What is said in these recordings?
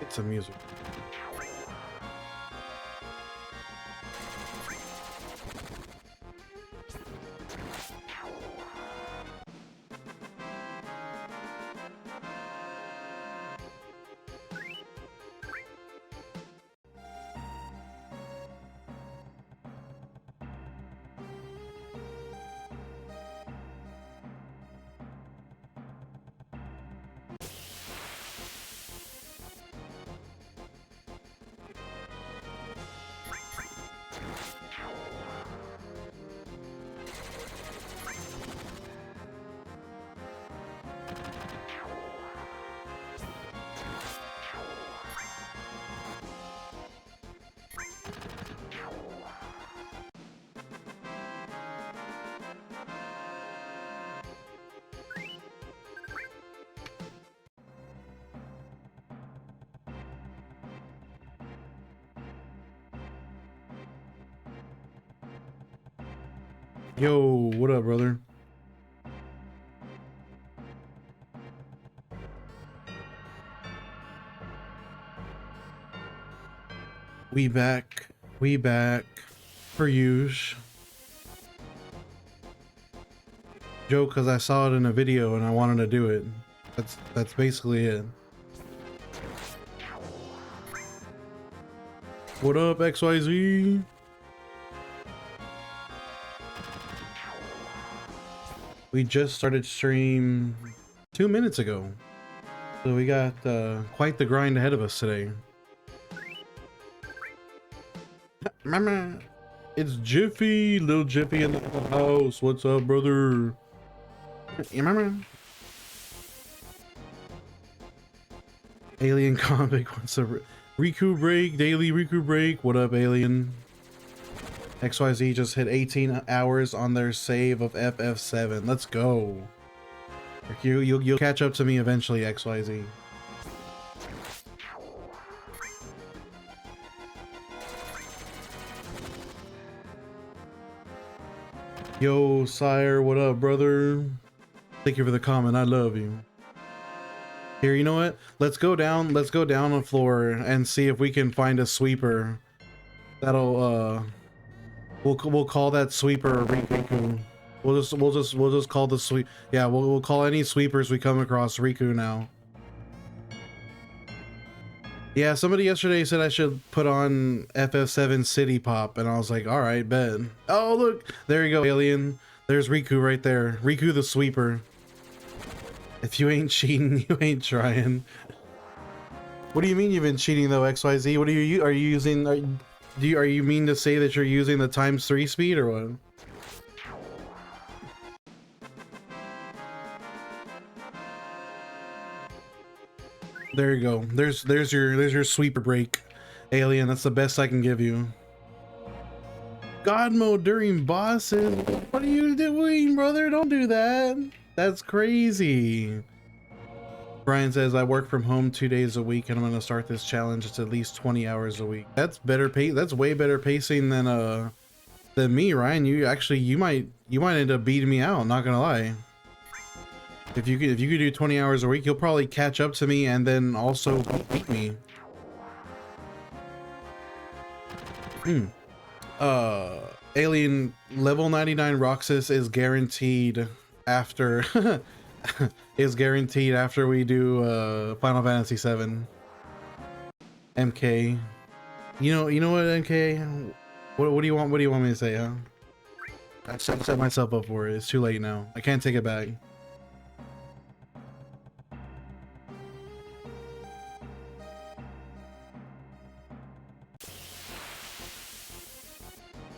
get some music. Yo, what up, brother? We back for use. Joe, because I saw it in a video and I wanted to do it. That's basically it. What up, XYZ? We just started stream 2 minutes ago, so we got quite the grind ahead of us today. Mama, it's Jiffy, little Jiffy in the house. What's up, brother? Yeah, mama. Alien Comic wants a Riku break, daily Riku break. What up, Alien? XYZ just hit 18 hours on their save of FF7. Let's go. You'll catch up to me eventually, XYZ. Yo, Sire, what up, brother? Thank you for the comment. I love you. Here, you know what? Let's go down the floor and see if we can find a sweeper. That'll we'll call that sweeper a Riku. We'll just call the sweep. Yeah, we'll call any sweepers we come across Riku now. Yeah, somebody yesterday said I should put on FF7 City Pop, and I was like, all right, bet. Oh, look, there you go, Alien. There's Riku right there. Riku the sweeper. If you ain't cheating, you ain't trying. What do you mean you've been cheating though, XYZ? What are you using? Are you mean to say that you're using the ×3 speed or what? There you go. There's your sweeper break, Alien. That's the best I can give you. God mode during bosses. What are you doing, brother? Don't do that. That's crazy. Brian says, I work from home 2 days a week and I'm gonna start this challenge. It's at least 20 hours a week. That's better pace. That's way better pacing than me, Ryan. You might end up beating me out, not gonna lie. If you could do 20 hours a week, you'll probably catch up to me and then also beat me. Alien level 99 Roxas is guaranteed after is guaranteed after we do Final Fantasy 7. MK, you know what, MK, what do you want me to say, huh? I set myself up for it. It's too late now. I can't take it back.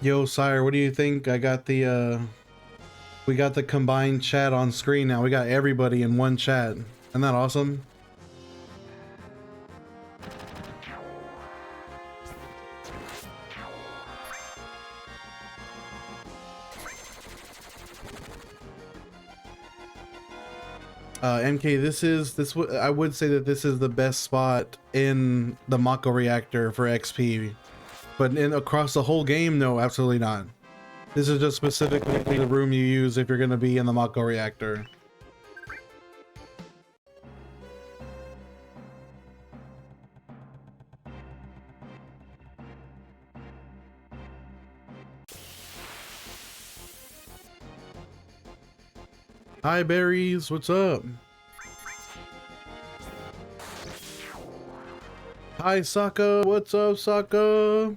Yo, Sire, what do you think? I got the we got the combined chat on screen now. We got everybody in one chat. Isn't that awesome? MK, I would say that this is the best spot in the Mako reactor for XP, but across the whole game, no, absolutely not. This is just specifically the room you use if you're going to be in the Mako reactor. Hi, berries. What's up? Hi, Saka. What's up, Saka?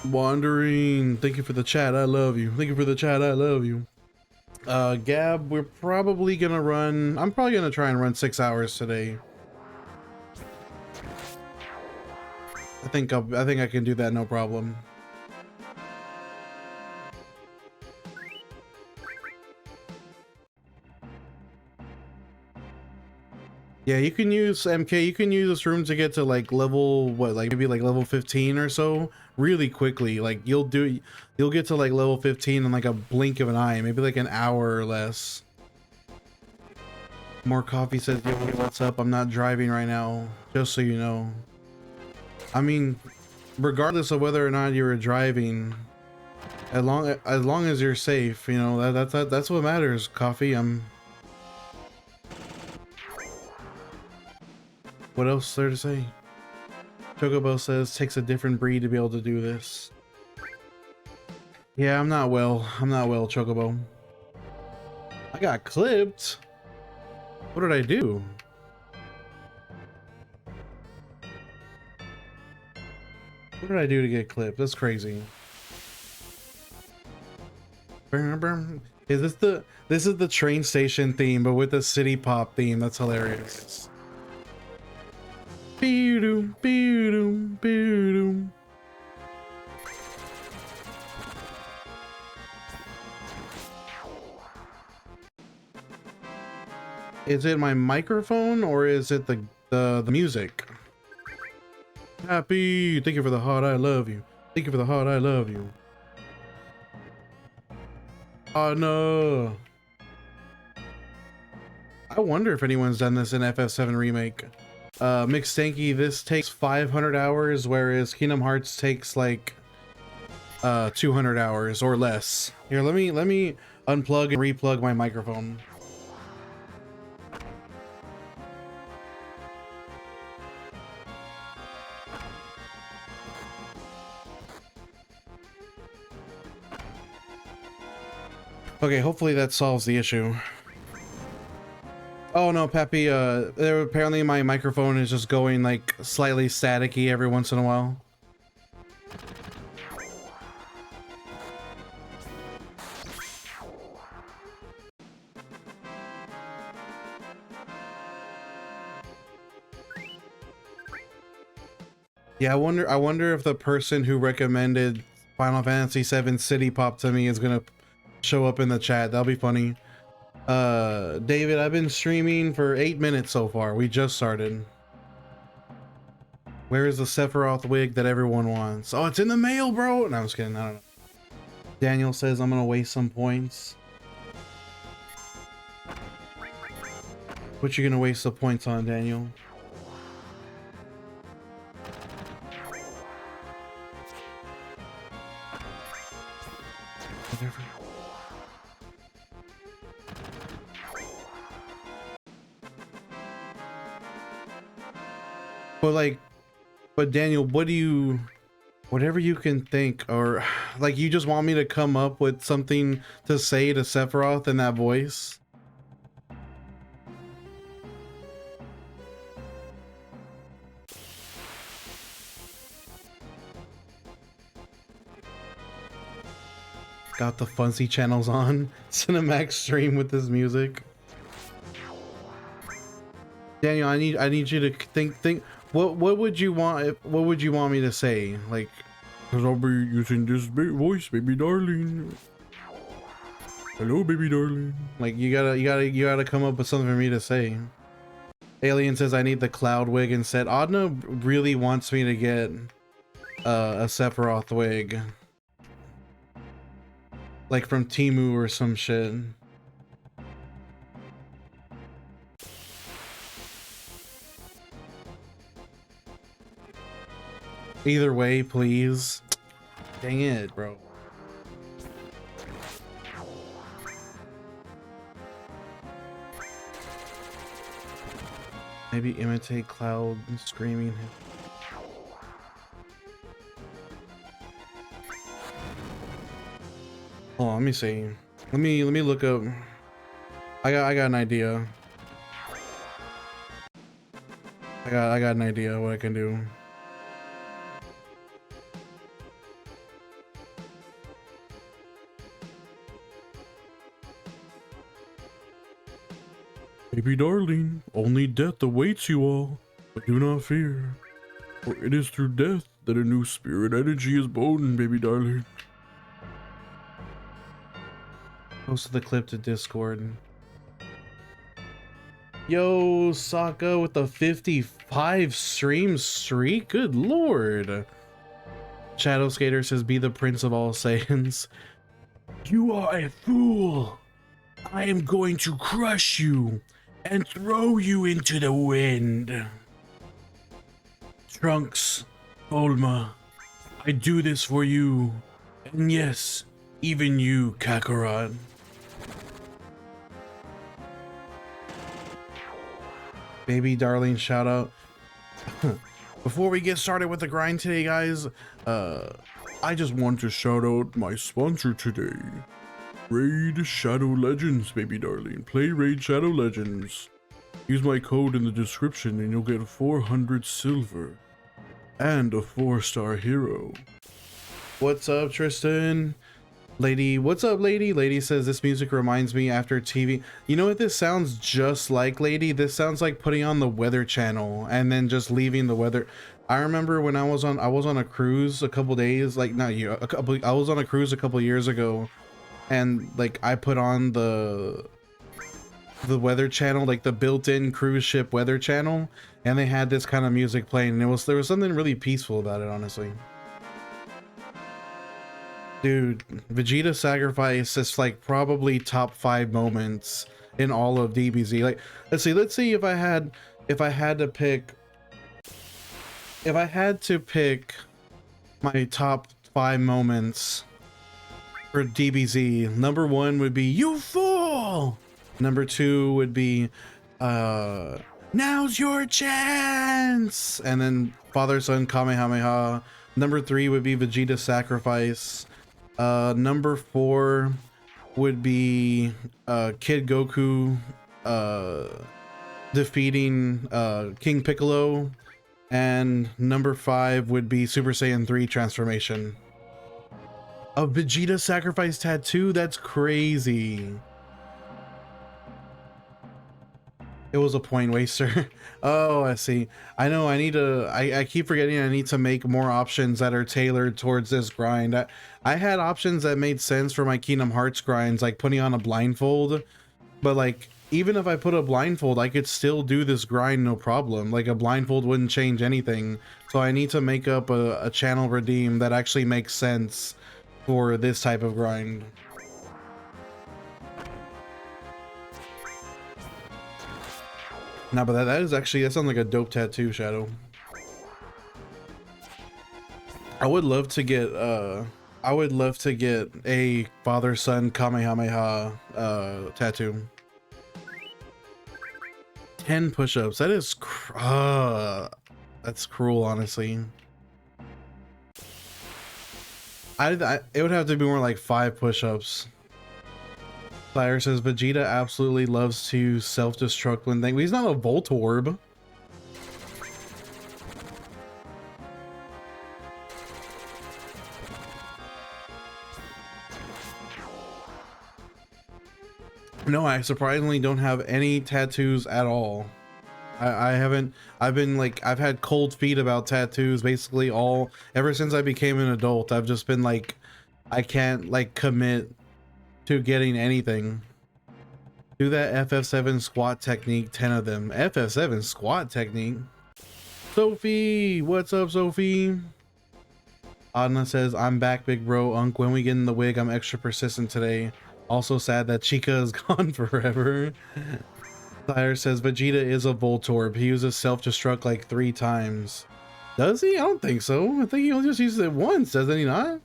Wandering. Thank you for the chat. I love you. Thank you for the chat. I love you. Gab, we're probably gonna run. I'm probably gonna try and run 6 hours today. I think I can do that, no problem. Yeah, you can use MK. You can use this room to get to like level what, like maybe like level 15 or so, really quickly. Like you'll get to like level 15 in like a blink of an eye, maybe like an hour or less. More coffee says, "Yo, what's up? I'm not driving right now, just so you know." I mean, regardless of whether or not you're driving, as long as you're safe, you know, that's what matters. Coffee. What else is there to say? Chocobo says takes a different breed to be able to do this. Yeah, I'm not well. I'm not well, Chocobo. I got clipped. What did I do? What did I do to get clipped? That's crazy. Is this is the train station theme, but with the city pop theme? That's hilarious. Be-doom, be-doom, be-doom. Is it my microphone or is it the music? Happy, thank you for the heart, I love you. Thank you for the heart, I love you. Oh no. I wonder if anyone's done this in FF7 Remake. Mixed Stanky, this takes 500 hours, whereas Kingdom Hearts takes like 200 hours or less. Here, let me unplug and replug my microphone. Okay, hopefully that solves the issue. Oh no, Pappy, there apparently my microphone is just going like slightly staticky every once in a while. Yeah, I wonder if the person who recommended Final Fantasy VII City Pop to me is gonna show up in the chat. That'll be funny. David, I've been streaming for 8 minutes so far. We just started. Where is the Sephiroth wig that everyone wants? Oh, it's in the mail, bro. No, I'm just kidding. I don't know. Daniel says I'm gonna waste some points. What you gonna waste the points on, Daniel? Whatever. But like, but Daniel, what do you, whatever you can think, or like you just want me to come up with something to say to Sephiroth in that voice? Got the Funzy channels on. Cinemax stream with this music. Daniel, I need you to think. What would you want? What would you want me to say? Like, cause I'll be using this voice, baby darling. Hello, baby darling. Like you gotta come up with something for me to say. Alien says I need the cloud wig instead. Adna really wants me to get a Sephiroth wig, like from Temu or some shit. Either way, please. Dang it, bro. Maybe imitate Cloud screaming. Hold on, let me see. Let me look up. I got an idea. I got an idea what I can do. Baby darling, only death awaits you all, but do not fear, for it is through death that a new spirit energy is born, baby darling. Post the clip to Discord. Yo, Sokka with the 55 stream streak. Good lord. Shadow Skater says, be the prince of all Saiyans. You are a fool. I am going to crush you and throw you into the wind. Trunks, Bulma, I do this for you. And yes, even you, Kakarot. Baby darling shout out. Before we get started with the grind today, guys, I just want to shout out my sponsor today. Raid Shadow Legends, baby darling. Play Raid Shadow Legends. Use my code in the description and you'll get 400 silver and a 4-star hero. What's up, Tristan? Lady, what's up, Lady? Lady says this music reminds me after TV. You know what this sounds just like, Lady? This sounds like putting on the Weather Channel and then just leaving the weather. I remember when I was on a cruise a couple days, like not you, I was on a cruise a couple years ago, and like I put on the Weather Channel, like the built-in cruise ship Weather Channel, and they had this kind of music playing, and there was something really peaceful about it, honestly. Dude, Vegeta sacrifice is like probably top 5 moments in all of DBZ. Like, let's see if I had to pick my top 5 moments for DBZ. Number 1 would be "You fool." Number 2 would be "Now's your chance," and then Father Son Kamehameha. Number 3 would be Vegeta sacrifice. Number 4 would be Kid Goku defeating King Piccolo, and number 5 would be Super Saiyan 3 transformation. A Vegeta sacrifice tattoo? That's crazy. It was a point waster. Oh, I see. I know I need to, I keep forgetting I need to make more options that are tailored towards this grind. I had options that made sense for my Kingdom Hearts grinds, like putting on a blindfold, but like even if I put a blindfold, I could still do this grind no problem. Like a blindfold wouldn't change anything. So I need to make up a channel redeem that actually makes sense for this type of grind. Nah, but that sounds like a dope tattoo, Shadow. I would love to get a father-son Kamehameha tattoo. 10 push-ups. That is that's cruel, honestly. It would have to be more like 5 push-ups. Fire says Vegeta absolutely loves to self-destruct when he's not a Voltorb. No, I surprisingly don't have any tattoos at all. I've had cold feet about tattoos basically ever since I became an adult. I've just been like, I can't like commit to getting anything. Do that FF7 squat technique, 10 of them. FF7 squat technique. Sophie, what's up, Sophie? Adna says, I'm back, big bro. Unk, when we get in the wig, I'm extra persistent today. Also sad that Chica is gone forever. Sire says, Vegeta is a Voltorb. He uses self-destruct like 3 times. Does he? I don't think so. I think he only just uses it once, doesn't he not?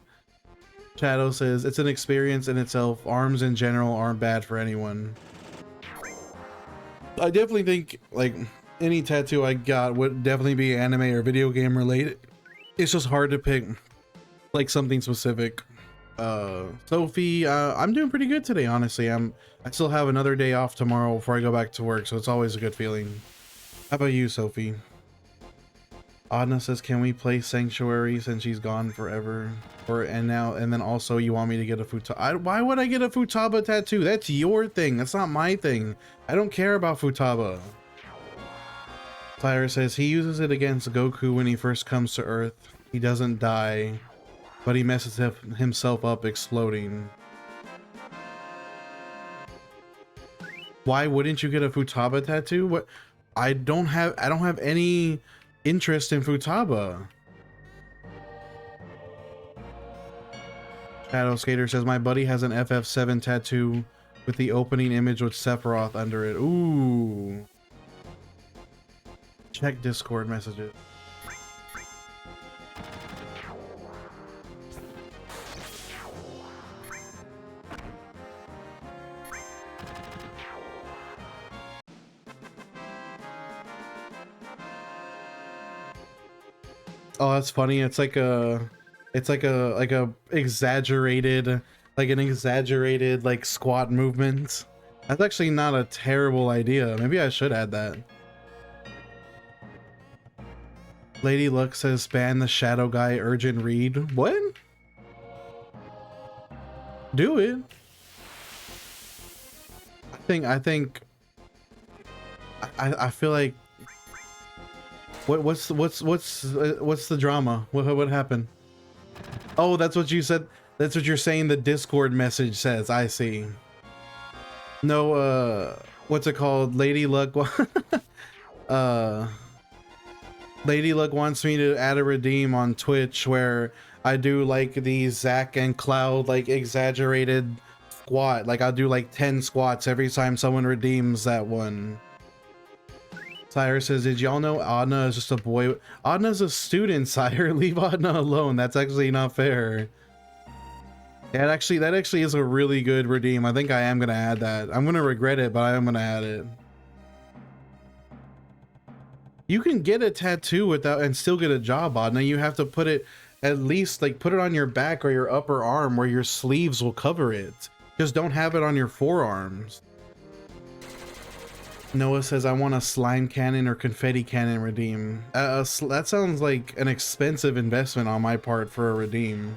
Shadow says, it's an experience in itself. Arms in general aren't bad for anyone. I definitely think like any tattoo I got would definitely be anime or video game related. It's just hard to pick like something specific. Sophie, I'm doing pretty good today, honestly. I still have another day off tomorrow before I go back to work, so it's always a good feeling. How about you, Sophie? Adna says, can we play Sanctuary since she's gone forever? And then also you want me to get a futaba? Why would I get a futaba tattoo? That's your thing. That's not my thing. I don't care about futaba. Tyra says he uses it against Goku when he first comes to Earth. He doesn't die, but he messes himself up exploding. Why wouldn't you get a futaba tattoo? What? I don't have any interest in futaba. Shadow Skater says my buddy has an FF7 tattoo with the opening image with Sephiroth under it. Ooh. Check Discord messages. Oh, that's funny. It's like a exaggerated, like an exaggerated like squat movement. That's actually not a terrible idea. Maybe I should add that. Lady Luck says ban the shadow guy urgent read. What? Do it. I feel like what's the drama? What happened? Oh, that's what you said. That's what you're saying the Discord message says. I see. No, what's it called? Lady Luck Lady Luck wants me to add a redeem on Twitch where I do like the Zack and Cloud like exaggerated squat. Like I'll do like 10 squats every time someone redeems that one. Sire says, did y'all know Adna is just a boy? Adna's a student, Sire. Leave Adna alone. That's actually not fair. Yeah, that actually is a really good redeem. I think I am gonna add that. I'm gonna regret it, but I am gonna add it. You can get a tattoo without and still get a job, Adna. You have to put it at least like put it on your back or your upper arm where your sleeves will cover it. Just don't have it on your forearms. Noah says, I want a slime cannon or confetti cannon redeem. That sounds like an expensive investment on my part for a redeem.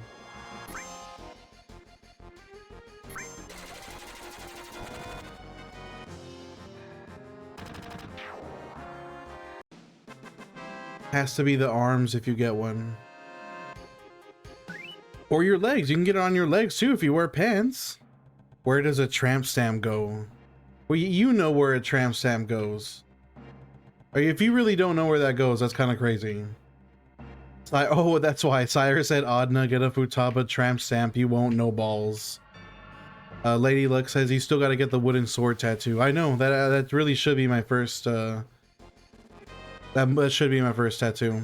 Has to be the arms if you get one. Or your legs. You can get it on your legs too if you wear pants. Where does a tramp stamp go? Well, you know where a tramp stamp goes. Or if you really don't know where that goes, that's kind of crazy. Oh, that's why Cyrus said, Adna, get a futaba tramp stamp. You won't know balls. Lady Luck says you still got to get the wooden sword tattoo. I know that really should be my first. That should be my first tattoo.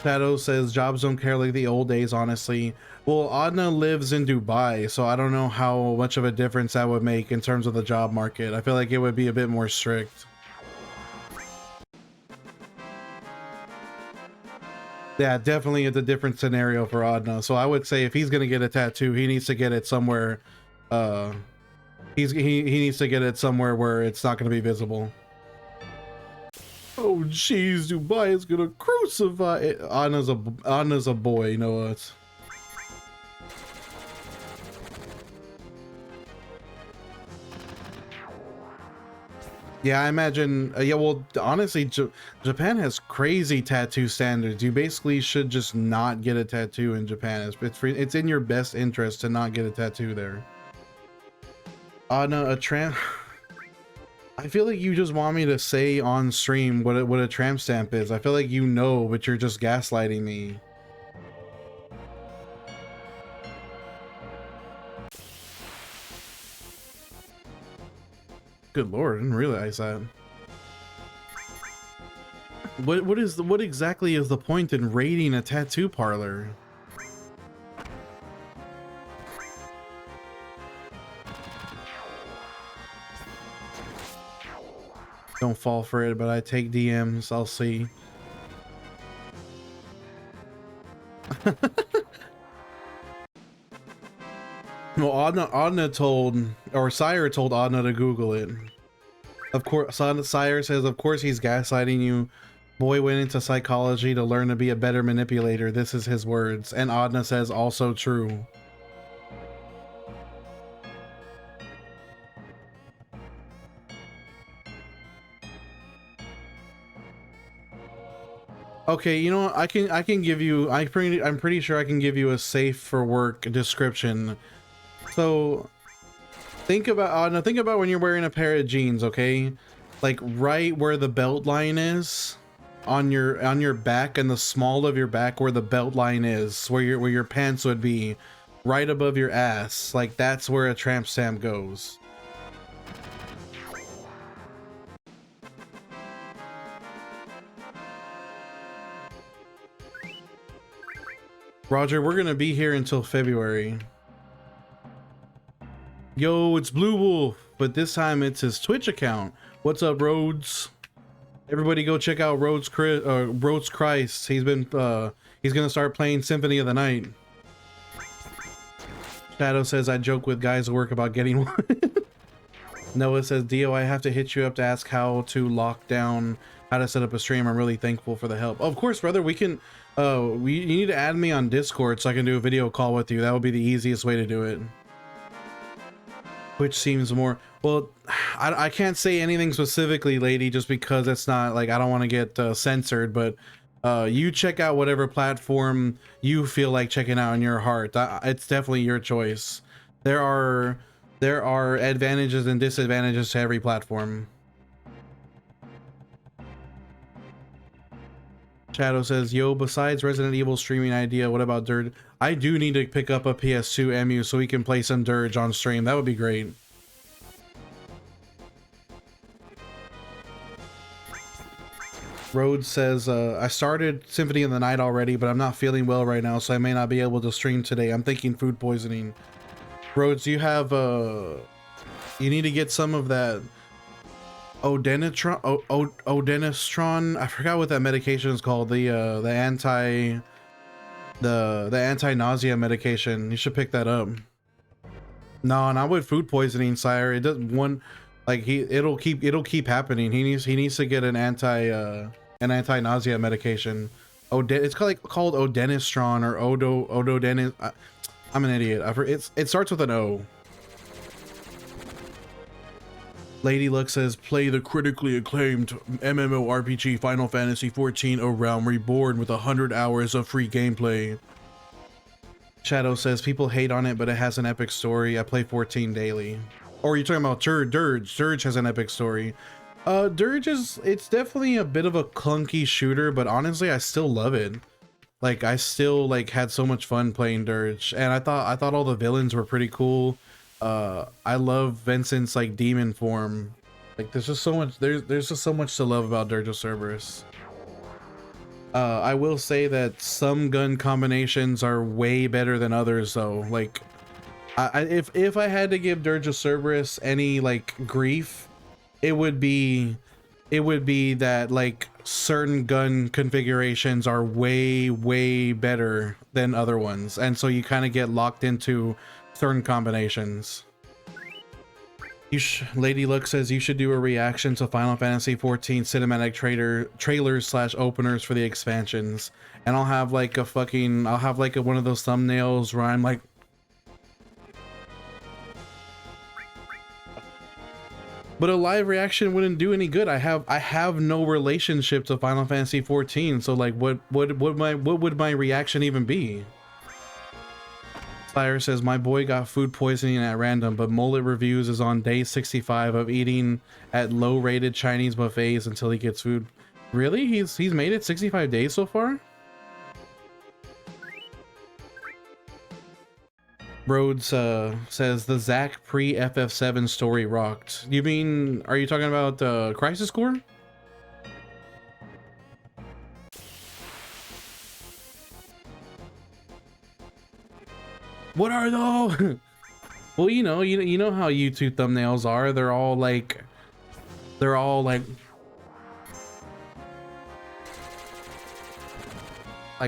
Shadow says jobs don't care like the old days, honestly. Well, Adna lives in Dubai, so I don't know how much of a difference that would make in terms of the job market. I feel like it would be a bit more strict. Yeah, definitely it's a different scenario for Adna. So I would say if he's gonna get a tattoo, he needs to get it somewhere. He needs to get it somewhere where it's not gonna be visible. Oh jeez, Dubai is gonna crucify it. Adna's a boy, you know what? Yeah, I imagine. Yeah, well, honestly, Japan has crazy tattoo standards. You basically should just not get a tattoo in Japan. It's in your best interest to not get a tattoo there. No, a tramp. I feel like you just want me to say on stream what a tramp stamp is. I feel like you know, but you're just gaslighting me. Good lord, I didn't realize that. What exactly is the point in raiding a tattoo parlor? Don't fall for it, but I take DMs. I'll see. Well, Adna told, or Sire told Adna to Google it. Of course, Sire says, of course he's gaslighting you. Boy went into psychology to learn to be a better manipulator. This is his words. And Adna says, also true. Okay, you know what? I can give you, I'm pretty sure I can give you a safe for work description. So think about when you're wearing a pair of jeans, okay? Like right where the belt line is on your back, and the small of your back where the belt line is, where your pants would be, right above your ass. Like that's where a tramp stamp goes. Roger, we're gonna be here until February. Yo, it's Blue Wolf, but this time it's his Twitch account. What's up, Rhodes? Everybody go check out Rhodes Christ. He's gonna start playing Symphony of the Night. Shadow says, I joke with guys at work about getting one. Noah says, Dio, I have to hit you up to ask how to lock down, how to set up a stream. I'm really thankful for the help. Oh, of course, brother, we can, you need to add me on Discord so I can do a video call with you. That would be the easiest way to do it. Which seems more, well, I can't say anything specifically, lady, just because it's not, like, I don't want to get censored, but you check out whatever platform you feel like checking out in your heart. It's definitely your choice. There are advantages and disadvantages to every platform. Shadow says, yo, besides Resident Evil streaming idea, what about Dirge? I do need to pick up a PS2 EMU so we can play some Dirge on stream. That would be great. Rhodes says, I started Symphony of the Night already, but I'm not feeling well right now, so I may not be able to stream today. I'm thinking food poisoning. Rhodes, you have, you need to get some of that Odenistron. I forgot what that medication is called. The anti-nausea medication. You should pick that up. No, not with food poisoning, sire. It doesn't one, like it'll keep happening. He needs to get an anti-nausea medication. It's called Odenistron or Ododenis. I'm an idiot. It starts with an O. Lady Luck says, play the critically acclaimed MMORPG Final Fantasy XIV A Realm Reborn with 100 hours of free gameplay. Shadow says, people hate on it, but it has an epic story. I play 14 daily. Or you're talking about Dirge. Dirge has an epic story. Dirge it's definitely a bit of a clunky shooter, but honestly, I still love it. Like, I still, like, had so much fun playing Dirge. And I thought all the villains were pretty cool. I love Vincent's like demon form. Like there's just so much to love about Dirge of Cerberus. I will say that some gun combinations are way better than others though. Like if I had to give Dirge of Cerberus any like grief, it would be that like certain gun configurations are way better than other ones, and so you kind of get locked into certain combinations. Lady Luck says you should do a reaction to Final Fantasy XIV cinematic trailers / openers for the expansions, and I'll have like one of those thumbnails where I'm like, but a live reaction wouldn't do any good. I have no relationship to Final Fantasy XIV, so like what would my reaction even be? Fire says, my boy got food poisoning at random, but Mullet Reviews is on day 65 of eating at low-rated Chinese buffets until he gets food. Really? He's made it 65 days so far? Rhodes says, the Zack pre-FF7 story rocked. You mean, are you talking about Crisis Core? What are those? Well, you know how YouTube thumbnails are. They're all like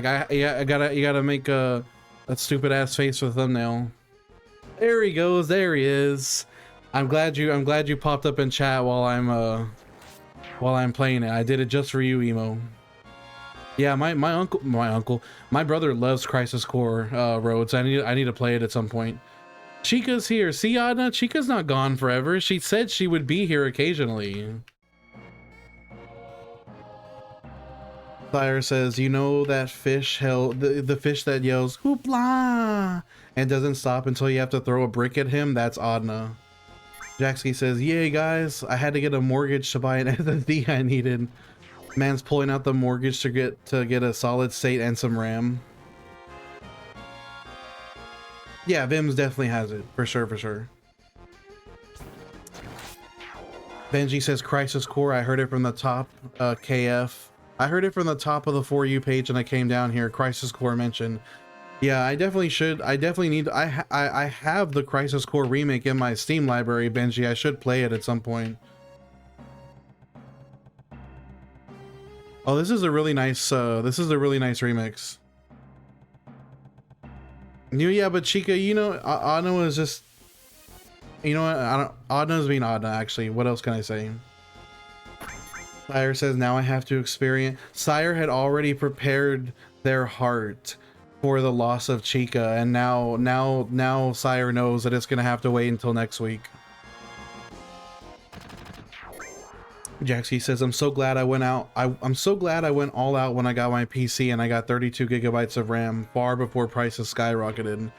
you gotta make a stupid ass face for the thumbnail. There he goes. There he is. I'm glad you popped up in chat while I'm playing it. I did it just for you, Emo. Yeah, my brother loves Crisis Core Roads. I need to play it at some point. Chica's here. See, Adna, Chica's not gone forever. She said she would be here occasionally. Sire says, you know that fish the fish that yells hoopla and doesn't stop until you have to throw a brick at him? That's Adna. Jacksky says, yay guys, I had to get a mortgage to buy an SSD I needed. Man's pulling out the mortgage to get a solid state and some RAM. Yeah, Vims definitely has it, for sure. Benji says Crisis Core, I heard it from the top. KF, I heard it from the top of the For You page and I came down here. Crisis Core mentioned. Yeah, I definitely should. I definitely need. I have the Crisis Core remake in my Steam library, Benji. I should play it at some point. Oh, this is a really nice. This is a really nice remix. Yeah, but Chica, you know, Adna is just. You know what? I don't. Adna's being Adna. Actually, what else can I say? Sire says now I have to experience. Sire had already prepared their heart for the loss of Chica, and now Sire knows that it's gonna have to wait until next week. Jaxie says, I'm so glad I went out. I'm so glad I went all out when I got my PC and I got 32 gigabytes of RAM far before prices skyrocketed.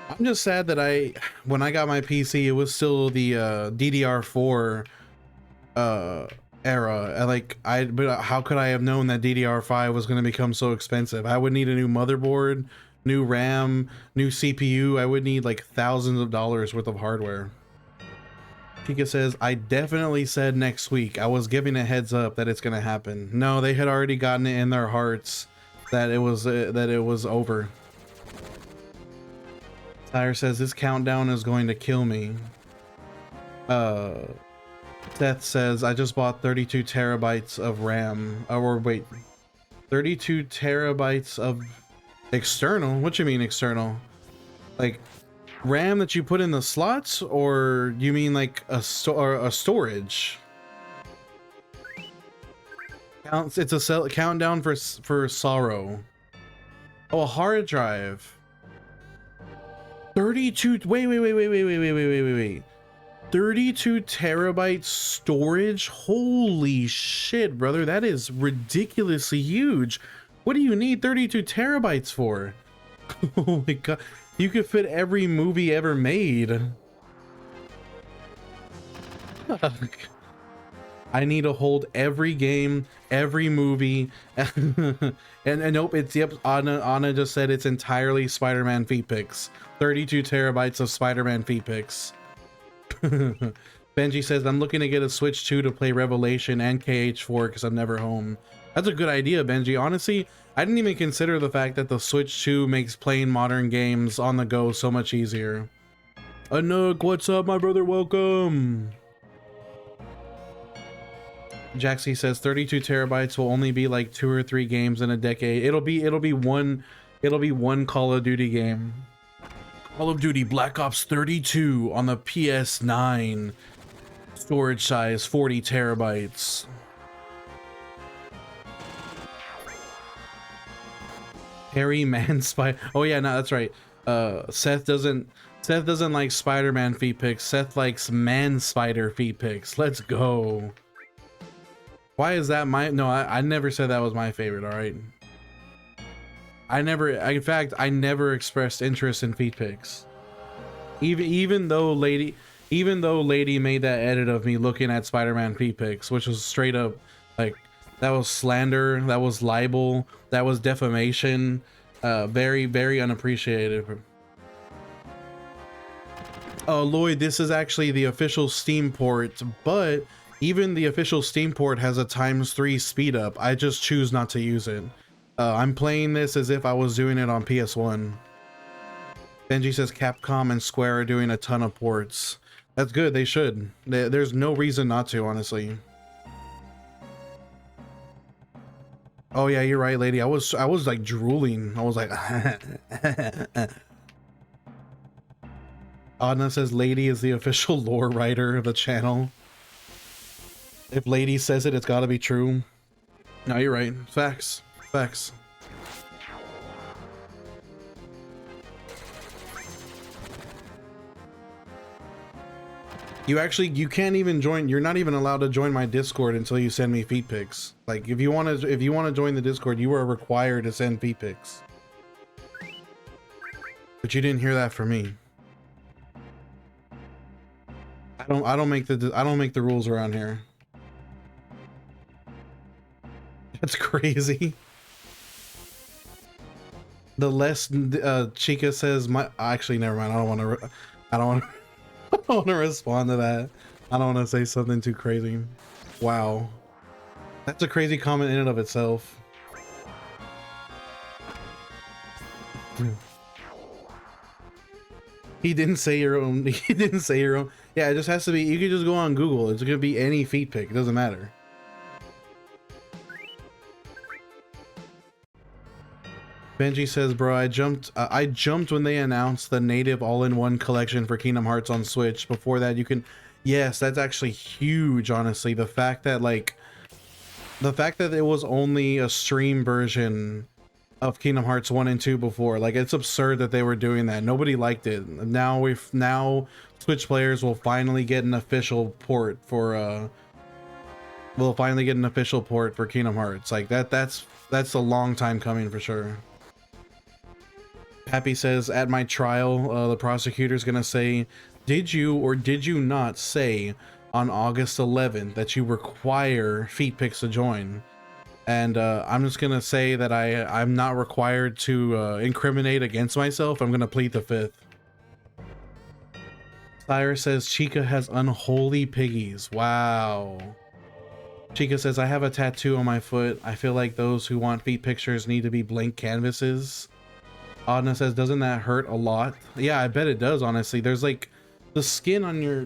I'm just sad that when I got my PC, it was still the DDR4 era. But how could I have known that DDR5 was going to become so expensive? I would need a new motherboard, new RAM, new CPU. I would need like thousands of dollars worth of hardware. Pika says, I definitely said next week. I was giving a heads up that it's going to happen. No, they had already gotten it in their hearts that it was over. Tyre says this countdown is going to kill me. Seth says I just bought 32 terabytes of RAM. Or wait, 32 terabytes of external? What you mean external? Like RAM that you put in the slots, or you mean like a storage? It's a countdown for sorrow. Oh, a hard drive. 32. Wait. 32 terabyte storage. Holy shit, brother. That is ridiculously huge. What do you need 32 terabytes for? Oh my god. You could fit every movie ever made. I need to hold every game, every movie. and nope, it's, yep, Anna just said it's entirely Spider-Man feet pics. 32 terabytes of Spider-Man feet pics. Benji says, I'm looking to get a Switch 2 to play Revelation and KH4 because I'm never home. That's a good idea, Benji. Honestly, I didn't even consider the fact that the Switch 2 makes playing modern games on the go so much easier. Anook, what's up, my brother? Welcome. Jaxie says 32 terabytes will only be like 2 or 3 games in a decade. It'll be one Call of Duty game. Call of Duty Black Ops 32 on the PS9. Storage size 40 terabytes. Harry Man-Spy. Oh yeah, no, that's right. Seth doesn't like Spider-Man feet pics. Seth likes Man-Spider feet pics. Let's go. Why is that my... No, I never said that was my favorite, alright? In fact, I never expressed interest in feet pics. Even though Lady made that edit of me looking at Spider-Man feet pics, which was straight up, like, that was slander, that was libel, that was defamation, very, very unappreciated. Lloyd, this is actually the official Steam port, but even the official Steam port has a ×3 speed up. I just choose not to use it. I'm playing this as if I was doing it on PS1. Benji says Capcom and Square are doing a ton of ports. That's good, they should. There's no reason not to, honestly. Oh yeah, you're right, lady. I was like drooling. I was like Adna says Lady is the official lore writer of the channel. If Lady says it, it's gotta be true. No, you're right. Facts. Facts. You can't even join. You're not even allowed to join my Discord until you send me feet pics. Like if you want to join the Discord, you are required to send feet pics. But you didn't hear that from me. I don't make the rules around here. That's crazy. The less Chica says actually never mind. I don't want to respond to that. I don't want to say something too crazy. Wow. That's a crazy comment in and of itself. He didn't say your own. He didn't say your own. Yeah, it just has to be. You could just go on Google. It's gonna be any feet pic. It doesn't matter. Benji says, bro, I jumped when they announced the native all-in-one collection for Kingdom Hearts on Switch. Before that, you can, yes, that's actually huge, honestly. The fact that it was only a stream version of Kingdom Hearts 1 and 2 before, like, it's absurd that they were doing that. Nobody liked it. Now Switch players will finally get an official port for, Kingdom Hearts. Like, that's a long time coming for sure. Happy says, at my trial, the prosecutor's gonna say, did you or did you not say on August 11th that you require feet pics to join? And I'm just gonna say that I'm not required to incriminate against myself. I'm gonna plead the fifth. Cyrus says, Chica has unholy piggies. Wow. Chica says, I have a tattoo on my foot. I feel like those who want feet pictures need to be blank canvases. Adna says, doesn't that hurt a lot? Yeah, I bet it does, honestly. There's like the skin on your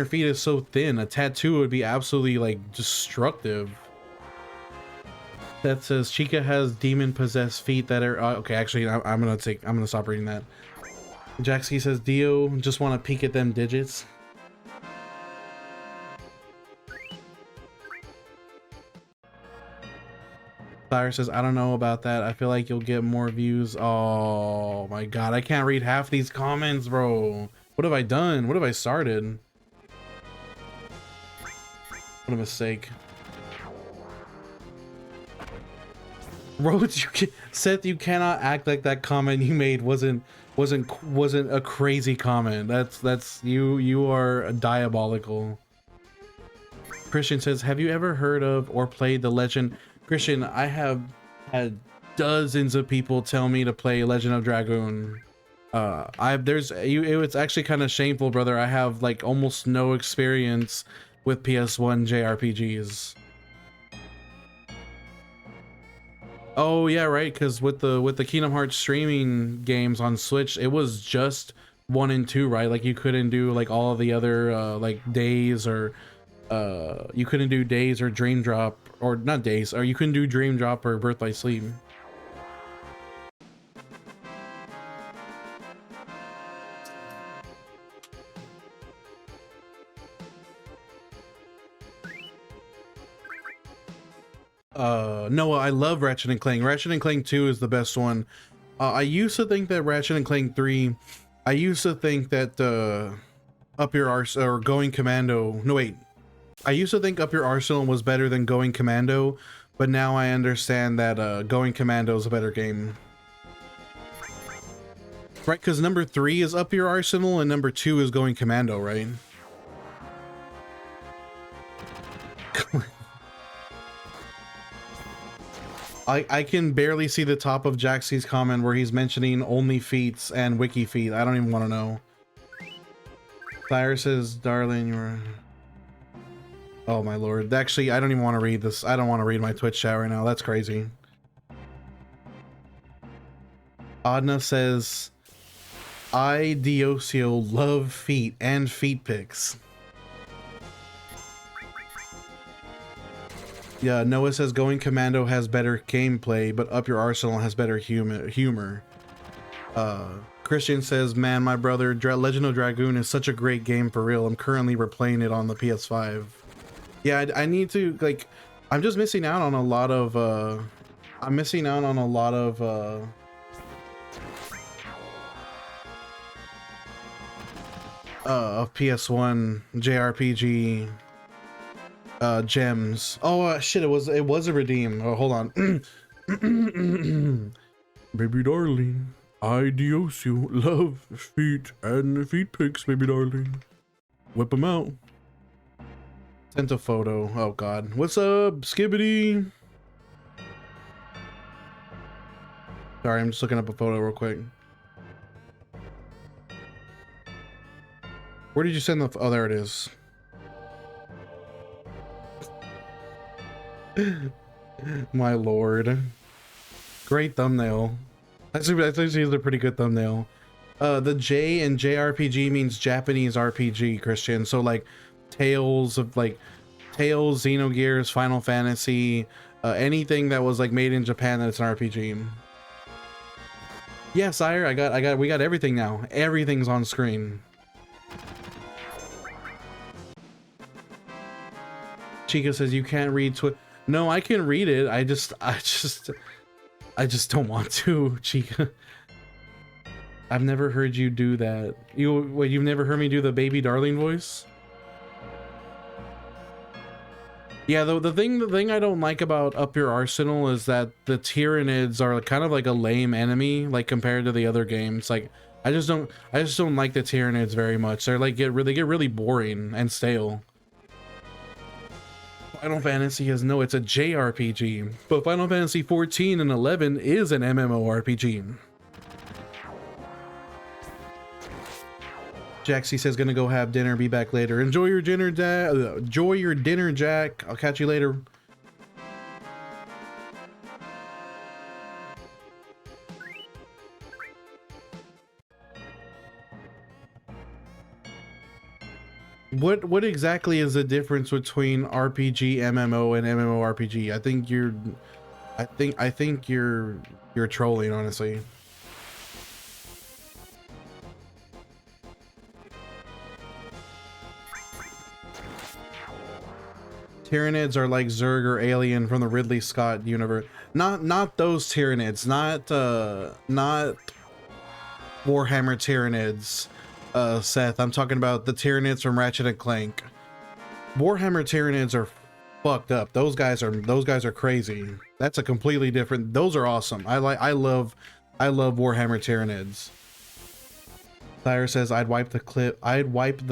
feet is so thin. A tattoo would be absolutely like destructive. That says Chica has demon possessed feet that are okay, actually I'm gonna stop reading that. Jaxie says, Dio just want to peek at them digits. Cyrus says, I don't know about that. I feel like you'll get more views. Oh my god, I can't read half these comments, bro. What have I done? What have I started? What a mistake. Rhodes, Seth, you cannot act like that comment you made wasn't a crazy comment. That's you are diabolical. Christian says, have you ever heard of or played the Legend? Christian, I have had dozens of people tell me to play Legend of Dragoon. It's actually kind of shameful, brother. I have like almost no experience with PS1 JRPGs. Oh yeah, right, because with the Kingdom Hearts streaming games on Switch, it was just 1 and 2, right? Like you couldn't do like all of the other like Days or you couldn't do Days or Dream Drop, or not Days, or you couldn't do Dream Drop or Birth by Sleep. Noah, I love Ratchet and Clank. Ratchet and Clank 2 is the best one. I used to think that Ratchet and Clank 3, I used to think that Up Your Arse or Going Commando, no wait, I used to think Up Your Arsenal was better than Going Commando, but now I understand that Going Commando is a better game. Right, because number 3 is Up Your Arsenal and number 2 is Going Commando, right? I can barely see the top of Jaxie's comment where he's mentioning only feats and wiki feet. I don't even want to know. Cyrus says, darling, you're... Oh my lord. Actually, I don't even want to read this. I don't want to read my Twitch chat right now. That's crazy. Adna says, I, Diosio, love feet and feet pics. Yeah, Noah says Going Commando has better gameplay, but Up Your Arsenal has better humor. Christian says, man, my brother, Legend of Dragoon is such a great game for real. I'm currently replaying it on the PS5. Yeah, I need to, like, I'm just missing out on a lot of, I'm missing out on a lot of PS1 JRPG gems. Oh shit, it was a redeem. Oh, hold on. Baby darling, I dios you, love, feet, and feet pics, baby darling. Whip them out. Sent a photo. Oh god. What's up, Skibbity? Sorry, I'm just looking up a photo real quick. Where did you send the... Oh, there it is. My lord. Great thumbnail. That's actually a pretty good thumbnail. The J in JRPG means Japanese RPG, Christian. So like Tales, Xenogears, Final Fantasy, anything that was like made in Japan that's an RPG. Yeah, sire, we got everything now. Everything's on screen. Chica says you can't read Twitter. No, I can read it. I just don't want to, Chica. I've never heard you do that. You've never heard me do the baby darling voice? Yeah, the thing I don't like about Up Your Arsenal is that the Tyranids are kind of like a lame enemy, like compared to the other games. Like I just don't like the Tyranids very much. They're like they get really boring and stale. Final Fantasy is no, it's a JRPG, but Final Fantasy 14 and 11 is an MMORPG. Jaxie says gonna go have dinner, be back later. Enjoy your dinner, enjoy your dinner, Jack. I'll catch you later. What exactly is the difference between RPG, MMO, and MMORPG? I think you're trolling, honestly. Tyranids are like Zerg or Alien from the Ridley Scott universe. Not those Tyranids, not Warhammer Tyranids. Seth, I'm talking about the Tyranids from Ratchet and Clank. Warhammer Tyranids are fucked up. Those guys are crazy. That's a completely different. Those are awesome. I love Warhammer Tyranids. Thyre says I'd wipe the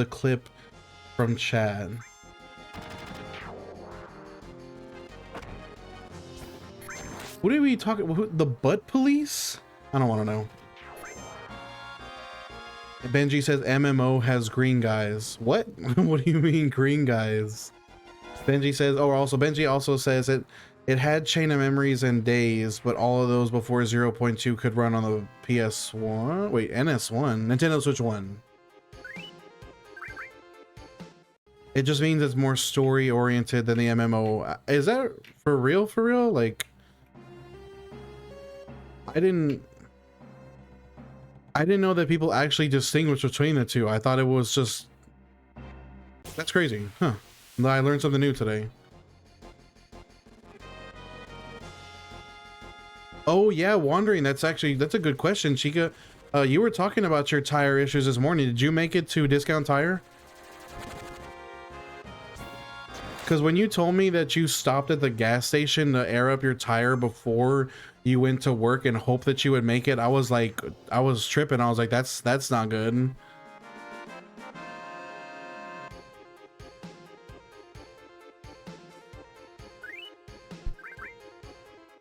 clip from chat. What are we talking? The butt police? I don't want to know. Benji says MMO has green guys. What? What do you mean green guys? Benji says, oh, also Benji also says it had Chain of Memories and Days, but all of those before 0.2 could run on the PS1. Wait, NS1, Nintendo Switch 1. It just means it's more story oriented than the MMO. Is that for real? For real? Like, I didn't know that people actually distinguish between the two. I thought it was just... That's crazy. Huh. I learned something new today. Oh yeah, Wandering. That's a good question, Chica. You were talking about your tire issues this morning. Did you make it to Discount Tire? Because when you told me that you stopped at the gas station to air up your tire before you went to work and hope that you would make it, I was like, I was tripping. I was like, that's not good.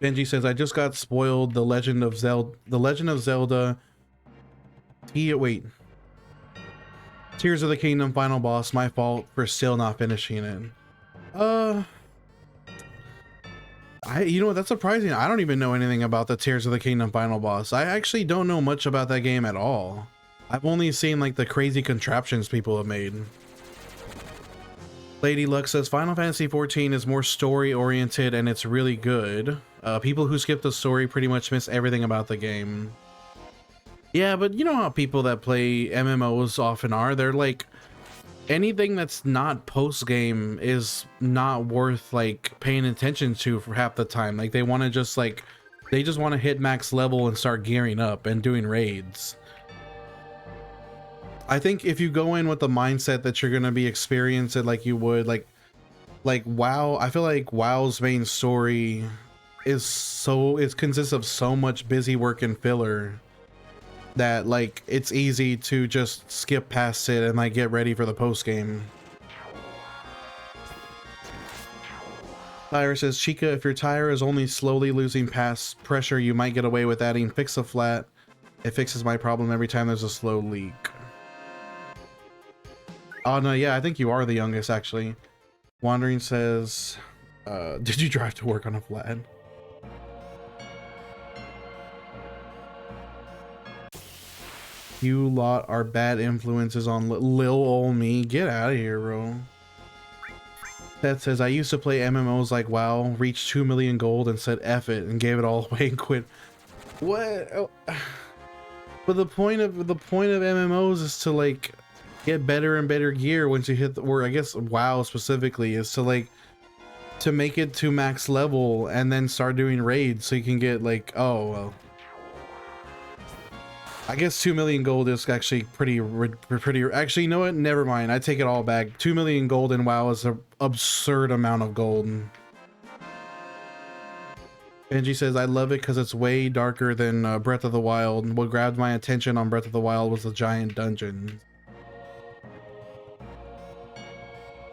Benji says, I just got spoiled The Legend of Zelda Wait. Tears of the Kingdom final boss. My fault for still not finishing it. You know what, that's surprising. I don't even know anything about the Tears of the Kingdom final boss. I actually don't know much about that game at all. I've only seen like the crazy contraptions people have made. Lady Luck says Final Fantasy 14 is more story oriented and it's really good. People who skip the story pretty much miss everything about the game. Yeah, but you know how people that play MMOs often are? They're like, anything that's not post game is not worth like paying attention to for half the time. Like they want to just like, they just want to hit max level and start gearing up and doing raids. I think if you go in with the mindset that you're gonna be experiencing like you would like WoW, I feel like WoW's main story it consists of so much busy work and filler that like it's easy to just skip past it and like get ready for the post game. Tyre says, Chica, if your tire is only slowly losing past pressure, you might get away with adding Fix a Flat. It fixes my problem every time there's a slow leak. Oh no, yeah, I think you are the youngest actually. Wandering says, did you drive to work on a flat? You lot are bad influences on lil ol' me. Get out of here, bro. That says, I used to play MMOs like WoW, reached 2 million gold and said F it and gave it all away and quit. What? Oh. But the point of MMOs is to like get better and better gear once you hit the, or I guess WoW specifically is to like to make it to max level and then start doing raids so you can get like, oh well, I guess 2 million gold is actually pretty actually, you know what, never mind, I take it all back. 2 million gold in WoW is an absurd amount of gold. Benji says, I love it because it's way darker than Breath of the Wild. What grabbed my attention on Breath of the Wild was the giant dungeon.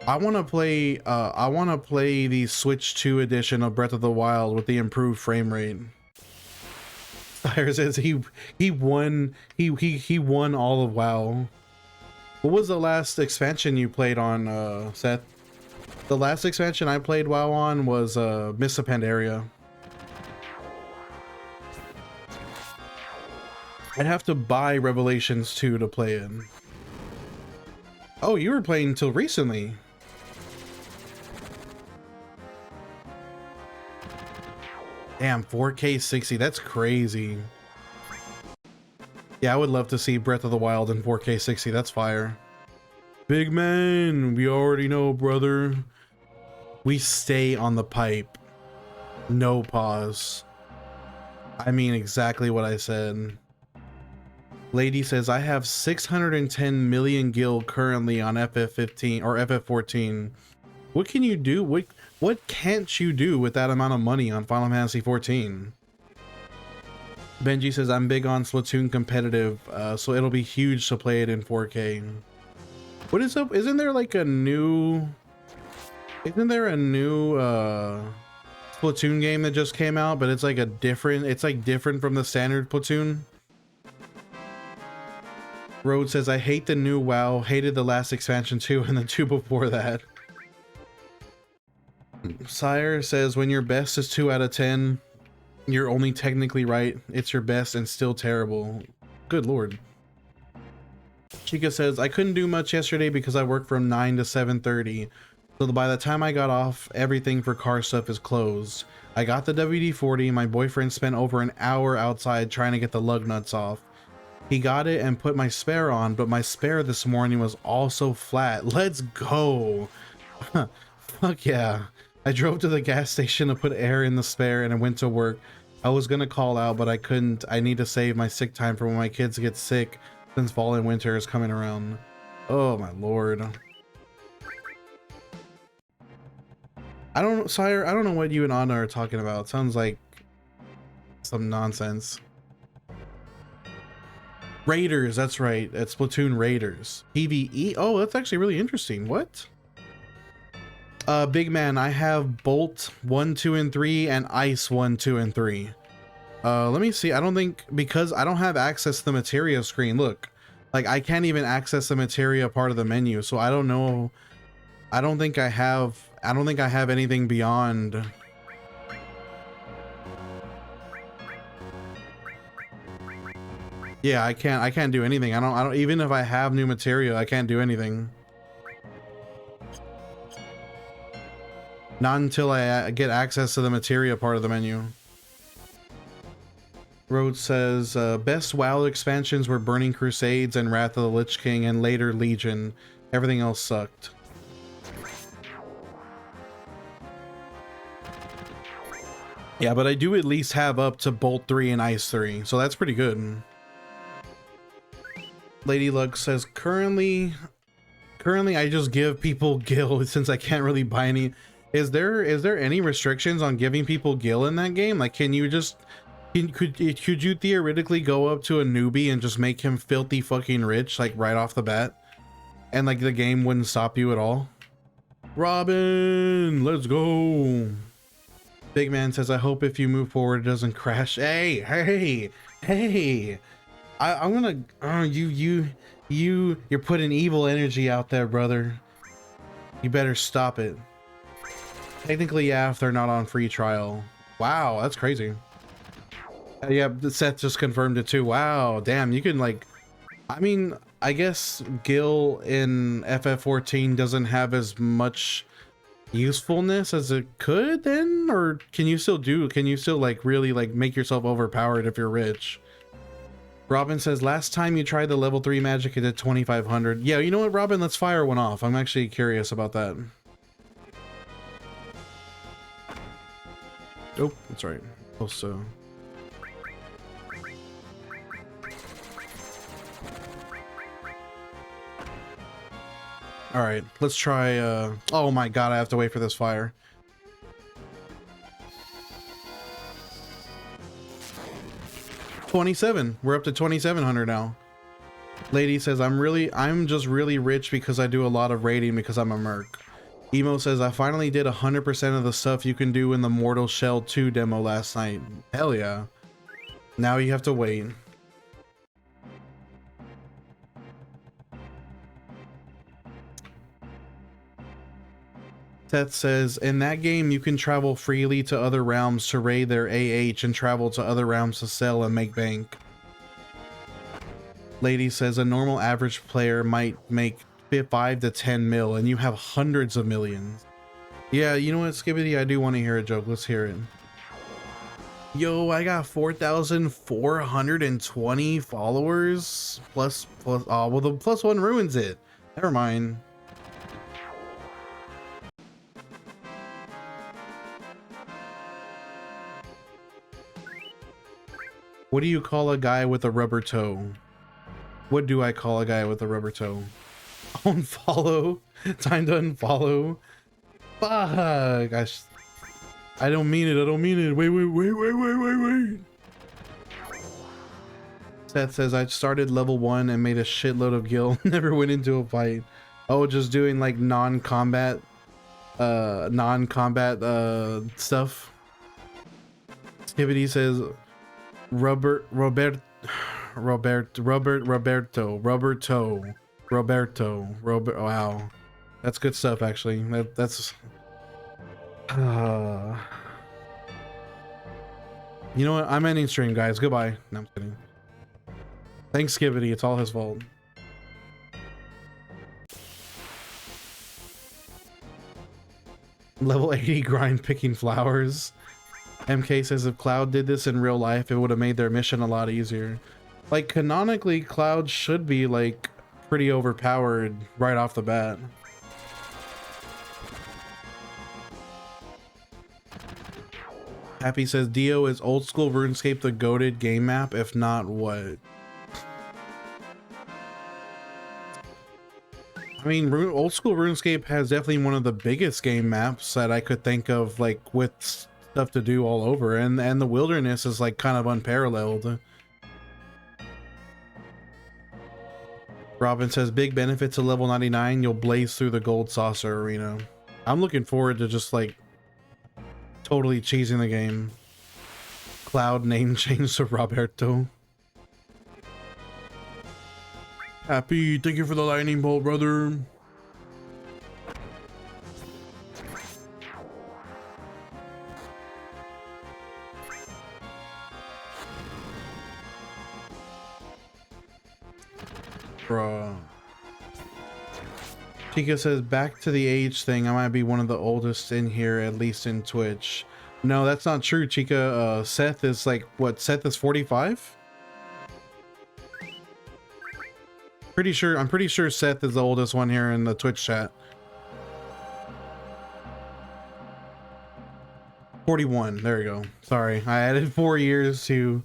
I want to play the Switch 2 edition of Breath of the Wild with the improved frame rate. Tyre says he won all of WoW. What was the last expansion you played on, Seth? The last expansion I played WoW on was Mists of Pandaria. I'd have to buy Revelations 2 to play it. Oh, you were playing until recently. Damn, 4K 60, that's crazy. Yeah, I would love to see Breath of the Wild in 4K 60, that's fire. Big man, we already know, brother. We stay on the pipe. No pause. I mean exactly what I said. Lady says, I have 610 million gil currently on FF15 or FF14. What can you do? What can't you do with that amount of money on Final Fantasy 14? Benji says, I'm big on Splatoon competitive, so it'll be huge to play it in 4K. What is up? Isn't there like a new... Isn't there a new Splatoon game that just came out, but it's like a different... It's like different from the standard Splatoon? Road says, I hate the new WoW, hated the last expansion too, and the two before that. Sire says, when your best is 2 out of 10, you're only technically right. It's your best and still terrible. Good lord. Chica says, I couldn't do much yesterday because I worked from 9 to 7:30. So by the time I got off, everything for car stuff is closed. I got the WD-40. My boyfriend spent over an hour outside trying to get the lug nuts off. He got it and put my spare on, but my spare this morning was also flat. Let's go. Fuck yeah. I drove to the gas station to put air in the spare and I went to work. I was gonna call out, but I couldn't. I need to save my sick time for when my kids get sick since fall and winter is coming around. Oh my lord. Sire, I don't know what you and Anna are talking about. It sounds like some nonsense. Raiders, that's right. It's Splatoon Raiders. PvE. Oh, that's actually really interesting. What? Big man, I have Bolt 1, 2, and 3 and Ice 1, 2, and 3. Let me see. I don't think, because I don't have access to the materia screen. Look, like I can't even access the materia part of the menu, so I don't know. I don't think I have anything beyond. Yeah, I can't do anything. I don't even if I have new materia, I can't do anything. Not until I get access to the materia part of the menu. Rhodes says, best WoW expansions were Burning Crusades and Wrath of the Lich King and later Legion. Everything else sucked. Yeah, but I do at least have up to Bolt 3 and Ice 3, so that's pretty good. Lady Luck says, currently I just give people gil since I can't really buy any. Is there any restrictions on giving people gil in that game? Like, can you just could you theoretically go up to a newbie and just make him filthy fucking rich, like right off the bat, and like the game wouldn't stop you at all? Robin, let's go. Big Man says, I hope if you move forward it doesn't crash. Hey, I'm gonna you're putting evil energy out there, brother. You better stop it. Technically, yeah, if they're not on free trial. Wow, that's crazy. Yeah, Seth just confirmed it too. Wow, damn, you can like, I mean, I guess Gil in FF14 doesn't have as much usefulness as it could then, or can you still like really like make yourself overpowered if you're rich? Robin says, last time you tried the level 3 magic it did 2500. Yeah, you know what, Robin, let's fire one off. I'm actually curious about that. Oh, that's right. Also, all right, let's try oh my god, I have to wait for this fire. $27. We're up to 2700 now. Lady says, I'm just really rich because I do a lot of raiding because I'm a merc. Emo says, I finally did 100% of the stuff you can do in the Mortal Shell 2 demo last night. Hell yeah. Now you have to wait. Seth says, in that game you can travel freely to other realms to raid their AH and travel to other realms to sell and make bank. Lady says, a normal average player might make 5 to 10 mil and you have hundreds of millions. Yeah, you know what, Skibbity, I do want to hear a joke. Let's hear it. Yo, I got 4,420 followers plus oh well, the +1 ruins it. Never mind. What do you call a guy with a rubber toe? What do I call a guy with a rubber toe? Unfollow. Time to unfollow. Fuck. I don't mean it. I don't mean it. Wait. Seth says, I started level 1 and made a shitload of gil. Never went into a fight. Oh, just doing like non-combat stuff. Activity says, Roberto. Wow, that's good stuff actually. That's you know what, I'm ending stream, guys. Goodbye. No, I'm kidding. Thanks, Skibbity, it's all his fault. Level 80 grind picking flowers. MK says, if Cloud did this in real life, it would have made their mission a lot easier. Like, canonically, Cloud should be, like, pretty overpowered right off the bat. Happy says, Dio, is old school RuneScape the goated game map? If not, what? I mean, old school RuneScape has definitely one of the biggest game maps that I could think of, like, with stuff to do all over, and the wilderness is like kind of unparalleled. Robin says, big benefit to level 99, you'll blaze through the gold saucer arena. I'm looking forward to just like totally cheesing the game. Cloud name change to Roberto. Happy, thank you for the lightning bolt, brother. Bruh. Chica says, back to the age thing, I might be one of the oldest in here, at least in Twitch. No, that's not true, Chica. Seth is like, what? Seth is 45? I'm pretty sure Seth is the oldest one here in the Twitch chat. 41. There you go. Sorry, I added 4 years to.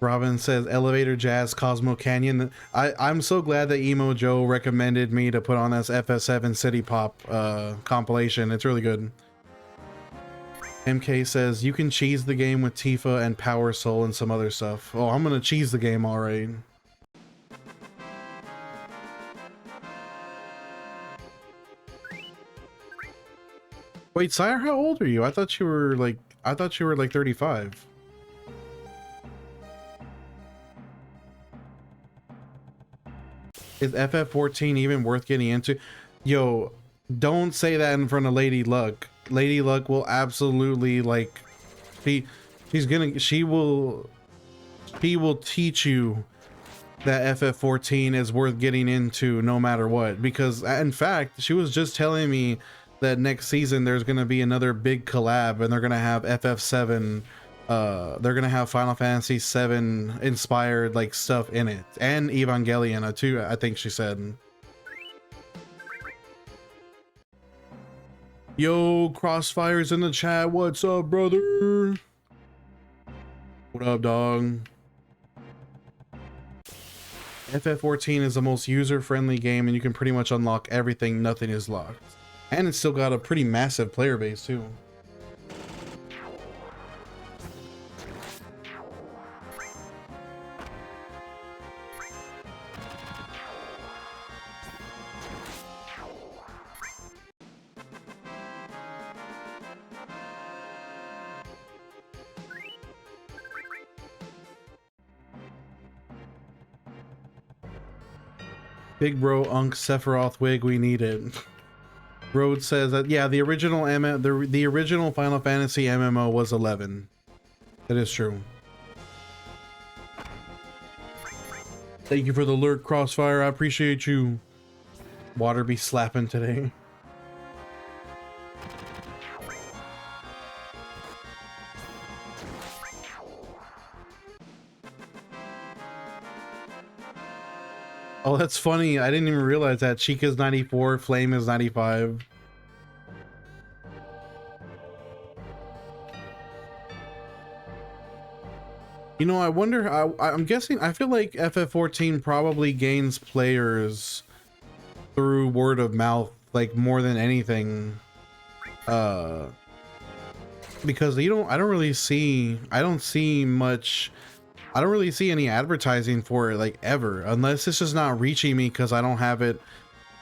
Robin says Elevator Jazz Cosmo Canyon. I'm so glad that Emo Joe recommended me to put on this FS7 City Pop compilation. It's really good. MK says you can cheese the game with Tifa and Power Soul and some other stuff. Oh, I'm gonna cheese the game, all right. Wait, Sire, how old are you? I thought you were like 35. Is FF14 even worth getting into? Yo, don't say that in front of Lady Luck. Lady Luck will absolutely like she will teach you that FF14 is worth getting into no matter what, because in fact she was just telling me that next season there's going to be another big collab and they're going to have FF7 they're gonna have Final Fantasy 7 inspired like stuff in it, and Evangelion too, I think she said. Yo, Crossfire's in the chat. What's up, brother? What up, dog? FF14 is the most user-friendly game, and you can pretty much unlock everything. Nothing is locked, and it's still got a pretty massive player base too. Big bro Unk Sephiroth wig, we need it. Road says that yeah, the original the original Final Fantasy MMO was 11. That is true. Thank you for the lurk, Crossfire. I appreciate you. Water be slapping today. Oh, that's funny. I didn't even realize that. Chica's 94, Flame is 95. You know, I wonder, I'm guessing, I feel like FF14 probably gains players through word of mouth, like more than anything. Because I don't really see any advertising for it like ever, unless it's just not reaching me because I don't have it.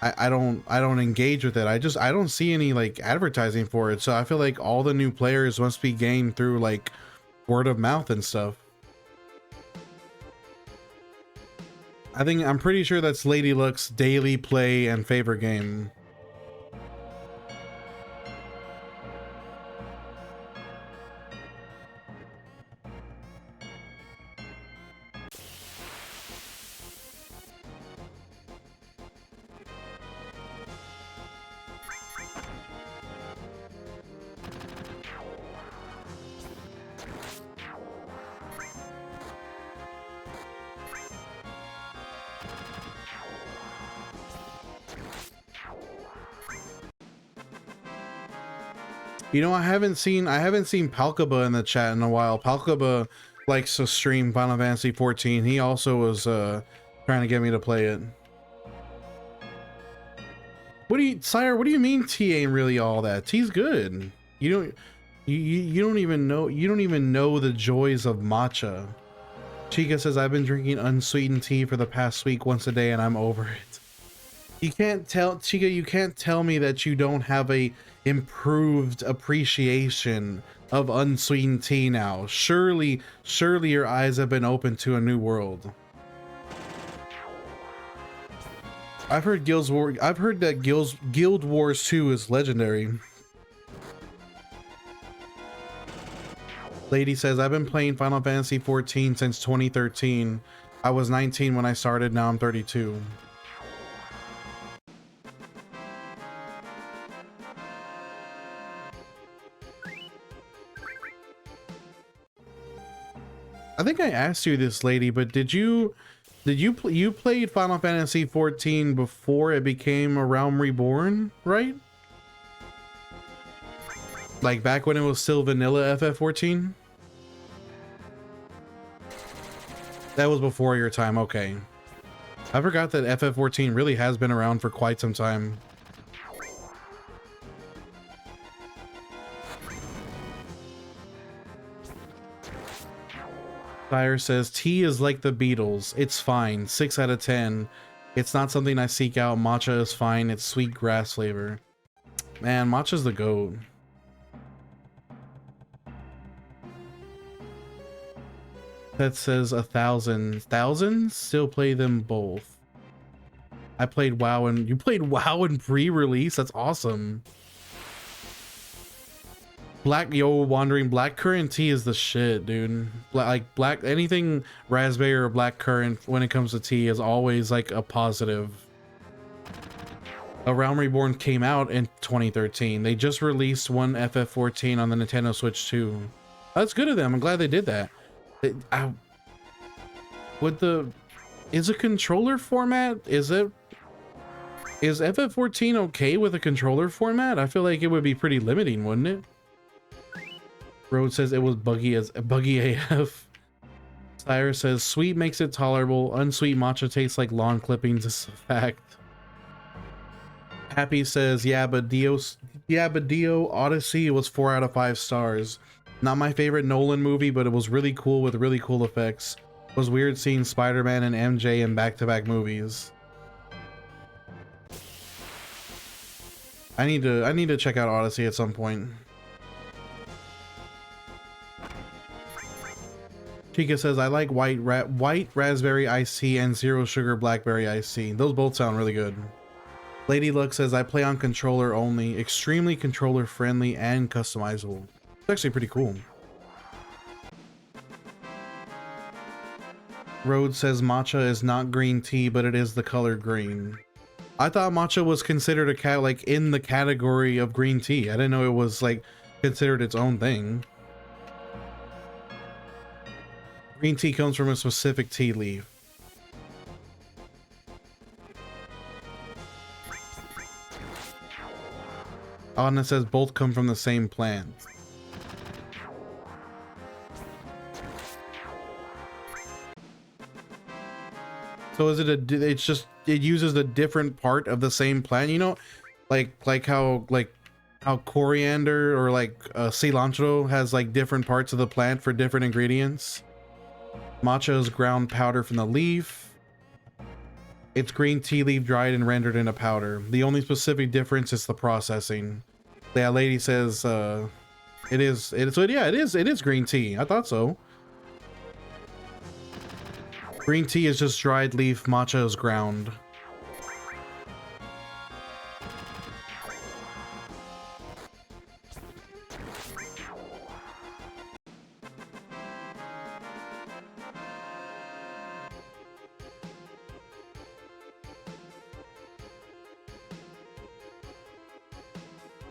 I don't engage with it. I don't see any like advertising for it. So I feel like all the new players must be gained through like word of mouth and stuff. I'm pretty sure that's Lady Luck's daily play and favorite game. You know, I haven't seen Palkaba in the chat in a while. Palkaba likes to stream Final Fantasy 14. He also was trying to get me to play it. Sire, what do you mean T ain't really all that? T's good. You don't even know the joys of matcha. Chica says I've been drinking unsweetened tea for the past week once a day and I'm over it. You can't tell, Chica, you can't tell me that you don't have a improved appreciation of unsweetened tea now. Surely your eyes have been opened to a new world. I've heard that Guild Wars 2 is legendary. Lady says I've been playing Final Fantasy 14 since 2013. I was 19 when I started, now I'm 32. I think I asked you this, lady, but you played Final Fantasy 14 before it became a Realm Reborn, right? Like back when it was still vanilla FF14? That was before your time, okay. I forgot that FF14 really has been around for quite some time. Fire says, tea is like the Beatles. It's fine. 6 out of 10. It's not something I seek out. Matcha is fine. It's sweet grass flavor. Man, matcha's the GOAT. That says 1,000. Thousands? Still play them both. I played WoW and you played WoW in pre-release? That's awesome. Wandering blackcurrant tea is the shit, dude. Black anything raspberry or blackcurrant when it comes to tea is always like a positive. A Realm Reborn came out in 2013. They just released one FF14 on the Nintendo Switch 2. That's good of them. I'm glad they did that. Is a controller format? Is FF14 okay with a controller format? I feel like it would be pretty limiting, wouldn't it? Road says it was buggy AF. Sire says sweet makes it tolerable. Unsweet matcha tastes like lawn clippings. Is a fact. Happy says yeah, but Dio Odyssey was 4 out of 5 stars. Not my favorite Nolan movie, but it was really cool with really cool effects. It was weird seeing Spider-Man and MJ in back-to-back movies. I need to check out Odyssey at some point. Chica says I like white raspberry iced tea and zero sugar blackberry iced tea. Those both sound really good. Lady Luck says I play on controller only, extremely controller friendly and customizable. It's actually pretty cool. Road says matcha is not green tea, but it is the color green. I thought matcha was considered like in the category of green tea. I didn't know it was like considered its own thing. Green tea comes from a specific tea leaf. Anna says both come from the same plant. So is it it uses a different part of the same plant, you know, like how coriander or cilantro has like different parts of the plant for different ingredients. Matcha is ground powder from the leaf. It's green tea leaf dried and rendered into powder. The only specific difference is the processing. Yeah, lady says it is green tea. I thought so. Green tea is just dried leaf, matcha is ground.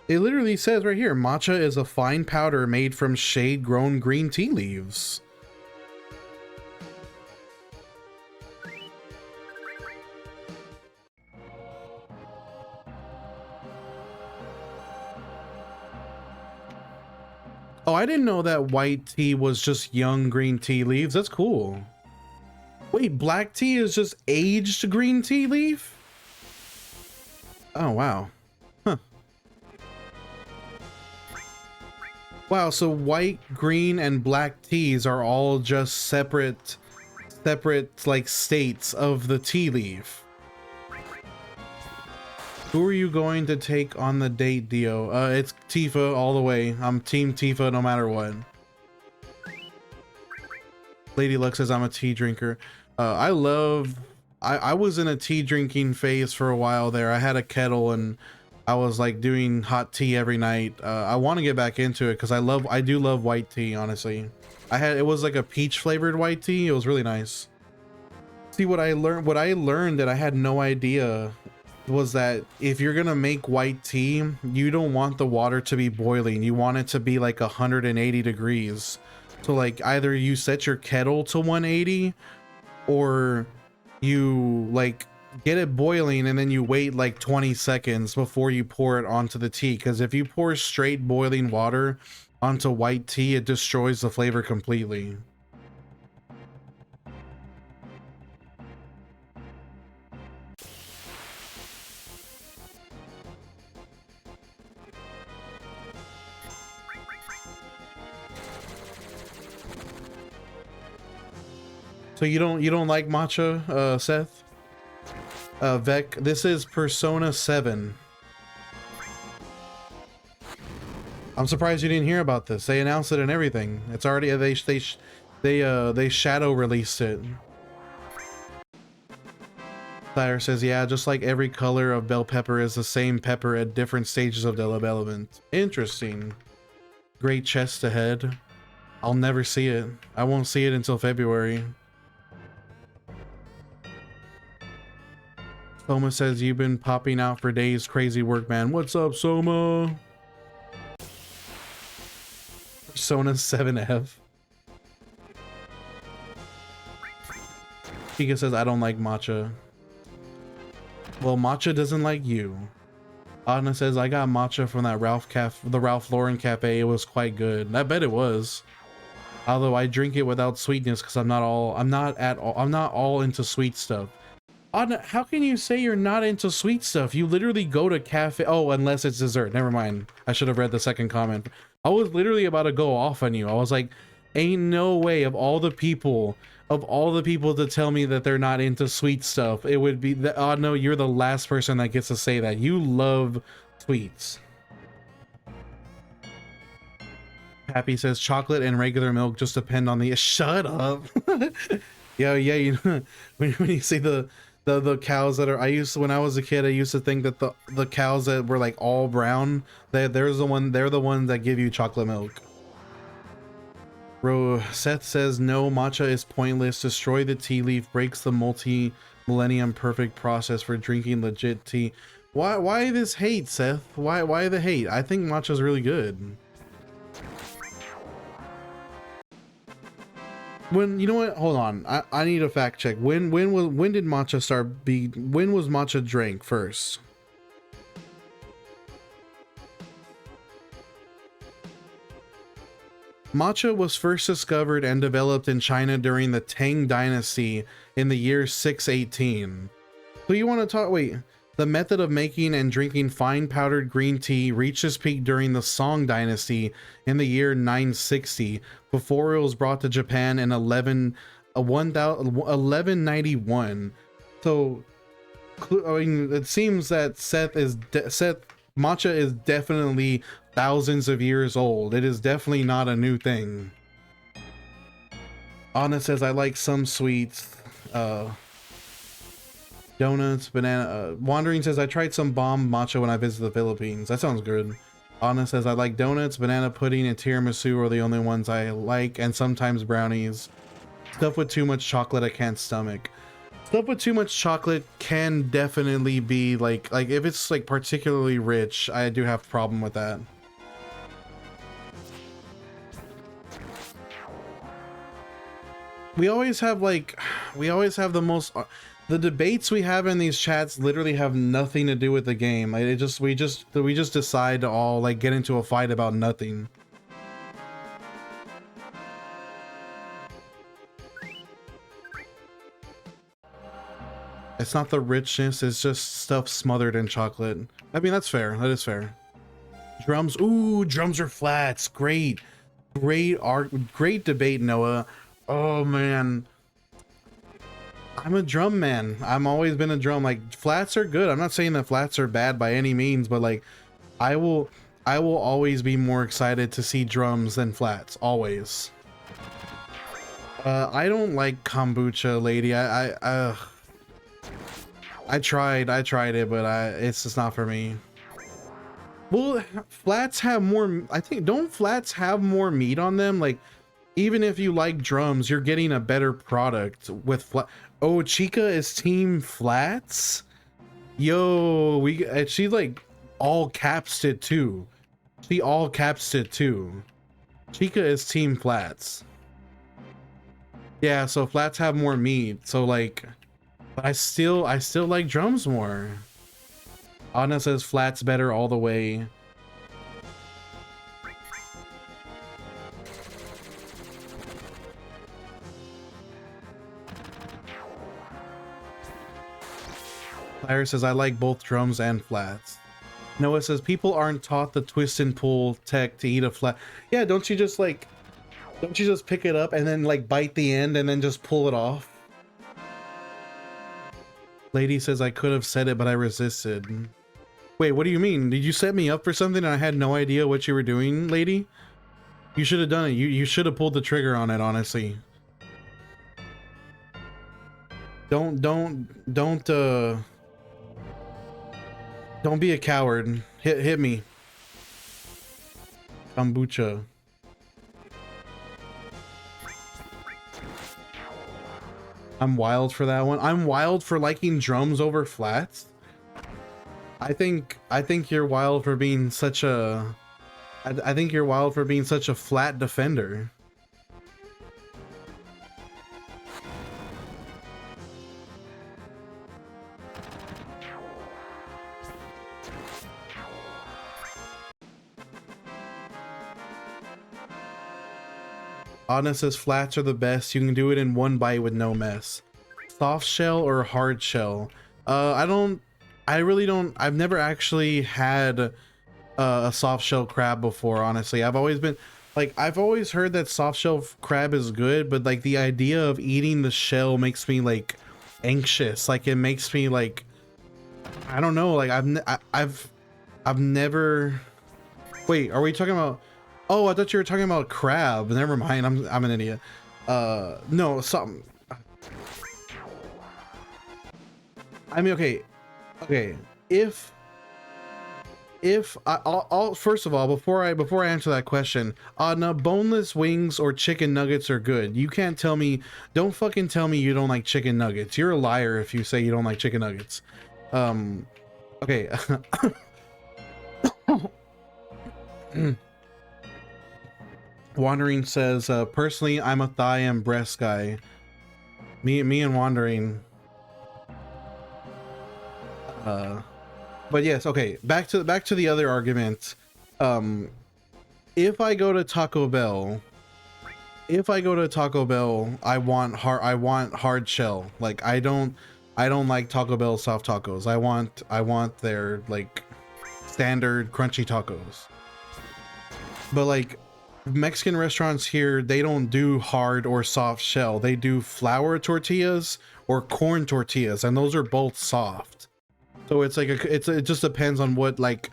It literally says right here, matcha is a fine powder made from shade-grown green tea leaves. Oh, I didn't know that white tea was just young green tea leaves. That's cool. Wait, black tea is just aged green tea leaf? Oh, wow. Huh. Wow, so white, green, and black teas are all just separate like states of the tea leaf. Who are you going to take on the date, Dio? It's Tifa all the way. I'm team Tifa no matter what. Lady Luck says I'm a tea drinker. I was in a tea drinking phase for a while there. I had a kettle and I was like doing hot tea every night. I want to get back into it because I do love white tea, honestly. It was like a peach flavored white tea. It was really nice. See, what I learned that I had no idea was that if you're gonna make white tea, you don't want the water to be boiling. You want it to be like 180 degrees. So like either you set your kettle to 180 or you like get it boiling and then you wait like 20 seconds before you pour it onto the tea, because if you pour straight boiling water onto white tea, it destroys the flavor completely. So you don't like matcha, Seth? Vec, this is Persona 7. I'm surprised you didn't hear about this. They announced it and everything. It's already they shadow released it. Tyler says, yeah, just like every color of bell pepper is the same pepper at different stages of development. Interesting. Great chest ahead. I'll never see it. I won't see it until February. Soma says, you've been popping out for days. Crazy work, man. What's up, Soma? Persona 7F. Chica says, I don't like matcha. Well, matcha doesn't like you. Adna says, I got matcha from that the Ralph Lauren cafe. It was quite good. I bet it was. Although I drink it without sweetness because I'm not all into sweet stuff. Adna, how can you say you're not into sweet stuff? You literally go to cafe. Oh, unless it's dessert. Never mind. I should have read the second comment. I was literally about to go off on you. I was like, ain't no way of all the people to tell me that they're not into sweet stuff, it would be that. Oh no, you're the last person that gets to say that. You love sweets. Happy says chocolate and regular milk just depend on the. Shut up. Yeah, you know, when you see the cows that are, when I was a kid, I used to think that the cows that were like all brown, they're the ones that give you chocolate milk. Bro, Seth says no, matcha is pointless. Destroy the tea leaf, breaks the multi-millennium perfect process for drinking legit tea. Why this hate, Seth? Why the hate? I think matcha is really good. When, you know what? Hold on. I need a fact check. When did matcha when was matcha drank first? Matcha was first discovered and developed in China during the Tang Dynasty in the year 618. So you want to talk, wait, the method of making and drinking fine powdered green tea reached its peak during the Song Dynasty in the year 960, before it was brought to Japan in 1191. So, I mean, it seems that matcha is definitely thousands of years old. It is definitely not a new thing. Anna says, I like some sweets. Donuts, banana. Wandering says, I tried some bomb matcha when I visited the Philippines. That sounds good. Anna says, I like donuts, banana pudding, and tiramisu are the only ones I like, and sometimes brownies. Stuff with too much chocolate I can't stomach. Stuff with too much chocolate can definitely be like if it's like particularly rich, I do have a problem with that. We always have the most, the debates we have in these chats literally have nothing to do with the game. Like, we just decide to all like get into a fight about nothing. It's not the richness, it's just stuff smothered in chocolate. I mean, that's fair. That is fair. Drums. Ooh, drums are flats. Great debate, Noah. Oh man, I'm a drum man. I'm always been a drum. Like, flats are good. I'm not saying that flats are bad by any means, but like I will always be more excited to see drums than flats, always. I don't like kombucha, lady. I tried it, but it's just not for me. Well, flats have more, I think, don't flats have more meat on them? Like, even if you like drums, you're getting a better product with flat. Oh, Chica is team flats? Yo, she like all caps it too. She all caps it too. Chica is team flats. Yeah, so flats have more meat. So like, but I still like drums more. Anna says flats better all the way. Claire says I like both drums and flats. Noah says people aren't taught the twist and pull tech to eat a flat. Yeah, don't you just pick it up and then like bite the end and then just pull it off? Lady says I could have said it, but I resisted. Wait, what do you mean? Did you set me up for something and I had no idea what you were doing, lady? You should have done it. You should have pulled the trigger on it, honestly. Don't be a coward. Hit me. Kombucha. I'm wild for that one. I'm wild for liking drums over flats. I think you're wild for being such a I think you're wild for being such a flat defender. Anna says flats are the best. You can do it in one bite with no mess. Soft shell or hard shell? I really don't. I've never actually had a soft shell crab before, honestly. I've always heard that soft shell crab is good, but like the idea of eating the shell makes me like anxious. Like it makes me like, I don't know. Like I've never. Wait, are we talking about? Oh, I thought you were talking about crab. Never mind. I'm an idiot. No, something. I mean, okay. If I'll first of all, before I answer that question, no, boneless wings or chicken nuggets are good. You can't tell me. Don't fucking tell me you don't like chicken nuggets. You're a liar if you say you don't like chicken nuggets. Okay. Wandering says, personally, I'm a thigh and breast guy. Me and Wandering. But yes, okay. Back to the other argument. If I go to Taco Bell, I want hard shell. Like I don't like Taco Bell soft tacos. I want their like standard crunchy tacos. But like Mexican restaurants here, they don't do hard or soft shell. They do flour tortillas or corn tortillas, and those are both soft. So it's like it just depends on what like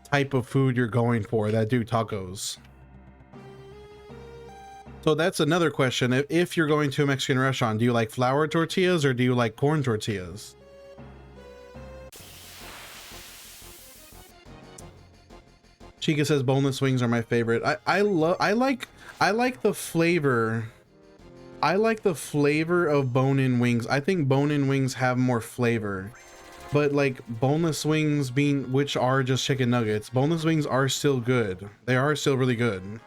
type of food you're going for that do tacos. So that's another question. If you're going to a Mexican restaurant, do you like flour tortillas or do you like corn tortillas? Chica says boneless wings are my favorite. I like the flavor. I like the flavor of bone-in wings. I think bone-in wings have more flavor. But like boneless wings which are just chicken nuggets, boneless wings are still good. They are still really good.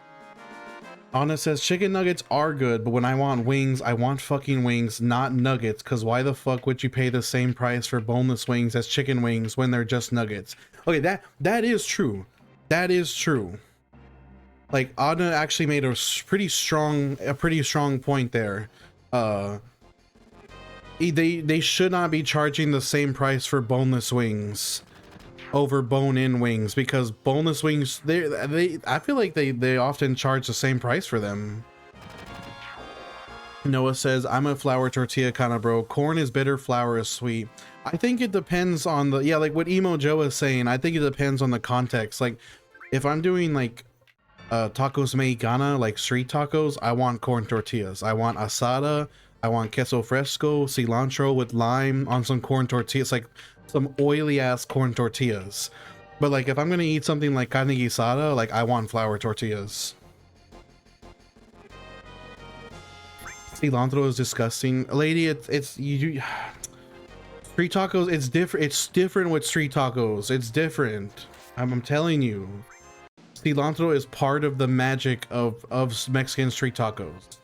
Anna says chicken nuggets are good, but when I want wings, I want fucking wings, not nuggets, because why the fuck would you pay the same price for boneless wings as chicken wings when they're just nuggets? Okay, that is true. That is true. Like Anna actually made a pretty strong point there. They should not be charging the same price for boneless wings over bone-in wings, because boneless wings, I feel like they often charge the same price for them. Noah says, I'm a flour tortilla kind of bro. Corn is bitter, flour is sweet. I think it depends on the, yeah, like what Emo Joe is saying, I think it depends on the context. Like if I'm doing like tacos mexicana, like street tacos, I want corn tortillas. I want asada, I want queso fresco, cilantro with lime on some corn tortillas, like some oily ass corn tortillas. But like if I'm gonna eat something like carne guisada, like I want flour tortillas. Cilantro is disgusting, lady. It's you street tacos. It's different. It's different with street tacos. It's different. I'm telling you, cilantro is part of the magic of Mexican street tacos.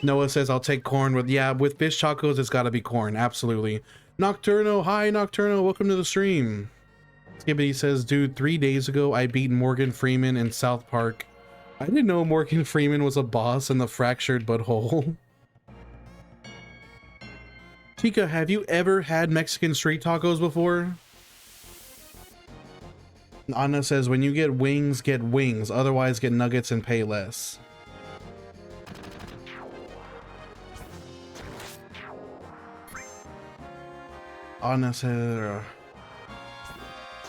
Noah says, I'll take corn with, yeah, with fish tacos, it's gotta be corn. Absolutely. Nocturno, hi Nocturno, welcome to the stream. Skibbity says, dude, 3 days ago, I beat Morgan Freeman in South Park. I didn't know Morgan Freeman was a boss in the fractured butthole. Chica, have you ever had Mexican street tacos before? Anna says, when you get wings, otherwise get nuggets and pay less. Anna says,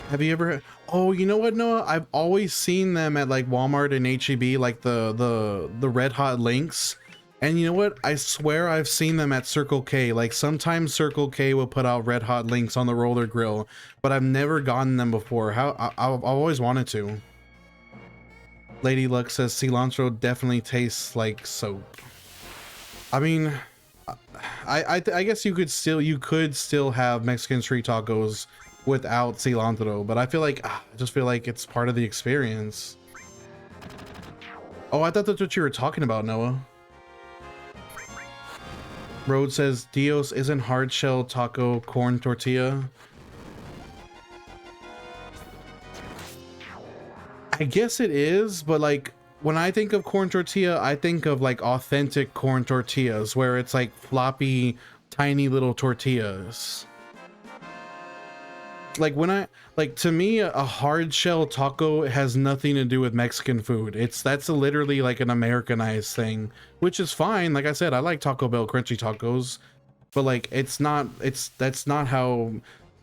have you ever, oh, you know what, Noah? I've always seen them at like Walmart and HEB, like the Red Hot Links. And you know what? I swear I've seen them at Circle K. Like sometimes Circle K will put out Red Hot Links on the roller grill, but I've never gotten them before. I've always wanted to. Lady Luck says cilantro definitely tastes like soap. I mean, I guess you could still have Mexican street tacos without cilantro, but I feel like I just feel like it's part of the experience. Oh, I thought that's what you were talking about, Noah. Road says Dios isn't hard shell taco corn tortilla. I guess it is, but like when I think of corn tortilla, I think of like authentic corn tortillas where it's like floppy, tiny little tortillas. Like to me, a hard shell taco has nothing to do with Mexican food. That's literally like an Americanized thing, which is fine. Like I said, I like Taco Bell crunchy tacos, but like that's not how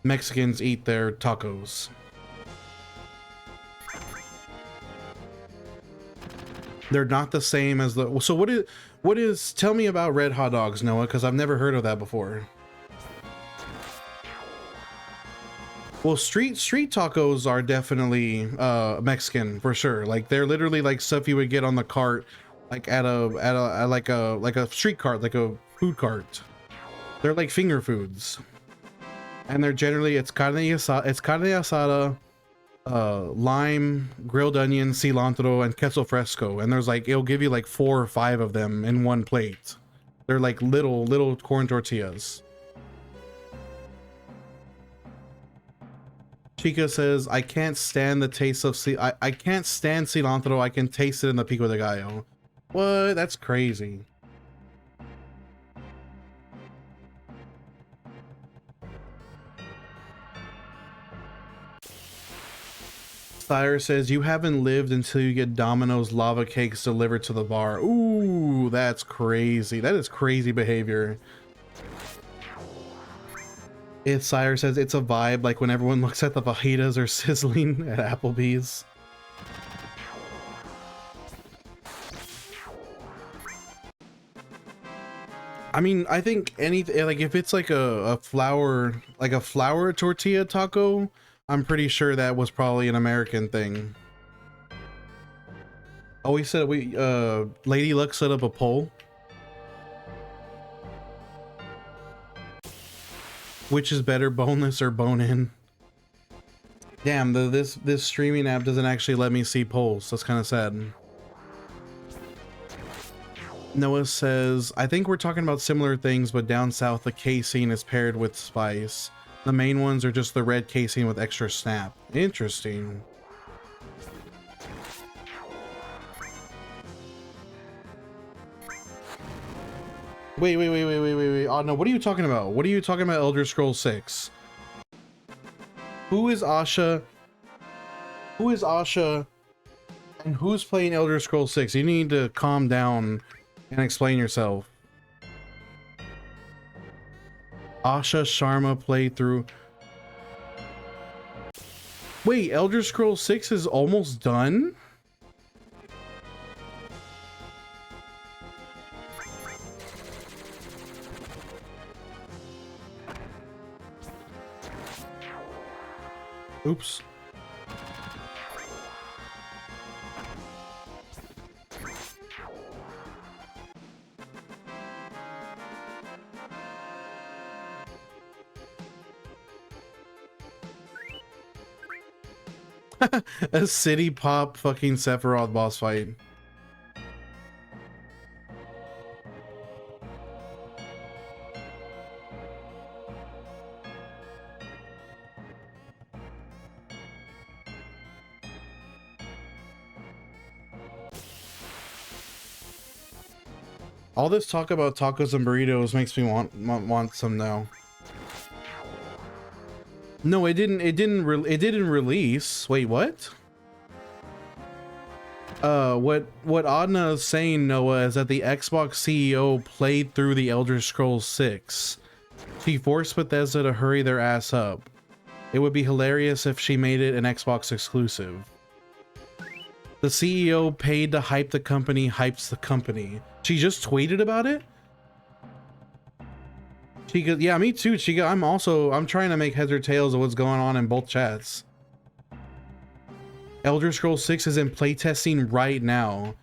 Mexicans eat their tacos. They're not the same as the, so what is, tell me about red hot dogs, Noah, because I've never heard of that before. Well, street tacos are definitely Mexican for sure. Like they're literally like stuff you would get on the cart, like at a street cart, like a food cart. They're like finger foods, and they're generally it's carne asada, lime, grilled onion, cilantro, and queso fresco. And there's like it'll give you like 4 or 5 of them in one plate. They're like little corn tortillas. Chica says, I can't stand the taste of I can't stand cilantro. I can taste it in the pico de gallo. What? That's crazy. Sire says, you haven't lived until you get Domino's lava cakes delivered to the bar. Ooh, that's crazy. That is crazy behavior. Sire says it's a vibe, like when everyone looks at the fajitas or sizzling at Applebee's. I mean, I think anything, like if it's like a flour tortilla taco, I'm pretty sure that was probably an American thing. Oh, we said Lady Luck set up a poll. Which is better, boneless or bone-in? Damn, this streaming app doesn't actually let me see polls. That's kind of sad. Noah says, I think we're talking about similar things, but down south the casing is paired with spice. The main ones are just the red casing with extra snap. Interesting. Wait. Oh no, what are you talking about? What are you talking about, Elder Scrolls 6? Who is Asha? Who is Asha? And who's playing Elder Scrolls 6? You need to calm down and explain yourself. Asha Sharma playthrough. Wait, Elder Scrolls 6 is almost done? Oops. A city pop fucking Sephiroth boss fight. All this talk about tacos and burritos makes me want some now. No, it didn't release. Wait, what? What Adna is saying, Noah, is that the Xbox CEO played through the Elder Scrolls 6. She forced Bethesda to hurry their ass up. It would be hilarious if she made it an Xbox exclusive. The CEO paid to hype the company, hypes the company. She just tweeted about it? She goes, yeah, me too. I'm trying to make heads or tails of what's going on in both chats. Elder Scrolls 6 is in playtesting right now.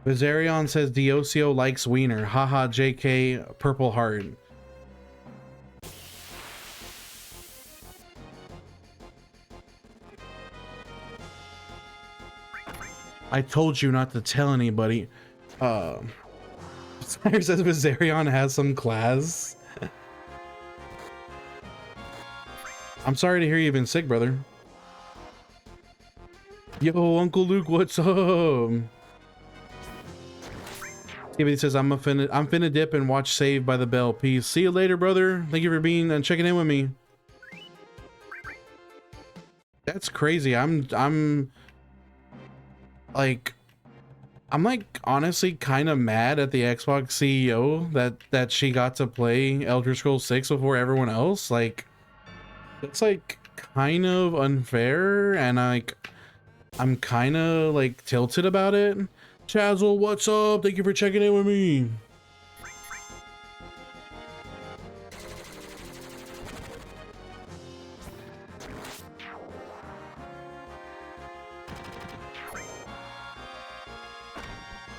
Vizarion says Diocio likes wiener. Haha, JK, Purple Heart. I told you not to tell anybody. Sire says Vizarion has some class. I'm sorry to hear you've been sick, brother. Yo, Uncle Luke, what's up? He says I'm finna dip and watch Saved by the Bell. Peace. See you later, brother. Thank you for being and checking in with me. That's crazy. I'm like honestly kind of mad at the Xbox CEO that she got to play Elder Scrolls 6 before everyone else. Like, it's like kind of unfair, and I'm kind of like tilted about it. Chazzle, what's up? Thank you for checking in with me.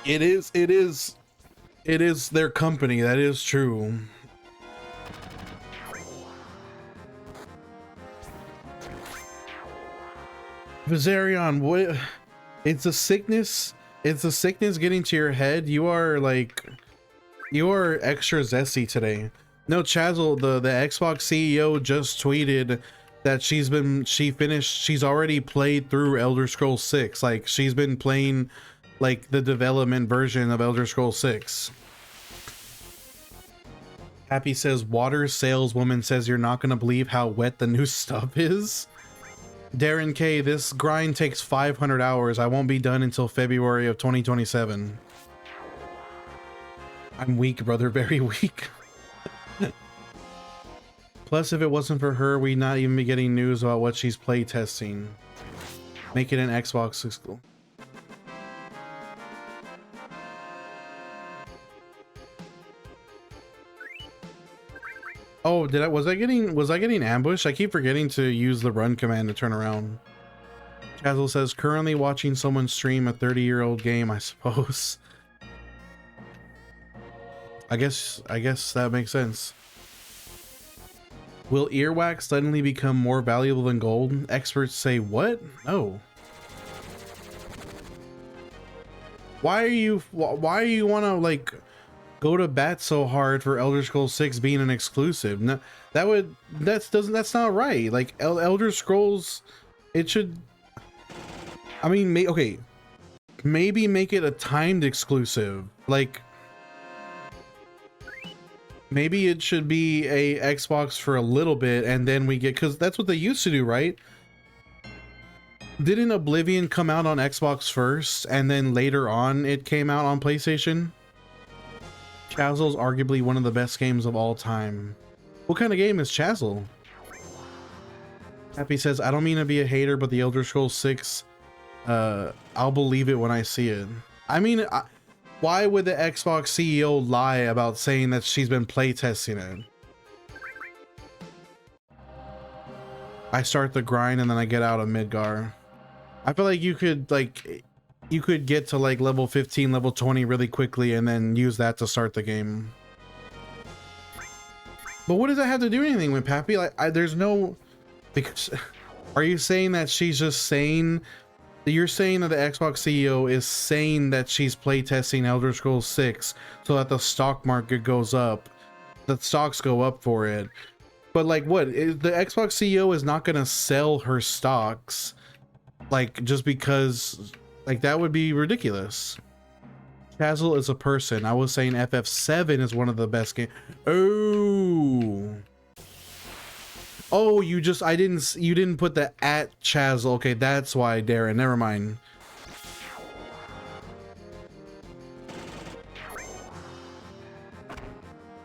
It is their company. That is true. Vizarion, what? It's a sickness. It's a sickness getting to your head. You are extra zesty today. No, Chazzle, the Xbox CEO just tweeted that she's already played through Elder Scrolls 6. Like, she's been playing like the development version of Elder Scrolls 6. Happy says water saleswoman says you're not gonna believe how wet the new stuff is. Darren K, this grind takes 500 hours. I won't be done until February of 2027. I'm weak, brother, very weak. Plus, if it wasn't for her, we'd not even be getting news about what she's play testing. Make it an Xbox exclusive. Oh, was I getting ambushed? I keep forgetting to use the run command to turn around. Chazzle says currently watching someone stream a 30-year-old game, I suppose. I guess that makes sense. Will earwax suddenly become more valuable than gold? Experts say what? No. Why you want to like go to bat so hard for Elder Scrolls 6 being an exclusive? No, that's not right. Like Elder Scrolls, it should, I mean, okay, maybe make it a timed exclusive. Like, maybe it should be a Xbox for a little bit and then we get, because that's what they used to do, right? Didn't Oblivion come out on Xbox first and then later on it came out on PlayStation? Chazzle's arguably one of the best games of all time. What kind of game is Chazzle? Happy says, I don't mean to be a hater, but the Elder Scrolls 6, I'll believe it when I see it. I mean, why would the Xbox CEO lie about saying that she's been playtesting it? I start the grind and then I get out of Midgar. I feel like you could get to like level 15, level 20 really quickly and then use that to start the game. But what does that have to do anything with Pappy? Like, there's no, because are you saying that she's just saying, you're saying that the Xbox CEO is saying that she's playtesting Elder Scrolls 6 so that the stock market goes up, the stocks go up for it. But like, what, the Xbox CEO is not gonna sell her stocks like just because, like, that would be ridiculous. Chazzle is a person. I was saying FF7 is one of the best games. Oh. Oh, you didn't put the at Chazzle. Okay, that's why, Darren. Never mind.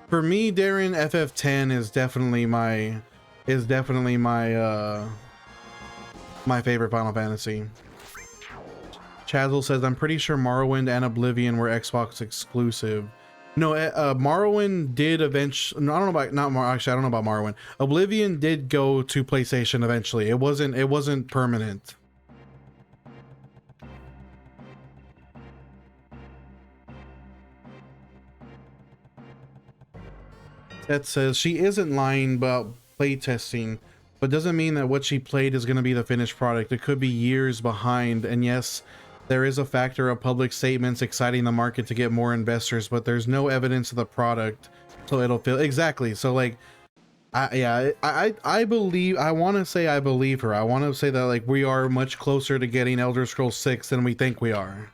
For me, Darren, FF10 is definitely my my favorite Final Fantasy. Chazzle says, I'm pretty sure Morrowind and Oblivion were Xbox exclusive. No, Morrowind did eventually. No, I don't know about actually, I don't know about Morrowind. Oblivion did go to PlayStation eventually. It wasn't permanent. That says she isn't lying about playtesting, but doesn't mean that what she played is going to be the finished product. It could be years behind, and yes, there is a factor of public statements exciting the market to get more investors, but there's no evidence of the product, so it'll feel exactly. So like, I believe, I want to say I believe her. I want to say that like we are much closer to getting Elder Scrolls 6 than we think we are.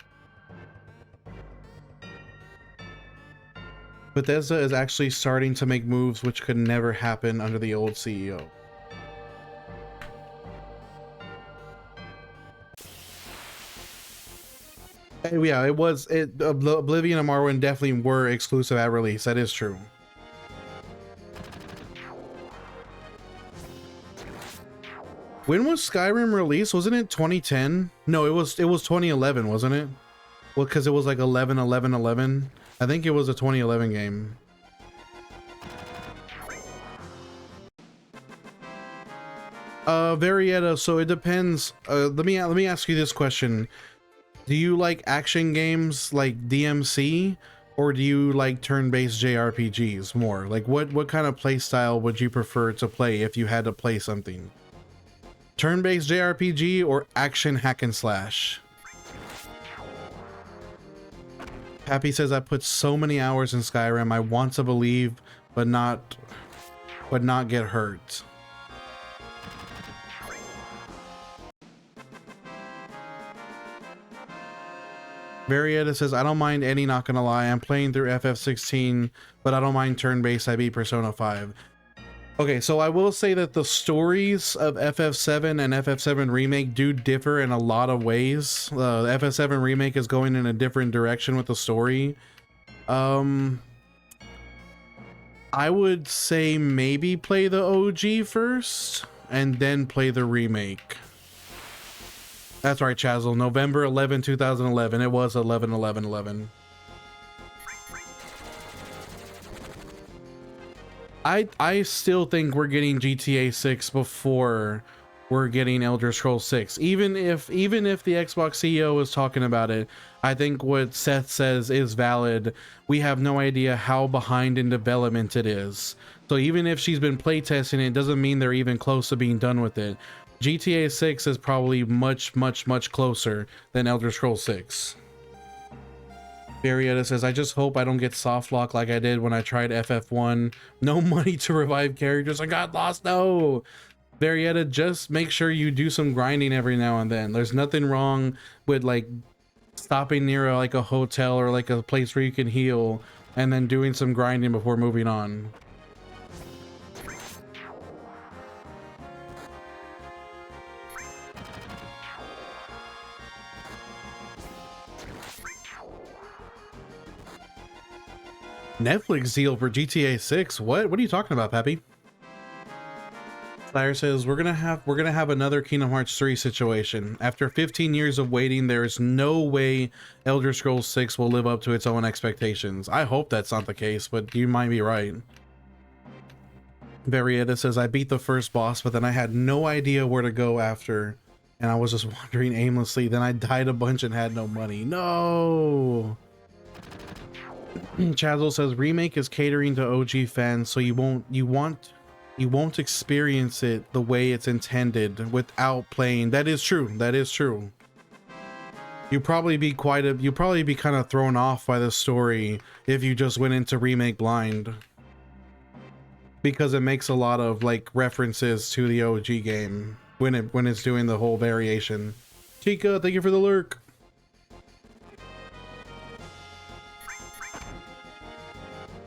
Bethesda is actually starting to make moves which could never happen under the old CEO. Yeah, Oblivion and Morrowind definitely were exclusive at release. That is true. When was Skyrim released? Wasn't it 2010? No, it was 2011, wasn't it? Well, because it was like 11, 11, 11. I think it was a 2011 game. Varietta, so it depends. Let me ask you this question. Do you like action games like DMC, or do you like turn-based JRPGs more? Like what kind of play style would you prefer to play if you had to play something? Turn-based JRPG or action hack and slash? Happy says, I put so many hours in Skyrim. I want to believe, but not get hurt. Varietta says, I don't mind any, not gonna lie. I'm playing through FF16, but I don't mind turn-based. I beat Persona 5. Okay, so I will say that the stories of FF7 and FF7 Remake do differ in a lot of ways. FF7 Remake is going in a different direction with the story. I would say maybe play the OG first, and then play the remake. That's right, Chazzle. November 11, 2011. It was 11/11/11. I still think we're getting GTA 6 before we're getting Elder Scrolls 6. Even if the Xbox CEO is talking about it, I think what Seth says is valid. We have no idea how behind in development it is. So even if she's been playtesting it, doesn't mean they're even close to being done with it. GTA 6 is probably much closer than Elder Scrolls 6. Marietta says, I just hope I don't get soft lock like I did when I tried FF1. No money to revive characters. I got lost. No. Marietta, just make sure you do some grinding every now and then. There's nothing wrong with like stopping near like a hotel or like a place where you can heal and then doing some grinding before moving on. Netflix deal for GTA 6? What are you talking about, Pappy? Fire says we're gonna have another Kingdom Hearts 3 situation. After 15 years of waiting, there is no way Elder Scrolls 6 will live up to its own expectations. I hope that's not the case, but you might be right. Varietta says, I beat the first boss, but then I had no idea where to go after, and I was just wandering aimlessly. Then I died a bunch and had no money. No. Chazzle says remake is catering to OG fans, so you won't experience it the way it's intended without playing. That is true. That is true. You'd probably be kind of thrown off by the story if you just went into remake blind, because it makes a lot of like references to the OG game when it's doing the whole variation. Chica, thank you for the lurk.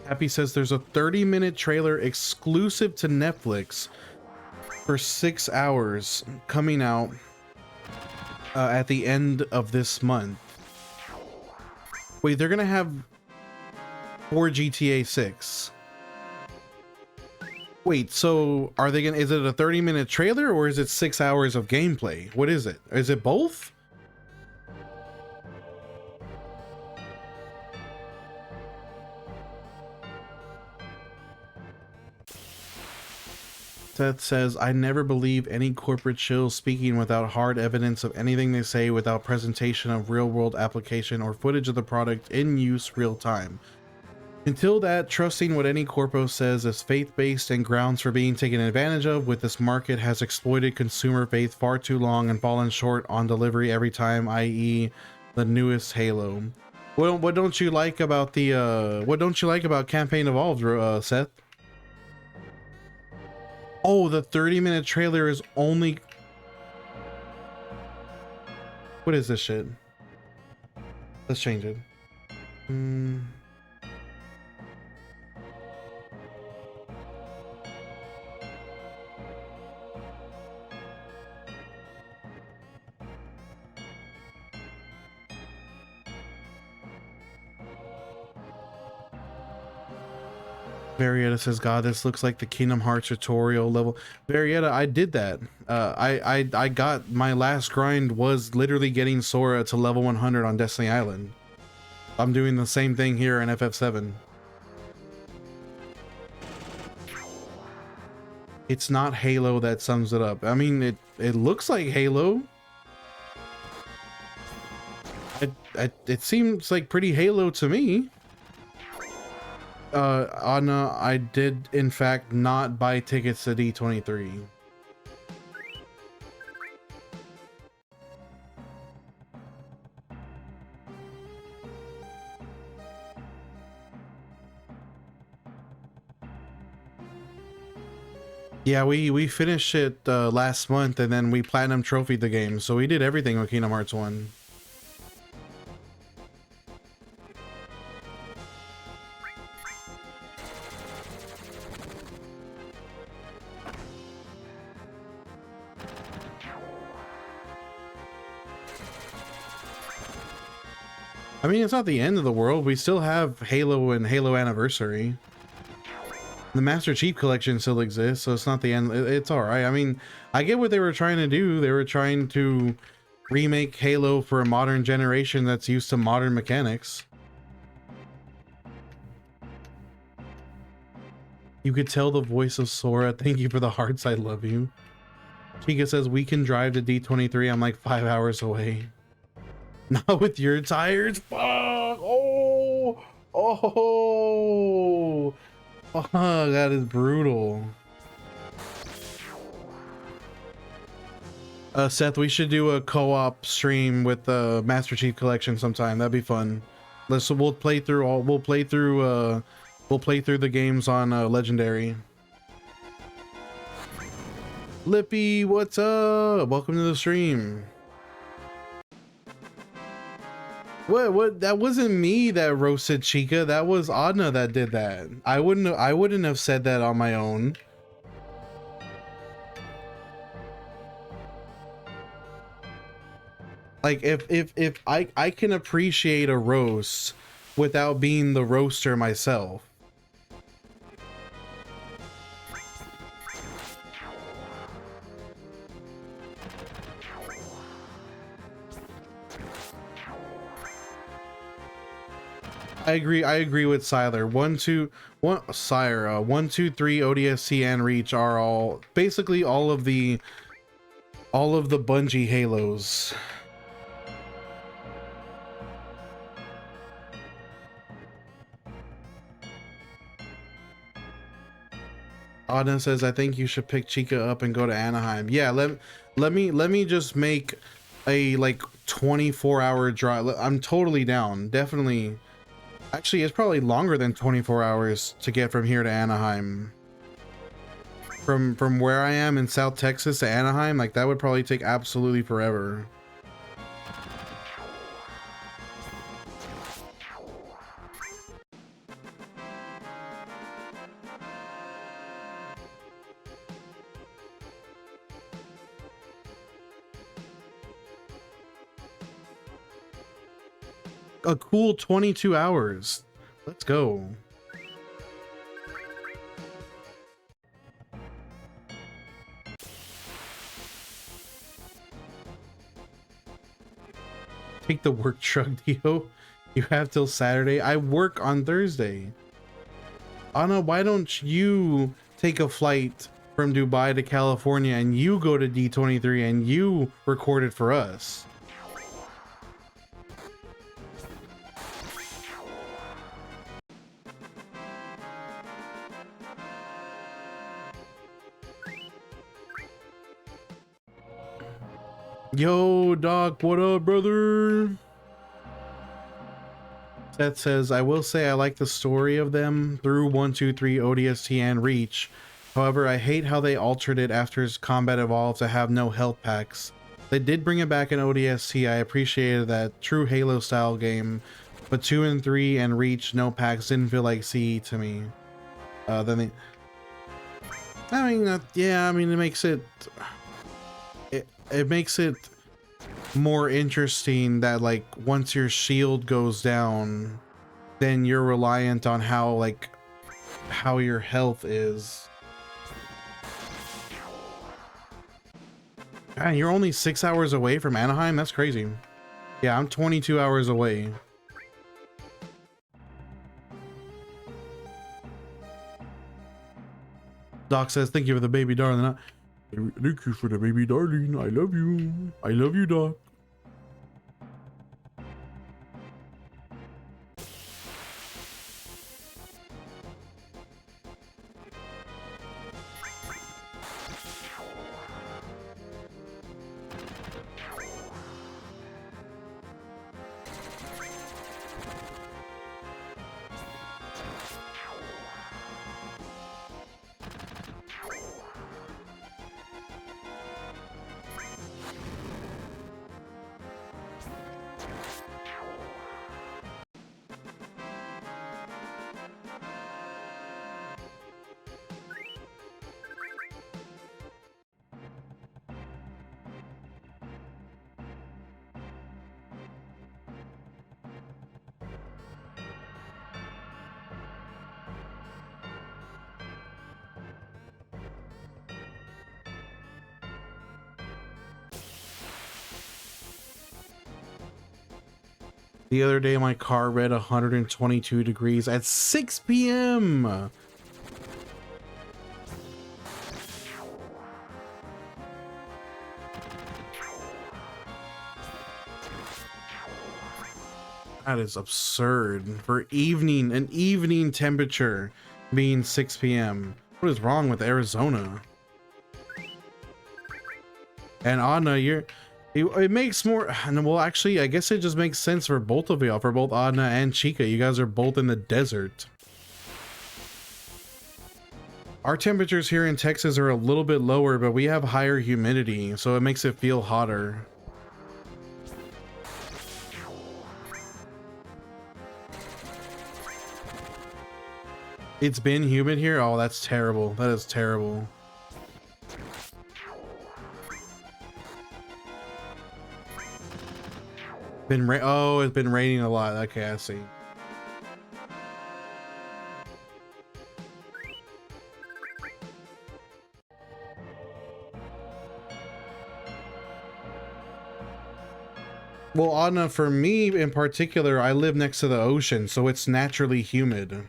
Happy says there's a 30-minute trailer exclusive to Netflix for 6 hours coming out at the end of this month. Wait, they're gonna have 4 GTA 6. Wait, so are they gonna, is it a 30-minute trailer or is it 6 hours of gameplay? What is it? Is it both? Seth says, I never believe any corporate shill speaking without hard evidence of anything they say, without presentation of real world application or footage of the product in use real time. Until that, trusting what any corpo says is faith-based and grounds for being taken advantage of, with this market has exploited consumer faith far too long and fallen short on delivery every time, i.e. the newest Halo. Well, what don't you like about the what don't you like about Campaign Evolved, Seth? Oh, the 30-minute trailer is only... What is this shit? Let's change it. Varietta says, God, this looks like the Kingdom Hearts tutorial level. Varietta, I did that. I got, my last grind was literally getting Sora to level 100 on Destiny Island. I'm doing the same thing here in FF7. It's not Halo that sums it up. I mean, it looks like Halo. It seems like pretty Halo to me. Anna, I did in fact not buy tickets to D23. Yeah, we finished it last month, and then we platinum trophied the game, so we did everything with Kingdom Hearts 1. I mean, it's not the end of the world. We still have Halo and Halo Anniversary. The Master Chief Collection still exists, so it's not the end. It's all right. I mean, I get what they were trying to do. They were trying to remake Halo for a modern generation that's used to modern mechanics. You could tell the voice of Sora. Thank you for the hearts. I love you. Chica says, we can drive to D23. I'm like 5 hours away. Not with your tires. Fuck. Oh, oh, oh, that is brutal. Seth, we should do a co-op stream with the Master Chief Collection sometime. That'd be fun. We'll play through the games on Legendary. Lippy, what's up? Welcome to the stream. What? That wasn't me that roasted Chica. That was Adna that did that. I wouldn't have said that on my own. Like if I can appreciate a roast without being the roaster myself. I agree with Siler. 1, 2, 3 ODST and Reach are all basically all of the Bungie Halos. Auden says, I think you should pick Chica up and go to Anaheim. Yeah, let me just make a like 24-hour drive. I'm totally down. Definitely. Actually, it's probably longer than 24 hours to get from here to Anaheim. From where I am in South Texas to Anaheim, like that would probably take absolutely forever. a cool 22 hours. Let's go. Take the work truck, Dio. You have till Saturday. I work on Thursday. Anna, why don't you take a flight from Dubai to California and you go to D23 and you record it for us? Yo, Doc, what up, brother? Seth says, I will say I like the story of them through 1, 2, 3, ODST, and Reach. However, I hate how they altered it after Combat Evolved to have no health packs. They did bring it back in ODST. I appreciated that true Halo style game, but 2 and 3 and Reach no packs didn't feel like CE to me. Then yeah, I mean, it makes it more interesting that like once your shield goes down, then you're reliant on how your health is. Man, you're only 6 hours away from Anaheim? That's crazy. Yeah, I'm 22 hours away. Doc says, thank you for the baby darling. Thank you for the baby darling. I love you. I love you, Doc. The other day, my car read 122 degrees at 6 p.m. That is absurd for an evening temperature being 6 p.m. What is wrong with Arizona? And Anna, it makes more, well, actually, I guess it just makes sense for both of y'all, for both Adna and Chica. You guys are both in the desert. Our temperatures here in Texas are a little bit lower, but we have higher humidity, so it makes it feel hotter. It's been humid here? Oh, that's terrible. That is terrible. Oh, it's been raining a lot. Okay, I see. Well, Anna, for me in particular, I live next to the ocean, so it's naturally humid.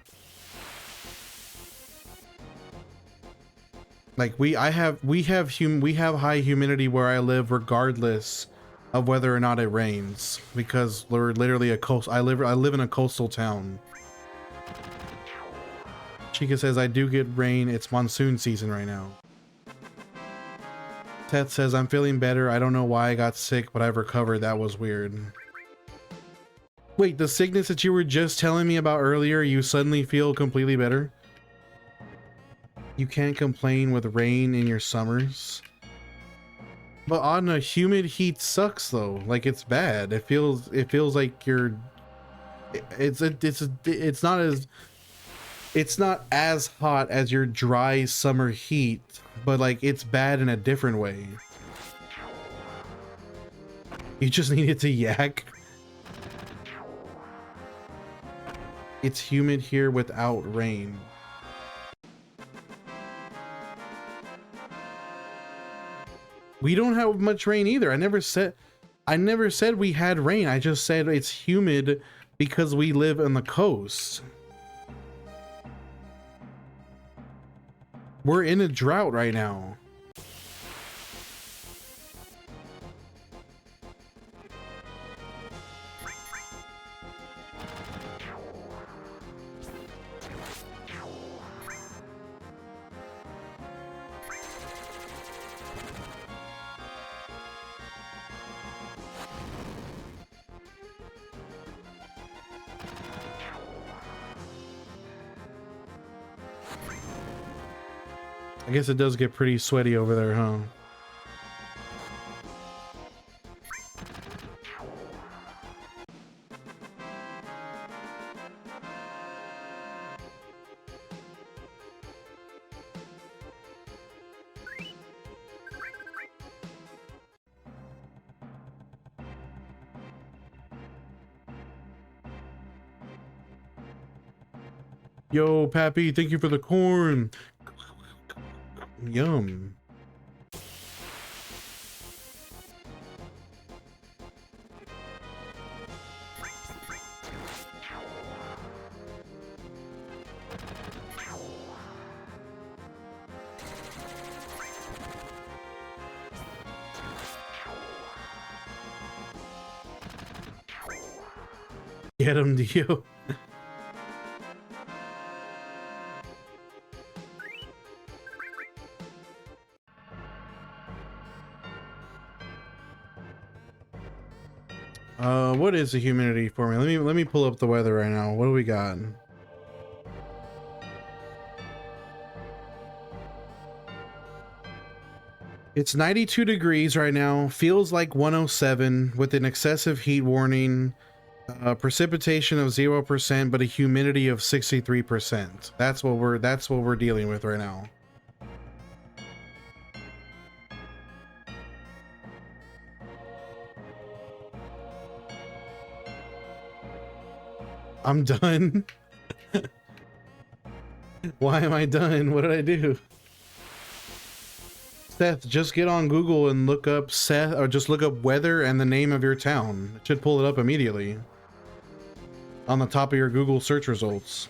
Like we have high humidity where I live regardless of whether or not it rains, because we're literally I live in a coastal town. Chica says, I do get rain. It's monsoon season right now. Ted says, I'm feeling better. I don't know why I got sick, but I've recovered. That was weird. Wait, the sickness that you were just telling me about earlier, you suddenly feel completely better? You can't complain with rain in your summers. But on a humid heat sucks though. Like it's bad. It feels like you're it's not as hot as your dry summer heat, but like it's bad in a different way. You just needed to yak. It's humid here without rain. We don't have much rain either. I never said we had rain. I just said it's humid because we live on the coast. We're in a drought right now. I guess it does get pretty sweaty over there, huh? Yo, Pappy, thank you for the corn. Yum. Get him, Dio. What is the humidity for me? Let me pull up the weather right now. What do we got? It's 92 degrees right now. Feels like 107 with an excessive heat warning. Precipitation of 0%, but a humidity of 63%. That's what we're dealing with right now. I'm done. Why am I done? What did I do? Seth, just get on Google and look up Seth, or just look up weather and the name of your town. It should pull it up immediately on the top of your Google search results.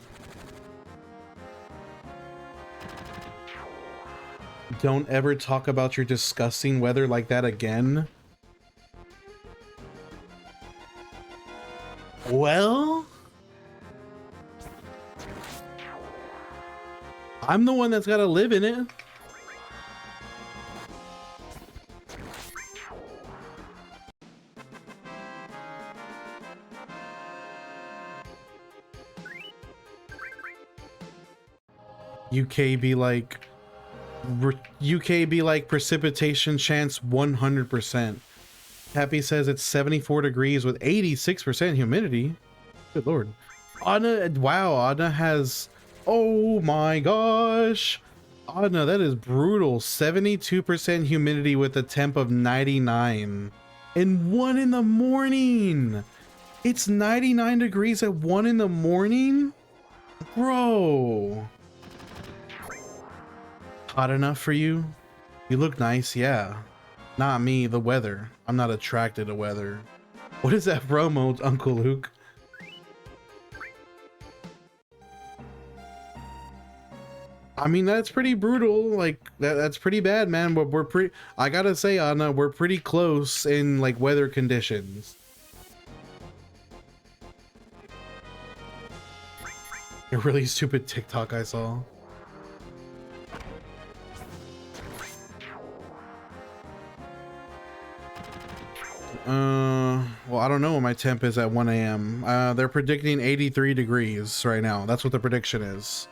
Don't ever talk about your disgusting weather like that again. Well, I'm the one that's got to live in it. UK be like precipitation chance 100%. Happy says it's 74 degrees with 86% humidity. Good lord. Anna, wow, Anna has, oh my gosh, Anna, that is brutal. 72% humidity with a temp of 99 and 1 in the morning. It's 99 degrees at 1 in the morning, bro. Hot enough for you? You look nice, yeah. Not me, the weather. I'm not attracted to weather. What is that promo, Uncle Luke? I mean, that's pretty brutal. Like, that's pretty bad, man. But we're pretty, I gotta say, Anna, we're pretty close in, like, weather conditions. A really stupid TikTok I saw. Well, I don't know what my temp is at 1 a.m. They're predicting 83 degrees right now. That's what the prediction is.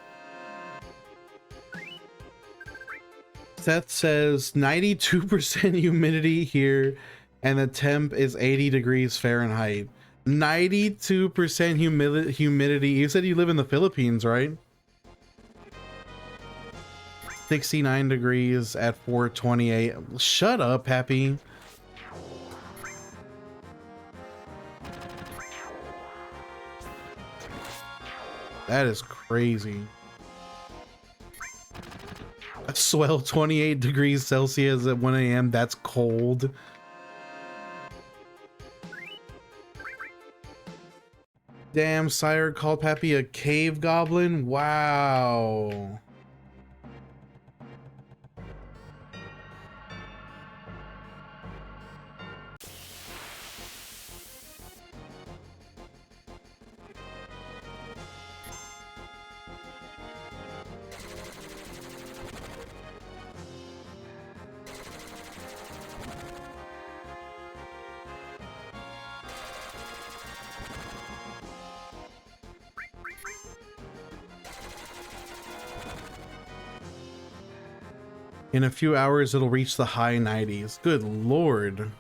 Seth says 92% humidity here, and the temp is 80 degrees Fahrenheit. 92% humidity. You said you live in the Philippines, right? 69 degrees at 428. Shut up, Happy. That is crazy. A swell 28 degrees Celsius at 1 a.m. That's cold. Damn, Sire called Pappy a cave goblin? Wow. In a few hours, it'll reach the high 90s. Good lord.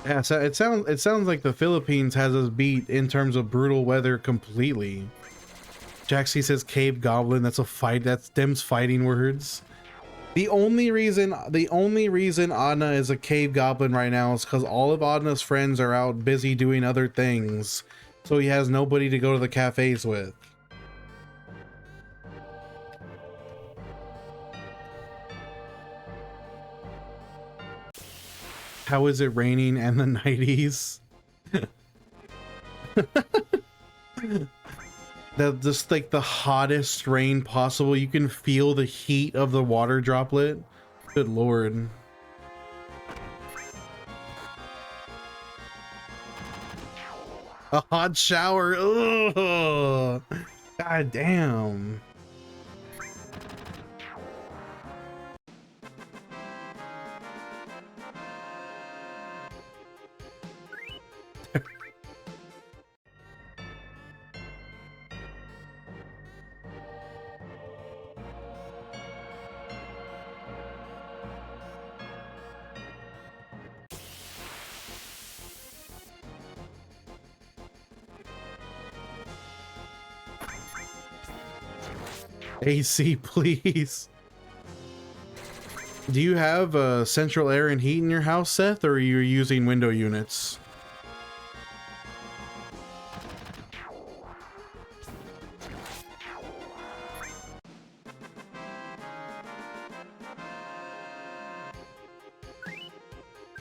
Yeah, so it sounds like the Philippines has us beat in terms of brutal weather completely. Jaxie says cave goblin. That's a fight. That's them's fighting words. The only reason Adna is a cave goblin right now is because all of Adna's friends are out busy doing other things, so he has nobody to go to the cafes with. How is it raining and the 90s? That just like the hottest rain possible. You can feel the heat of the water droplet. Good lord. A hot shower. Ugh. God damn. AC, please. Do you have central air and heat in your house, Seth, or are you using window units?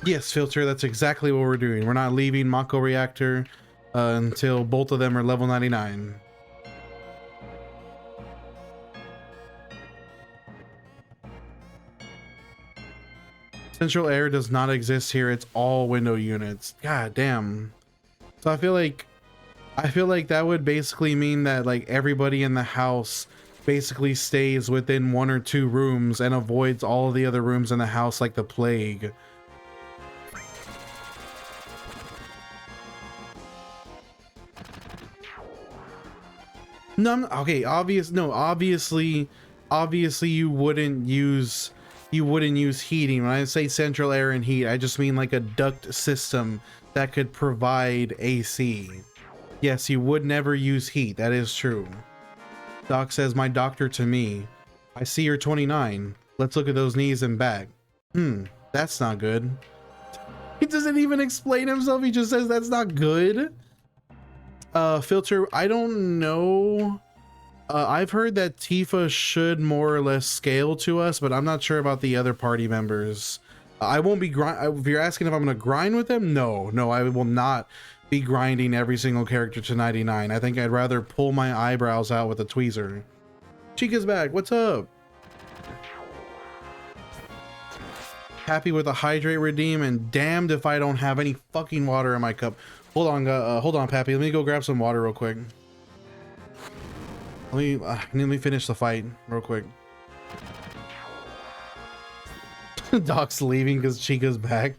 Yes, Filter, that's exactly what we're doing. We're not leaving Mako Reactor until both of them are level 99. Central air does not exist here. It's all window units. God damn. So I feel like that would basically mean that like everybody in the house basically stays within 1 or 2 rooms and avoids all of the other rooms in the house like the plague. No, okay, obviously you wouldn't use heating. When I say central air and heat, I just mean like a duct system that could provide AC. Yes, you would never use heat. That is true. Doc says, my doctor to me, I see you're 29. Let's look at those knees and back. That's not good. He doesn't even explain himself. He just says that's not good. Filter, I don't know. I've heard that Tifa should more or less scale to us, but I'm not sure about the other party members. I won't be if you're asking if I'm gonna grind with them, no, I will not be grinding every single character to 99. I think I'd rather pull my eyebrows out with a tweezer. Chica's back. What's up? Happy with a hydrate redeem, and damned if I don't have any fucking water in my cup. Hold on, Pappy. Let me go grab some water real quick. Let me finish the fight real quick. Doc's leaving because Chica's back.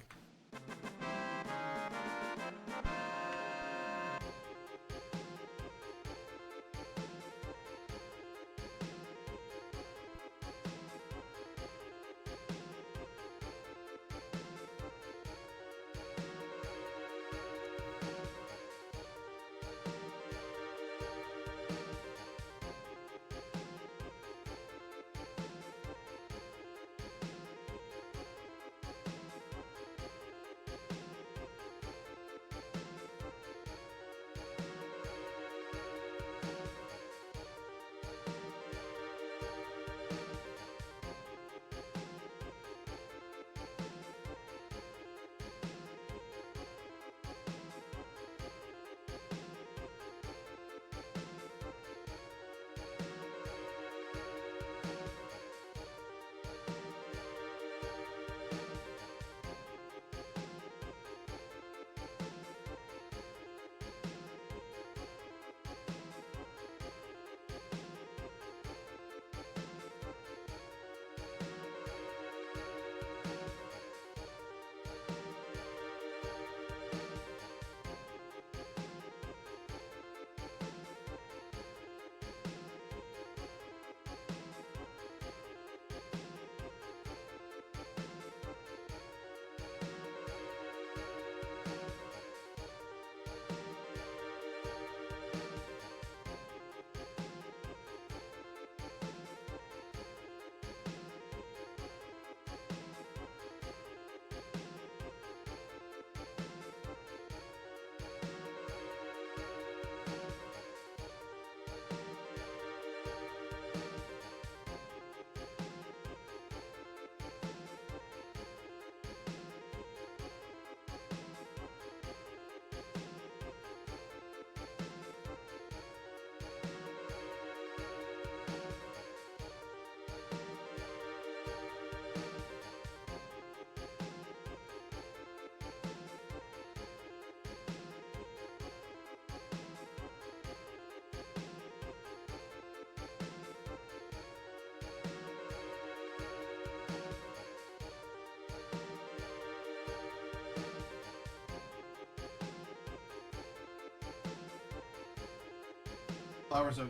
Flowers are.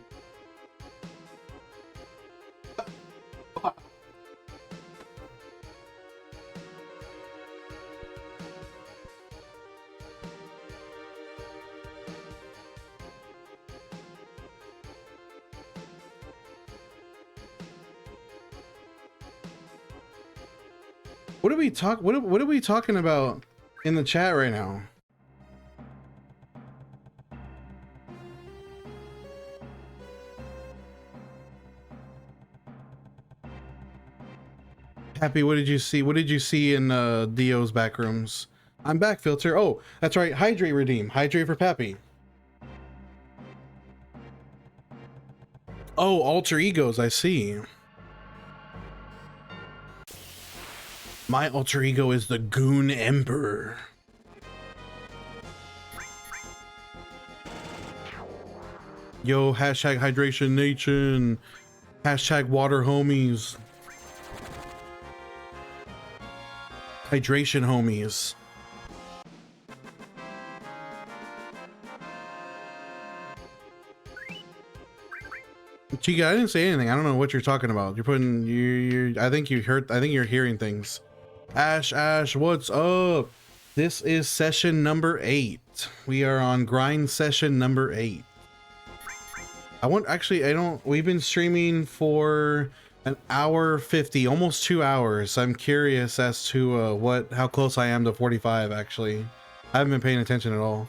What are we what are we talking about in the chat right now? Happy, what did you see? What did you see in Dio's back rooms? I'm back, Filter. Oh, that's right. Hydrate redeem. Hydrate for Pappy. Oh, alter egos. I see. My alter ego is the Goon Emperor. Yo, hashtag hydration nation. Hashtag water homies. Hydration homies. Chica, I didn't say anything. I don't know what you're talking about. You're putting I think you're hearing things. Ash, what's up? This is session number 8. We are on grind session number 8. We've been streaming for an hour 50, almost 2 hours. I'm curious as to how close I am to 45 actually. I haven't been paying attention at all.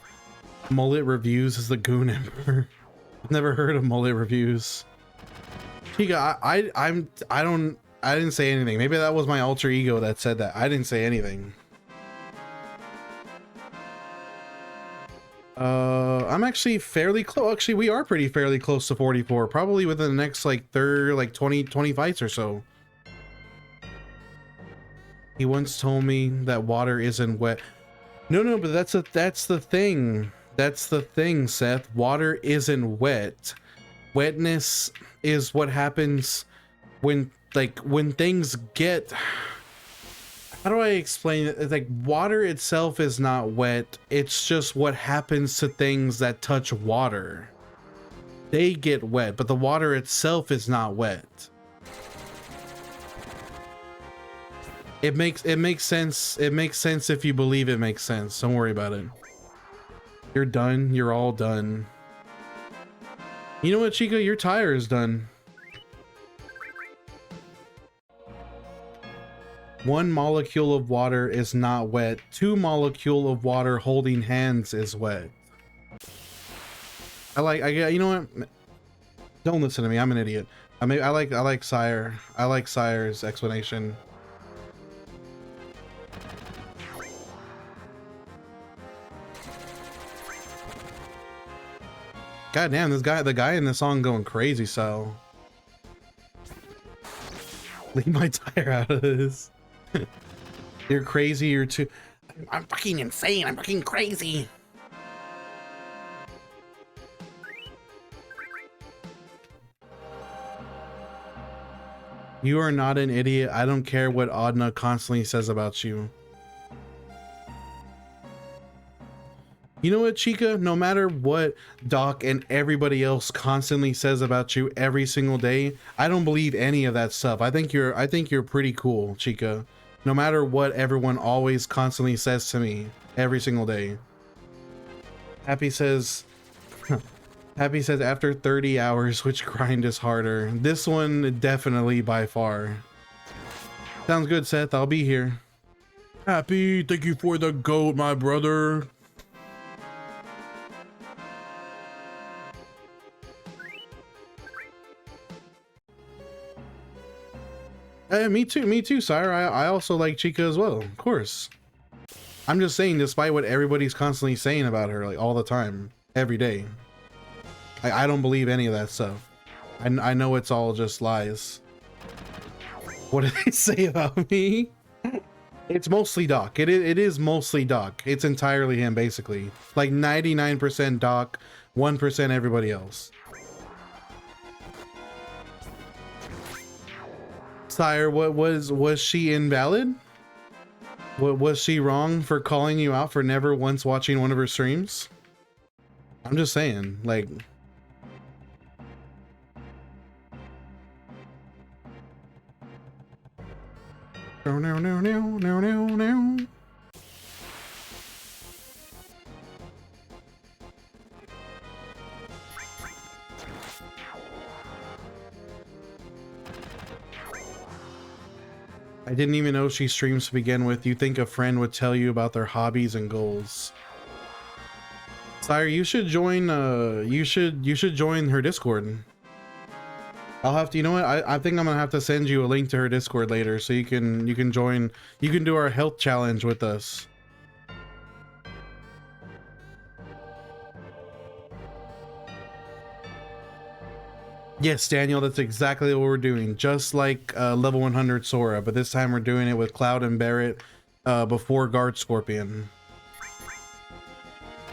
Mullet Reviews is the Goon Emperor. I've never heard of Mullet Reviews. Chica, I didn't say anything. Maybe that was my alter ego that said that. I didn't say anything. I'm actually fairly close. Actually, we are fairly close to 44. Probably within the next like 20 fights or so. He once told me that water isn't wet. No, but that's the thing. That's the thing, Seth. Water isn't wet. Wetness is what happens when things get, how do I explain it? It's like water itself is not wet. It's just what happens to things that touch water. They get wet, but the water itself is not wet. It makes sense. It makes sense if you believe it makes sense. Don't worry about it. You're done. You're all done. You know what, Chica? Your tire is done. 1 molecule of water is not wet. 2 molecule of water holding hands is wet. You know what? Don't listen to me. I'm an idiot. I like Sire. I like Sire's explanation. God damn, the guy in this song going crazy, so leave my tire out of this. You're crazy, you're too. I'm fucking insane, I'm fucking crazy. You are not an idiot. I don't care what Adna constantly says about you. You know what, Chica? No matter what Doc and everybody else constantly says about you every single day, I don't believe any of that stuff. I think you're pretty cool, Chica. No matter what everyone always constantly says to me every single day. Happy says after 30 hours, which grind is harder? This one definitely by far. Sounds good, Seth. I'll be here. Happy, thank you for the goat, my brother. Me too, Sire. I also like Chica as well, of course. I'm just saying, despite what everybody's constantly saying about her, like all the time, every day, I don't believe any of that stuff. I know it's all just lies. What did they say about me? It's mostly Doc. It is mostly Doc. It's entirely him, basically. Like 99% Doc, 1% everybody else. Sire, what was she invalid? What was she wrong for calling you out for never once watching one of her streams? I'm just saying, like, now, now, now. I didn't even know she streams to begin with. You think a friend would tell you about their hobbies and goals? Sire, you should join. You should join her Discord. I'll have to. You know what? I think I'm gonna have to send you a link to her Discord later, so you can join. You can do our health challenge with us. Yes, Daniel, that's exactly what we're doing. Just like level 100 Sora, but this time we're doing it with Cloud and Barret before Guard Scorpion.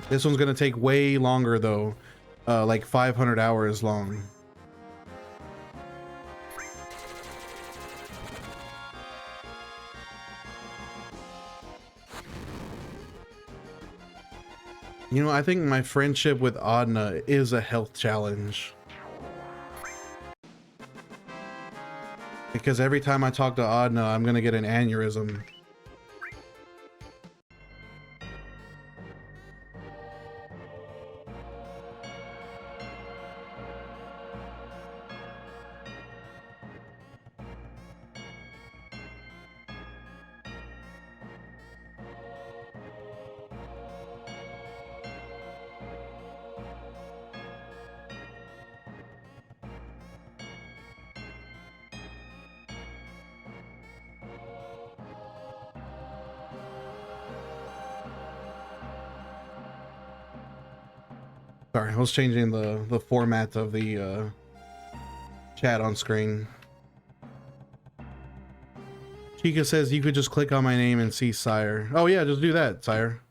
This one's gonna take way longer though, like 500 hours long. You know, I think my friendship with Adna is a health challenge. Because every time I talk to Adna, I'm gonna get an aneurysm. Sorry, I was changing the format of the chat on screen. Chica says you could just click on my name and see Sire. Oh yeah, just do that, Sire.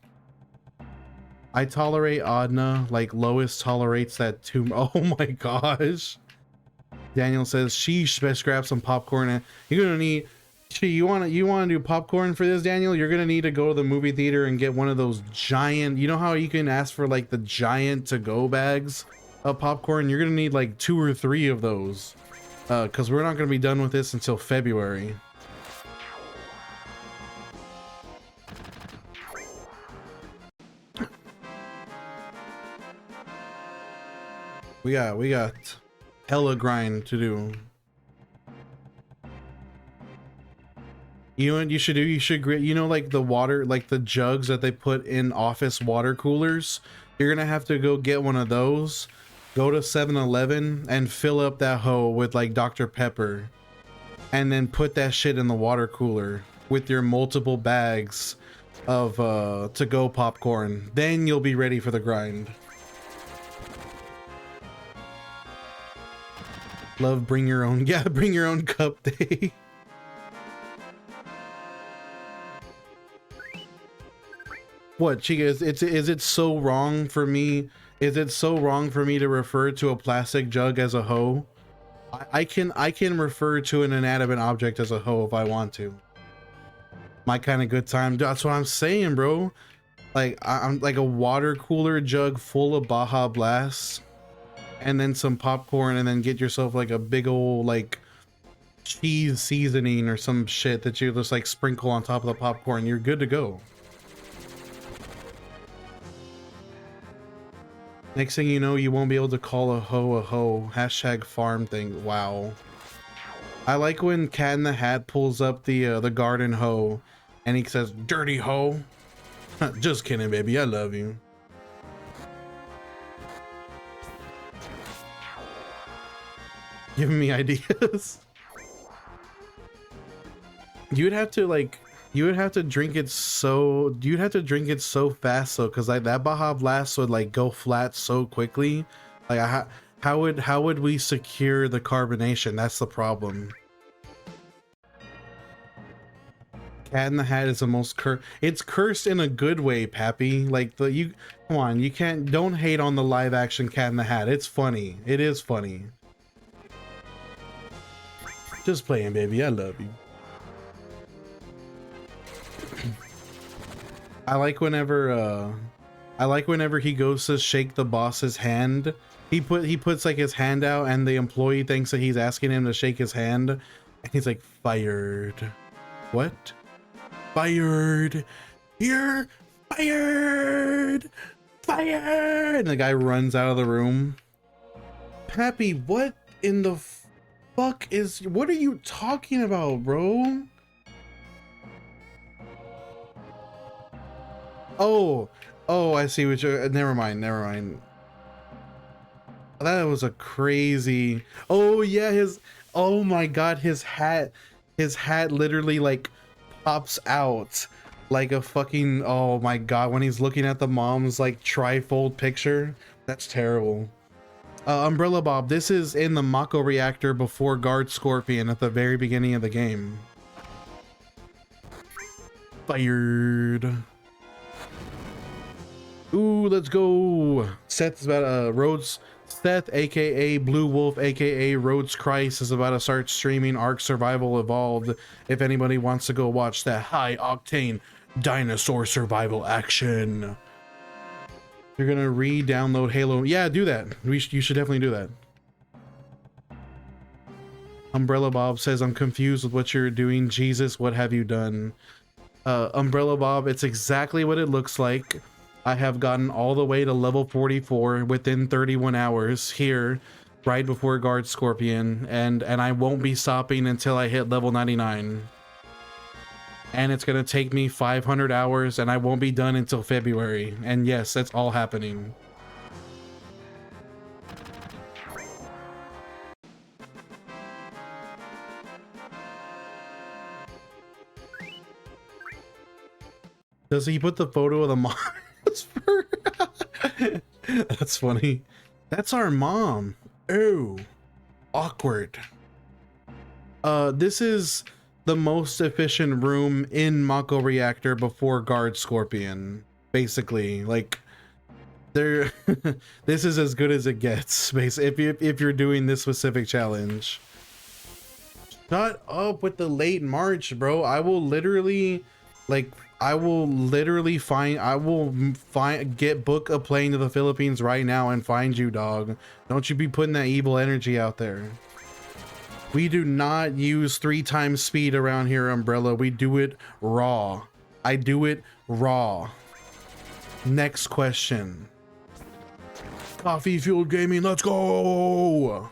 I tolerate Adna like Lois tolerates that too. Oh my gosh. Daniel says she best grab some popcorn. You're gonna need. You want to do popcorn for this, Daniel? You're gonna need to go to the movie theater and get one of those giant. You know how you can ask for like the giant to-go bags of popcorn? You're gonna need like 2 or 3 of those, because we're not gonna be done with this until February. We got hella grind to do. You know what you should do? You know, like the water, like the jugs that they put in office water coolers? You're gonna have to go get one of those, go to 7-Eleven and fill up that hoe with like Dr. Pepper, and then put that shit in the water cooler with your multiple bags of to-go popcorn. Then you'll be ready for the grind. Love bring your own, yeah, bring your own cup day. What, Chica, is it so wrong for me? Is it so wrong for me to refer to a plastic jug as a hoe? I can refer to an inanimate object as a hoe if I want to. My kind of good time. That's what I'm saying, bro. Like I'm like a water cooler jug full of Baja Blast, and then some popcorn, and then get yourself like a big old like cheese seasoning or some shit that you just like sprinkle on top of the popcorn. You're good to go. Next thing you know, you won't be able to call a hoe. Hashtag farm thing. Wow. I like when Cat in the Hat pulls up the garden hoe and he says, "Dirty hoe." Just kidding, baby. I love you. Giving me ideas. You'd have to drink it so fast though, because like that Baja Blast would like go flat so quickly. Like how would we secure the carbonation? That's the problem. Cat in the Hat is the most it's cursed in a good way, Pappy. Like come on, don't hate on the live action Cat in the Hat. It's funny. It is funny. Just playing, baby. I love you. I like whenever he goes to shake the boss's hand, he puts like his hand out and the employee thinks that he's asking him to shake his hand and he's like, "Fired." What? Fired. You're fired. Fired. And the guy runs out of the room. Pappy, what in the fuck is, what are you talking about, bro? Oh, I see what you're, never mind. That was a crazy, oh yeah, oh my god, his hat literally like pops out like a fucking, oh my god, when he's looking at the mom's like trifold picture. That's terrible. Umbrella Bob, this is in the Mako reactor before Guard Scorpion at the very beginning of the game. Fired. Ooh, let's go. Seth's about Seth, aka Blue Wolf, aka Rhodes Christ, is about to start streaming Ark Survival Evolved. If anybody wants to go watch that high octane dinosaur survival action. You're gonna re-download Halo. Yeah, do that. You should definitely do that. Umbrella Bob says, I'm confused with what you're doing. Jesus, what have you done? Umbrella Bob, it's exactly what it looks like. I have gotten all the way to level 44 within 31 hours here, right before Guard Scorpion, and I won't be stopping until I hit level 99. And it's gonna take me 500 hours, and I won't be done until February. And yes, that's all happening. Does he put the photo of the mom? That's funny. That's our mom. Oh, awkward. This is the most efficient room in Mako Reactor before Guard Scorpion. Basically, like, there. This is as good as it gets. If you're doing this specific challenge. Shut up with the late March, bro. I will literally, like, book a plane to the Philippines right now and find you, dog. Don't you be putting that evil energy out there. We do not use 3 times speed around here, Umbrella. We do it raw. I do it raw. Next question. Coffee fueled gaming, let's go.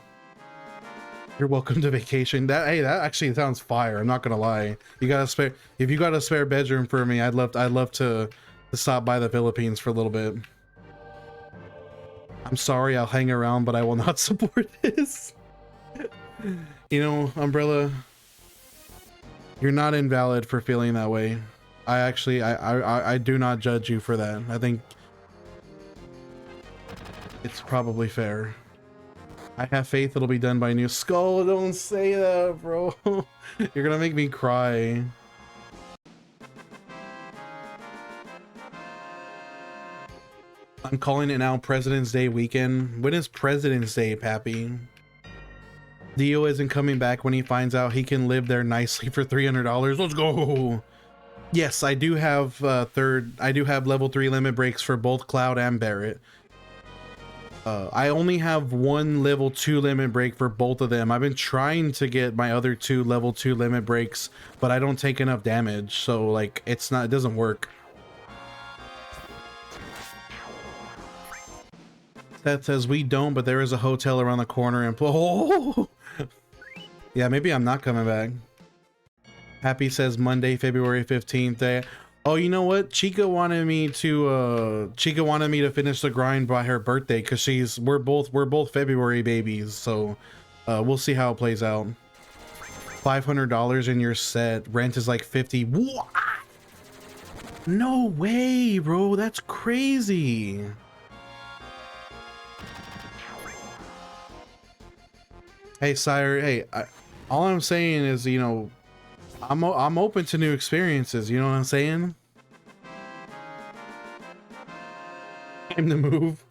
You're welcome to vacation. Hey, that actually sounds fire. I'm not gonna lie. You got a spare? If you got a spare bedroom for me, I'd love to stop by the Philippines for a little bit. I'm sorry, I'll hang around, but I will not support this. You know, Umbrella, you're not invalid for feeling that way. I do not judge you for that. I think it's probably fair. I have faith it'll be done by New Skull. Don't say that, bro. You're gonna make me cry. I'm calling it now President's Day weekend. When is President's Day, Pappy? Dio isn't coming back when he finds out he can live there nicely for $300. Let's go. Yes, I do have level 3 limit breaks for both Cloud and Barrett. I only have 1 level 2 limit break for both of them. I've been trying to get my other 2 level 2 limit breaks, but I don't take enough damage, so like it doesn't work. That says we don't, but there is a hotel around the corner and oh! Yeah, maybe I'm not coming back. Happy says Monday, February 15th. Oh, you know what? Chica wanted me to finish the grind by her birthday because we're both February babies, so we'll see how it plays out. $500 in your set. Rent is like 50. What? No way, bro. That's crazy. Hey, sire. Hey, all I'm saying is, you know, I'm open to new experiences. You know what I'm saying? Time to move.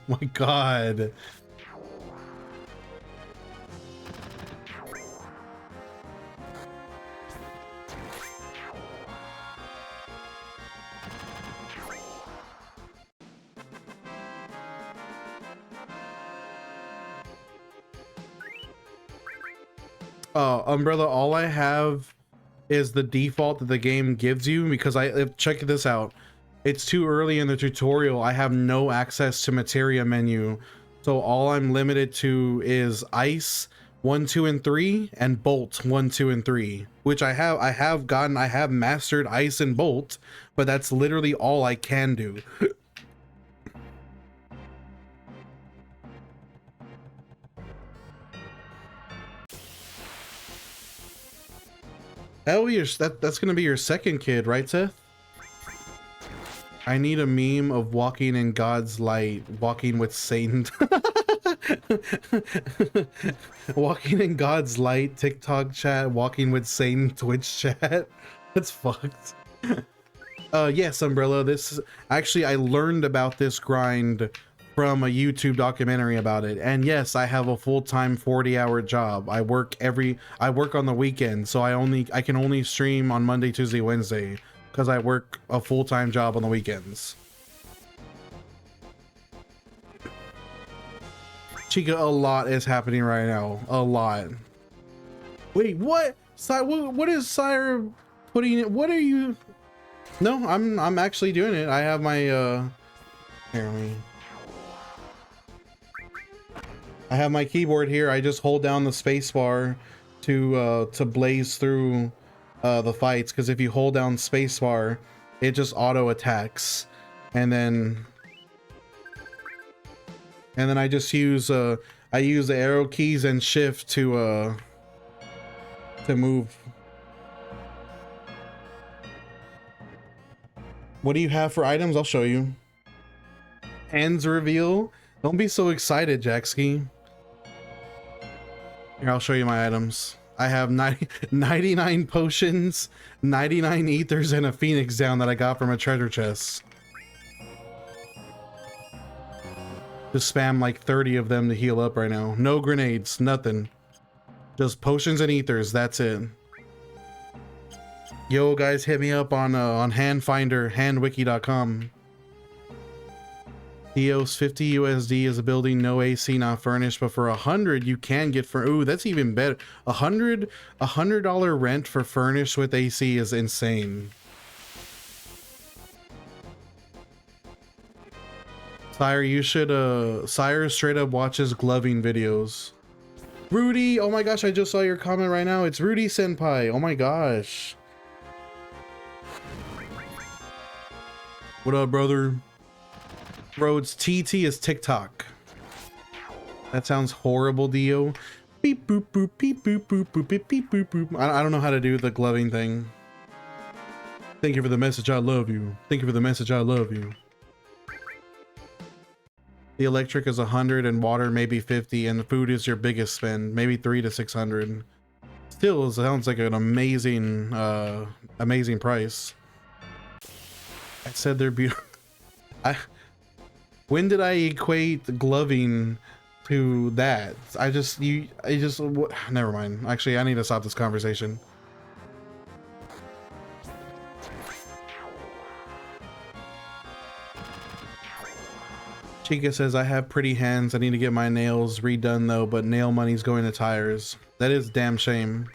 My God. Umbrella, all I have is the default that the game gives you, because check this out. It's too early in the tutorial. I have no access to materia menu. So all I'm limited to is ice 1, 2, and 3 and bolt 1, 2, and 3, which I have mastered ice and bolt, but that's literally all I can do. Oh, that's gonna be your second kid, right, Seth? I need a meme of walking in God's light, walking with Satan. Walking in God's light, TikTok chat, walking with Satan, Twitch chat. That's fucked. Yes, Umbrella, actually, I learned about this grind from a YouTube documentary about it. And yes, I have a full-time 40-hour job. I work on the weekend, so I can only stream on Monday, Tuesday, Wednesday, because I work a full-time job on the weekends. Chica, a lot is happening right now. A lot. Wait, what? What is Sire putting it? What are you? No, I'm actually doing it. I have my here, I have my keyboard here. I just hold down the space bar to blaze through the fights, because if you hold down space bar, it just auto attacks, and then I just use I use the arrow keys and shift to move. What do you have for items? I'll show you. Hands reveal. Don't be so excited, Jacksky. Here, I'll show you my items. I have 99 potions, 99 ethers, and a phoenix down that I got from a treasure chest. Just spam like 30 of them to heal up right now. No grenades, nothing. Just potions and ethers, that's it. Yo, guys, hit me up on Handfinder, handwiki.com. Theos 50 USD is a building, no AC, not furnished, but for 100 you can get for ooh, that's even better. $100 rent for furnished with AC is insane. Sire, you should Sire straight up watches gloving videos. Rudy, oh my gosh, I just saw your comment right now. It's Rudy Senpai. Oh my gosh. What up, brother? Rhodes, TT is TikTok. That sounds horrible, Dio. Beep boop boop beep boop boop boop beep beep boop boop. I don't know how to do the gloving thing. Thank you for the message, I love you. Thank you for the message, I love you. The electric is 100 and water maybe 50, and the food is your biggest spend, maybe 300 to 600. Still sounds like an amazing amazing price. I said they're beautiful. When did I equate gloving to that? Never mind. Actually, I need to stop this conversation. Chica says, I have pretty hands. I need to get my nails redone though, but nail money's going to tires. That is a damn shame.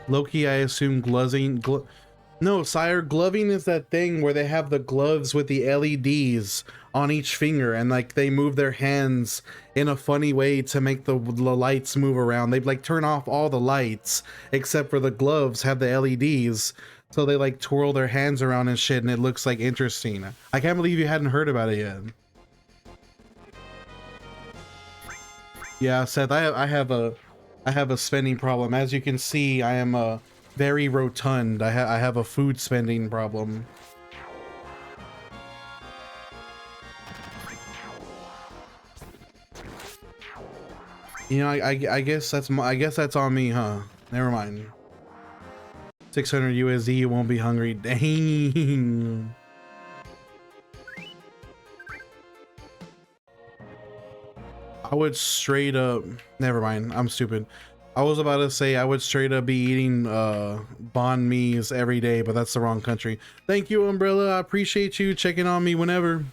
Loki, I assume no, Sire, gloving is that thing where they have the gloves with the LEDs on each finger, and like they move their hands in a funny way to make the lights move around. They like turn off all the lights except for the gloves have the LEDs, so they like twirl their hands around and shit, and it looks like interesting. I can't believe you hadn't heard about it yet. Yeah, Seth, I have a spending problem. As you can see, I am very rotund. I have a food spending problem. You know, I guess that's I guess that's on me, huh? Never mind. 600 USD, you won't be hungry. Dang. I would straight up, never mind, I'm stupid. I was about to say I would straight up be eating banh mi's every day, but that's the wrong country. Thank you, Umbrella. I appreciate you checking on me whenever.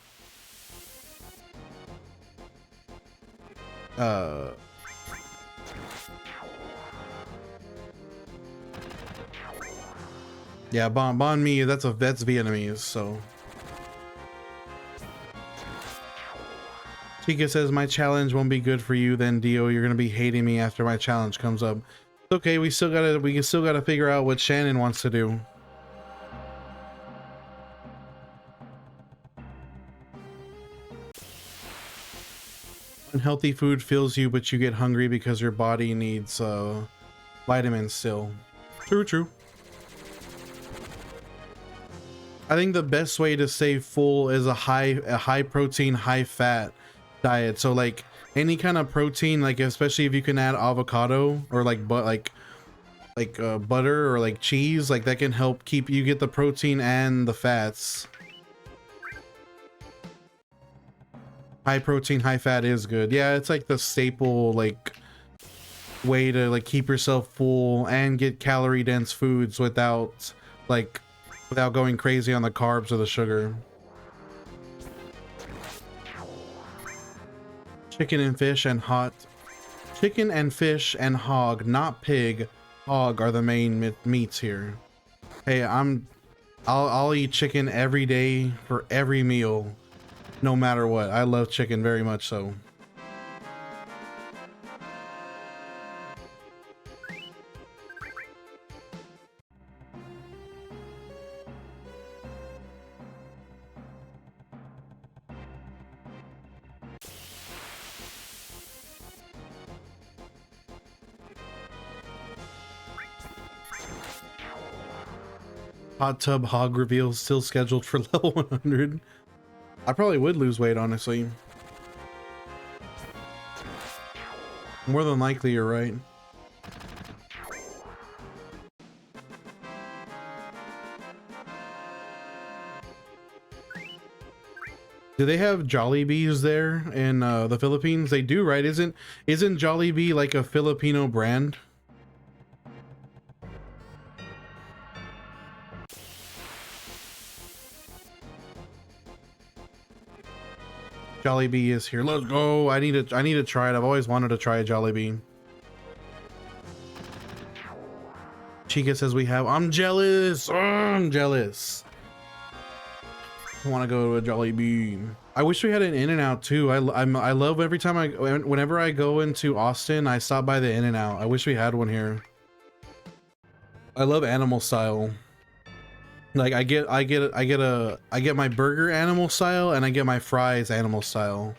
Yeah, banh mi, that's Vietnamese, so. Tika says my challenge won't be good for you then, Dio. You're gonna be hating me after my challenge comes up. It's okay, we still gotta figure out what Shannon wants to do. Unhealthy food fills you, but you get hungry because your body needs vitamins still. True, true. I think the best way to stay full is a high protein, high fat diet. So like any kind of protein, like especially if you can add avocado or like butter or like cheese, like that can help keep you get the protein and the fats. High protein, high fat is good. Yeah, it's like the staple like way to like keep yourself full and get calorie dense foods without going crazy on the carbs or the sugar. Chicken and fish and hog, not pig. Hog are the main meats here. Hey, I'll eat chicken every day for every meal, no matter what. I love chicken very much so. Hot tub hog reveal still scheduled for level 100. I probably would lose weight, honestly. More than likely, you're right. Do they have Jollibees there in the Philippines? They do, right? Isn't Jollibee like a Filipino brand? Jollibee is here. Let's go. I need to try it. I've always wanted to try a Jollibee. Chica says we have. I'm jealous. Oh, I'm jealous. I want to go to a Jollibee. I wish we had an In-N-Out too. I love every time whenever I go into Austin, I stop by the In-N-Out. I wish we had one here. I love animal style. Like I get my burger animal style and I get my fries animal style.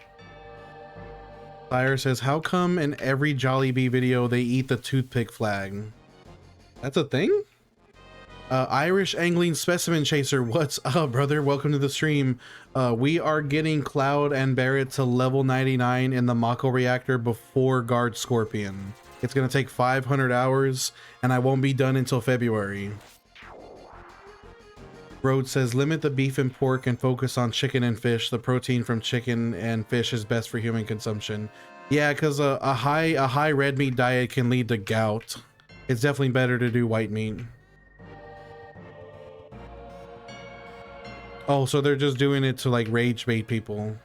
Fire says, how come in every Jollibee video they eat the toothpick flag? That's a thing? Irish Angling Specimen Chaser, what's up, brother? Welcome to the stream. We are getting Cloud and Barrett to level 99 in the Mako reactor before Guard Scorpion. It's gonna take 500 hours and I won't be done until February. Road says limit the beef and pork and focus on chicken and fish. The protein from chicken and fish is best for human consumption. Yeah, because a high red meat diet can lead to gout. It's definitely better to do white meat. Oh, so they're just doing it to like rage bait people.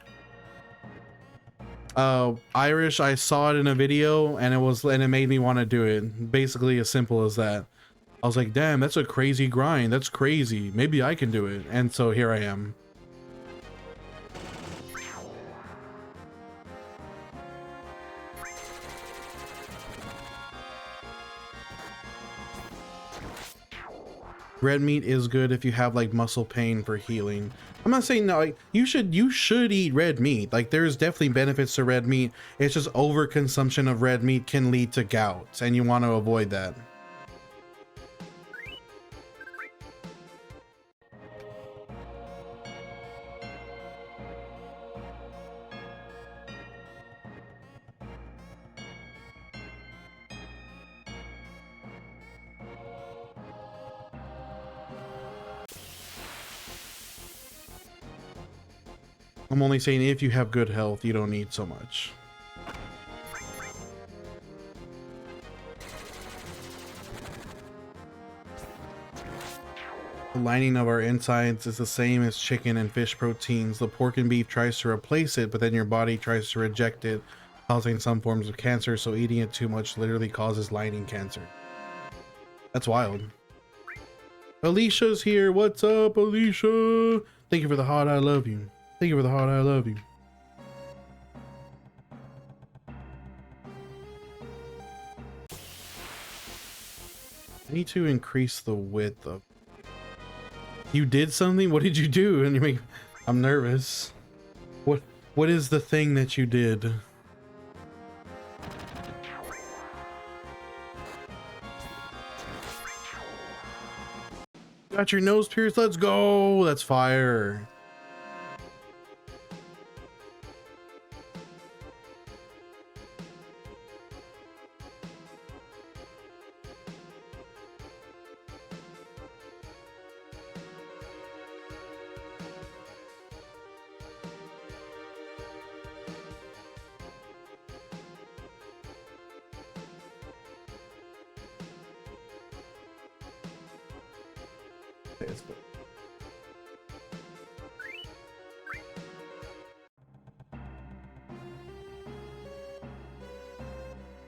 Irish, I saw it in a video and it made me want to do it. Basically as simple as that. I was like, damn, that's a crazy grind. That's crazy. Maybe I can do it. And so here I am. Red meat is good if you have like muscle pain for healing. I'm not saying no, like, you should eat red meat. Like there's definitely benefits to red meat. It's just overconsumption of red meat can lead to gout and you want to avoid that. I'm only saying if you have good health, you don't need so much. The lining of our insides is the same as chicken and fish proteins. The pork and beef tries to replace it, but then your body tries to reject it, causing some forms of cancer. So eating it too much literally causes lining cancer. That's wild. Alicia's here. What's up, Alicia? Thank you for the heart. I love you. Thank you for the heart. I love you. I need to increase the width of. You did something? What did you do? And you make. I'm nervous. What is the thing that you did? Got your nose pierced. Let's go. That's fire.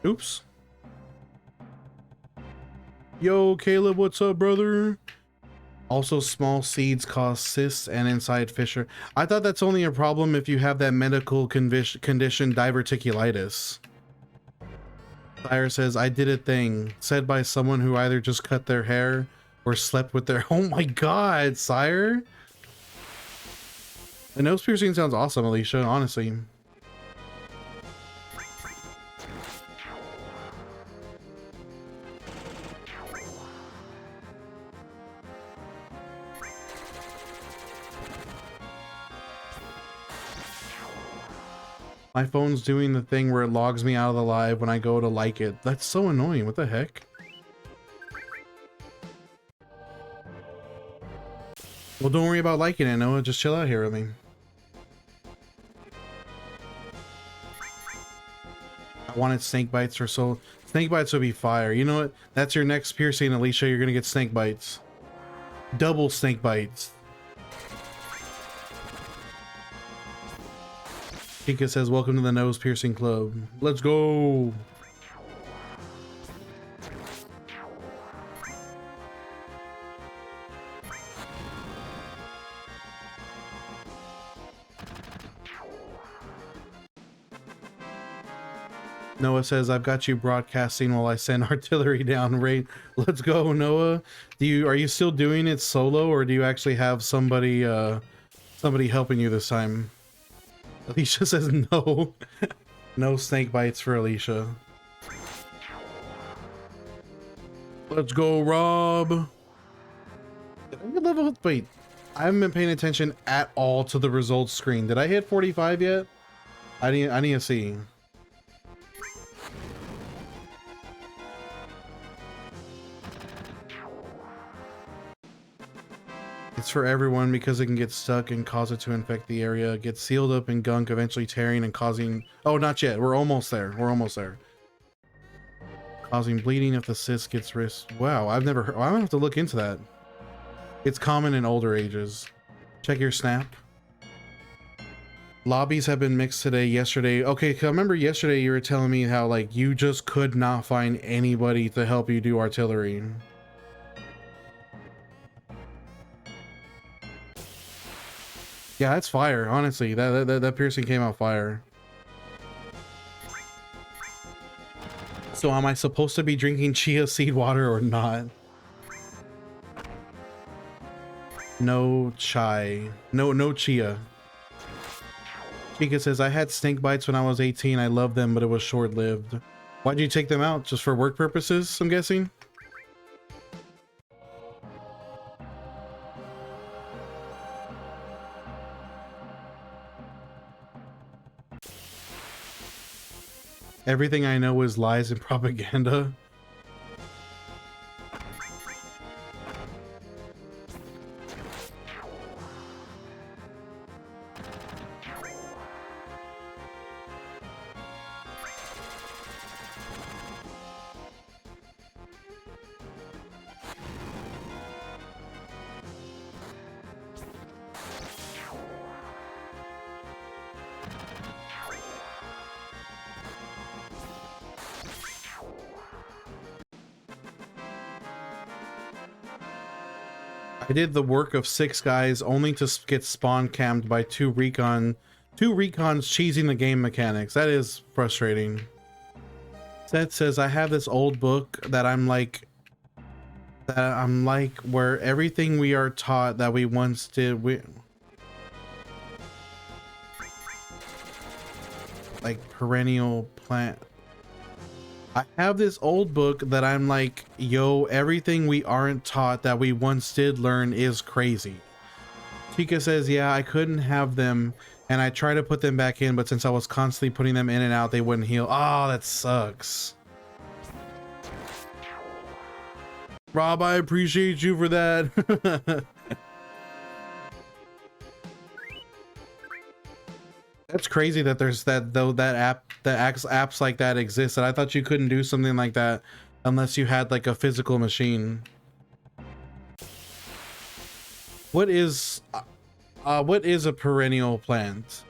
Oops. Yo, Caleb, what's up, brother? Also, small seeds cause cysts and inside fissure. I thought that's only a problem if you have that medical condition, diverticulitis. Sire says, I did a thing said by someone who either just cut their hair or slept with their. Oh my god, Sire. The nose piercing sounds awesome, Alicia, honestly. My phone's doing the thing where it logs me out of the live when I go to like it. That's so annoying. What the heck? Well, don't worry about liking it, Noah. Just chill out here with me. I wanted snake bites or so. Snake bites would be fire. You know what? That's your next piercing, Alicia. You're gonna get snake bites. Double snake bites. Kika says, welcome to the nose piercing club. Let's go. Noah says, I've got you broadcasting while I send artillery down raid. Let's go, Noah. Are you still doing it solo, or do you actually have somebody helping you this time? Alicia says no. No snake bites for Alicia. Let's go, Rob. Did I get level? Wait, I haven't been paying attention at all to the results screen. Did I hit 45 yet? I need to see. It's for everyone because it can get stuck and cause it to infect the area, get sealed up in gunk, eventually tearing and causing... Oh, not yet. We're almost there. We're almost there. Causing bleeding if the cyst gets risked. Wow, I've never heard... I'm gonna have to look into that. It's common in older ages. Check your snap. Lobbies have been mixed today, yesterday. Okay, I remember yesterday you were telling me how, like, you just could not find anybody to help you do artillery. Yeah, that's fire. Honestly, that piercing came out fire. So am I supposed to be drinking chia seed water or not? No chai. No chia. Chica says, I had snake bites when I was 18. I loved them, but it was short-lived. Why'd you take them out? Just for work purposes, I'm guessing? Everything I know is lies and propaganda. I did the work of 6 guys only to get spawn camped by two recons cheesing the game mechanics. That is frustrating. Seth says, I have this old book that I'm like where everything we are taught that we once did, like perennial plant. I have this old book that I'm like, yo, everything we aren't taught that we once did learn is crazy. Chica says, yeah, I couldn't have them and I try to put them back in, but since I was constantly putting them in and out, they wouldn't heal. Oh, that sucks. Rob, I appreciate you for that. That's crazy that there's apps like that exist. And I thought you couldn't do something like that unless you had like a physical machine. What is a perennial plant?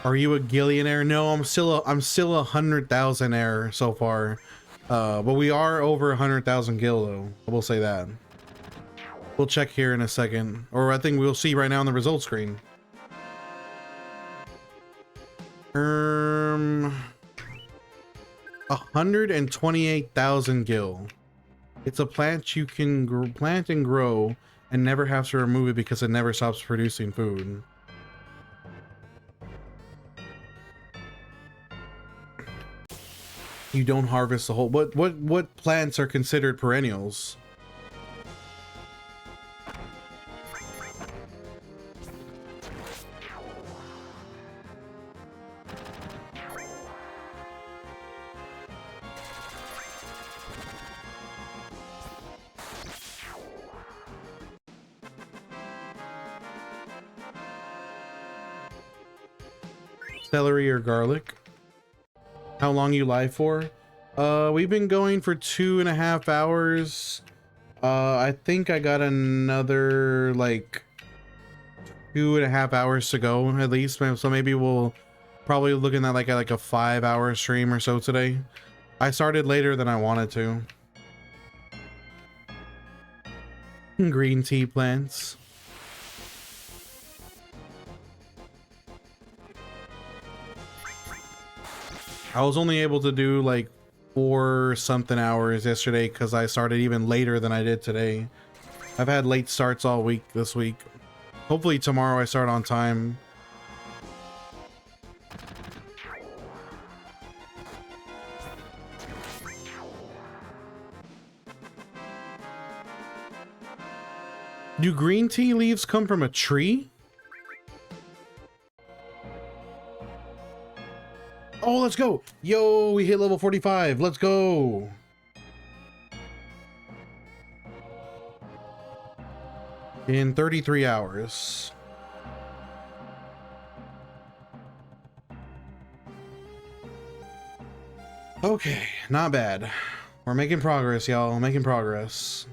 Are you a gillionaire? No, I'm still a 100,000-aire so far. But we are over 100,000 gil though. I will say that. We'll check here in a second, or I think we'll see right now on the results screen. 128,000 gil. It's a plant you can plant and grow and never have to remove it because it never stops producing food. You don't harvest the whole. What plants are considered perennials? Celery or garlic? How long you live for? We've been going for 2.5 hours. I think I got another like 2.5 hours to go at least. So maybe we'll probably looking at like a 5-hour stream or so today. I started later than I wanted to. Green tea plants. I was only able to do like 4-something hours yesterday because I started even later than I did today. I've had late starts all week this week. Hopefully tomorrow I start on time. Do green tea leaves come from a tree? Oh, let's go. Yo, we hit level 45. Let's go. In 33 hours. Okay, not bad. We're making progress, y'all. Making progress.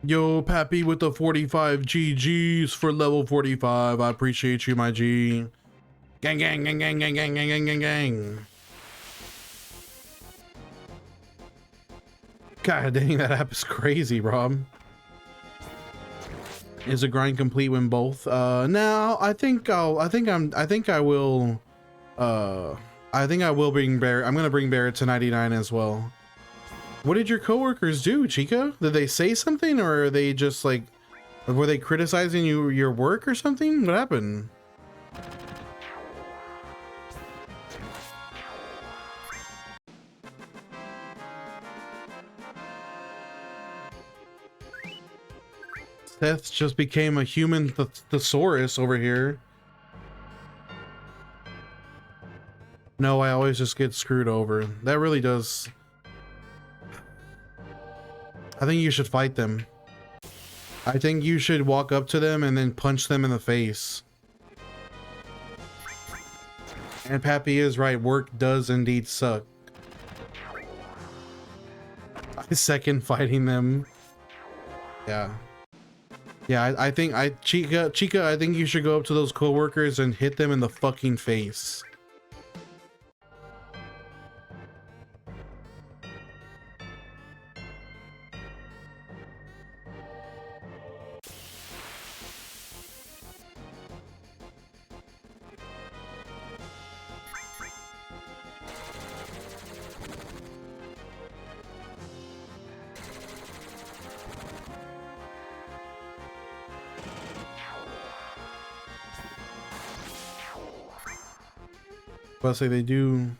Yo, Pappy with the 45 GGs for level 45. I appreciate you, my G. Gang, gang, gang, gang, gang, gang, gang, gang, gang, gang. God dang, that app is crazy, Rob. Is a grind complete when both? No, I think I will bring Barrett. I'm gonna bring Barrett to 99 as well. What did your coworkers do, Chica? Did they say something, or are they just like, were they criticizing your work or something? What happened? Seth just became a human thesaurus over here. No, I always just get screwed over. That really does. I think you should fight them. I think you should walk up to them and then punch them in the face. And Pappy is right, work does indeed suck. I second fighting them. Yeah. Yeah, I think Chica, I think you should go up to those coworkers and hit them in the fucking face. But say they do.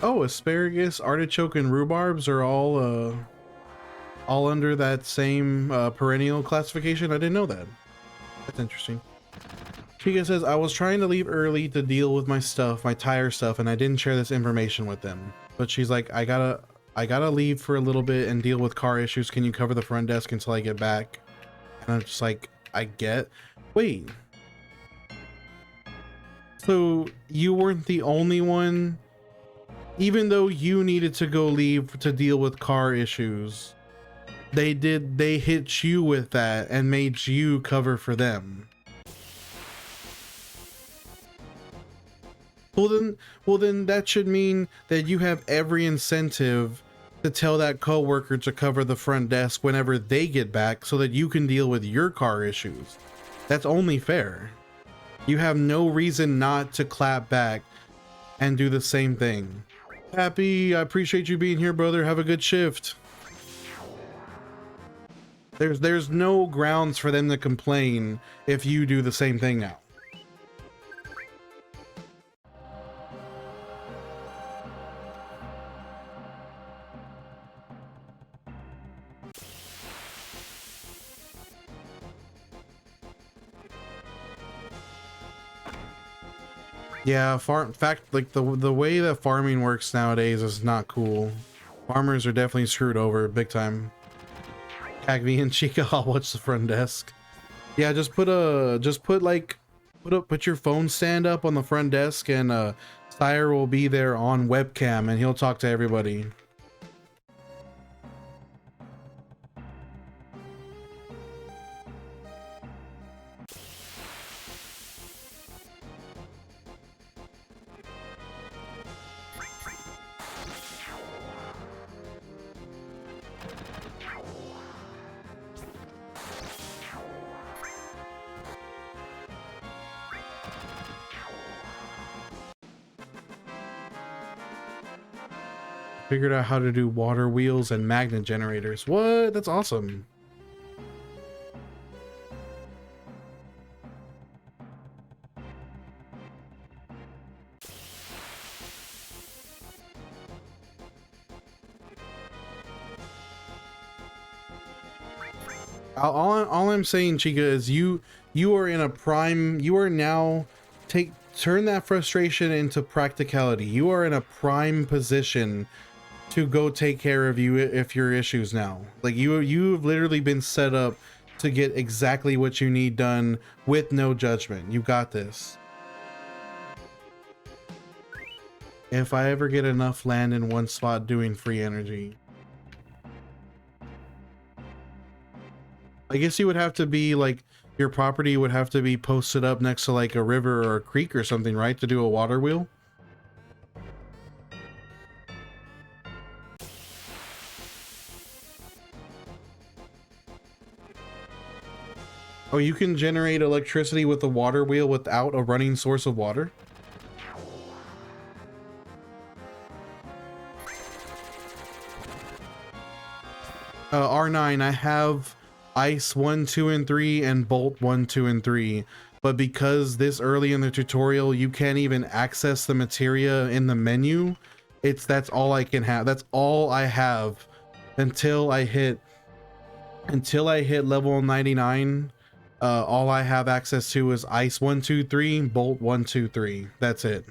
Oh, asparagus, artichoke, and rhubarbs are all under that same perennial classification. I didn't know that. That's interesting. Chica says, I was trying to leave early to deal with my stuff, my tire stuff, and I didn't share this information with them. But she's like, I gotta leave for a little bit and deal with car issues. Can you cover the front desk until I get back? And I'm just like, wait. So you weren't the only one, even though you needed to go leave to deal with car issues, they hit you with that and made you cover for them. Well then that should mean that you have every incentive to tell that coworker to cover the front desk whenever they get back so that you can deal with your car issues. That's only fair. You have no reason not to clap back and do the same thing. Happy, I appreciate you being here, brother. Have a good shift. There's no grounds for them to complain if you do the same thing now. Yeah, like the way that farming works nowadays is not cool. Farmers are definitely screwed over big time. Cagvi and Chica, I'll watch the front desk. Yeah, put your phone stand up on the front desk, and Sire will be there on webcam and he'll talk to everybody. Figured out how to do water wheels and magnet generators. What? That's awesome. All I'm saying, Chica, is you are in a prime. You are now turn that frustration into practicality. You are in a prime position to go take care of your issues now. Like you've literally been set up to get exactly what you need done with no judgment. You got this. If I ever get enough land in one spot doing free energy, I guess you would have to be like, your property would have to be posted up next to like a river or a creek or something, right, to do a water wheel. Oh, you can generate electricity with a water wheel without a running source of water? R9, I have ice 1, 2, and 3 and bolt 1, 2, and 3. But because this early in the tutorial, you can't even access the materia in the menu, that's all I can have. That's all I have until I hit level 99. All I have access to is ice 1, 2, 3, bolt 1, 2, 3. That's it.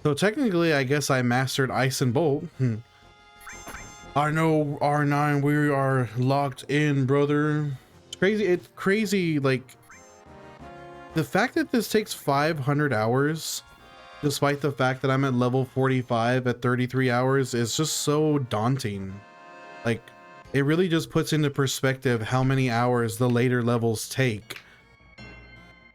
So technically, I guess I mastered Ice and Bolt. I know R9, we are locked in, brother. It's crazy. It's crazy. Like the fact that this takes 500 hours, despite the fact that I'm at level 45 at 33 hours, is just so daunting. Like it really just puts into perspective how many hours the later levels take.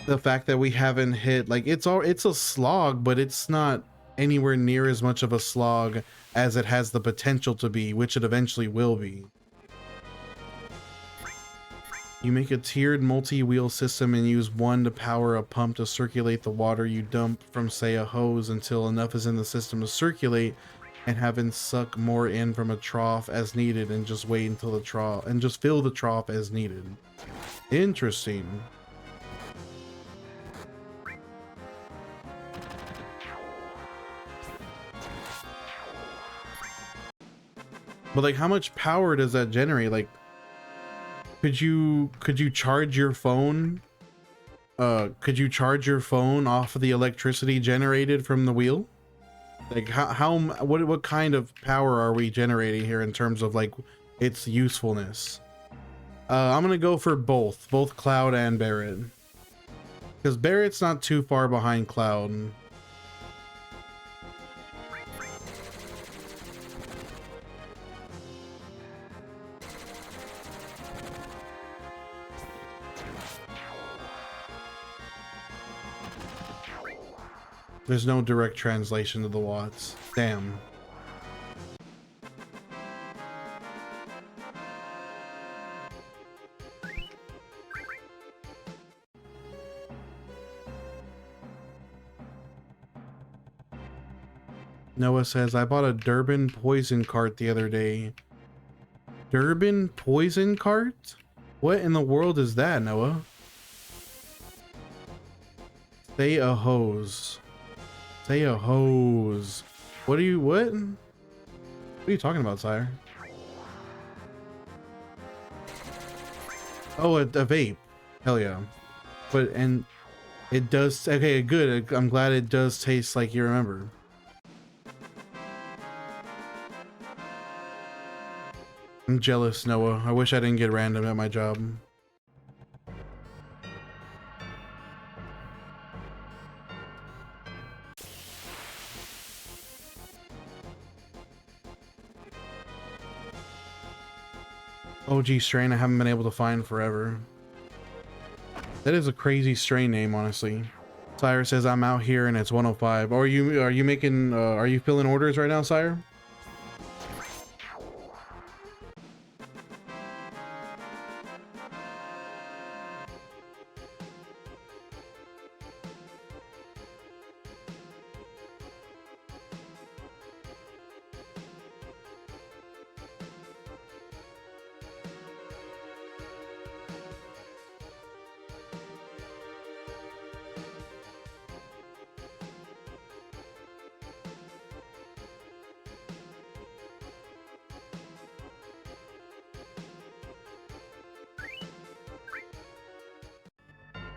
The fact that we haven't hit, like, it's a slog, but it's not anywhere near as much of a slog as it has the potential to be, which it eventually will be. You make a tiered multi-wheel system and use one to power a pump to circulate the water you dump from, say, a hose until enough is in the system to circulate, and have it suck more in from a trough as needed, and just wait until the trough and just fill the trough as needed. Interesting. But like, how much power does that generate? Like, could you charge your phone? Could you charge your phone off of the electricity generated from the wheel? Like, what kind of power are we generating here in terms of like its usefulness? I'm gonna go for both Cloud and Barret, because Barret's not too far behind Cloud. There's no direct translation to the watts. Damn. Noah says, I bought a Durban poison cart the other day. Durban poison cart? What in the world is that, Noah? Say a hose. Say a hose. What are you talking about, sire? Oh, a vape. Hell yeah. But, and it does, okay, good. I'm glad it does taste like you remember. I'm jealous, Noah. I wish I didn't get random at my job. OG strain I haven't been able to find forever. That is a crazy strain name, honestly. Sire says I'm out here and it's 105. Are you making are you filling orders right now, Sire?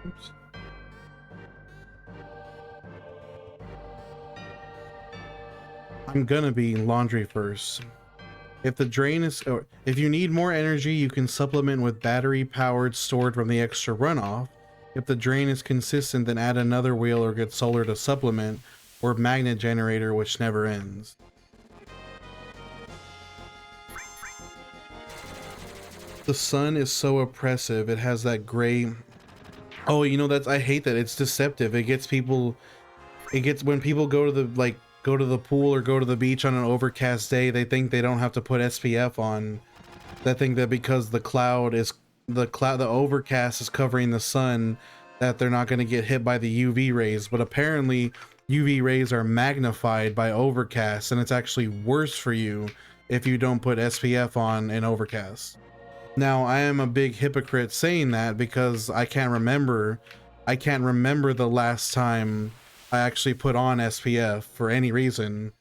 Oops. I'm gonna be laundry first. If the drain is, or if you need more energy, you can supplement with battery powered stored from the extra runoff. If the drain is consistent, then add another wheel or get solar to supplement, or magnet generator, which never ends. The sun is so oppressive. It has that gray. Oh, you know, that's, I hate that. It's deceptive. It gets people, when people go to the pool or go to the beach on an overcast day, they think they don't have to put SPF on. They think that because the overcast is covering the sun, that they're not going to get hit by the UV rays. But apparently UV rays are magnified by overcast, and it's actually worse for you if you don't put SPF on in overcast. Now, I am a big hypocrite saying that because I can't remember the last time I actually put on SPF for any reason.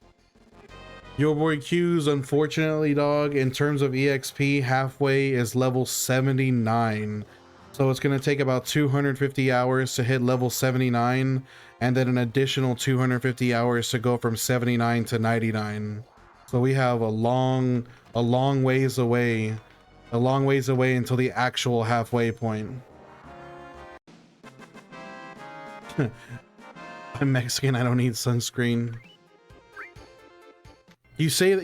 Your boy Q's, unfortunately, dog, in terms of EXP, halfway is level 79. So it's going to take about 250 hours to hit level 79, and then an additional 250 hours to go from 79 to 99. So we have a long ways away, until the actual halfway point. I'm Mexican, I don't need sunscreen. You say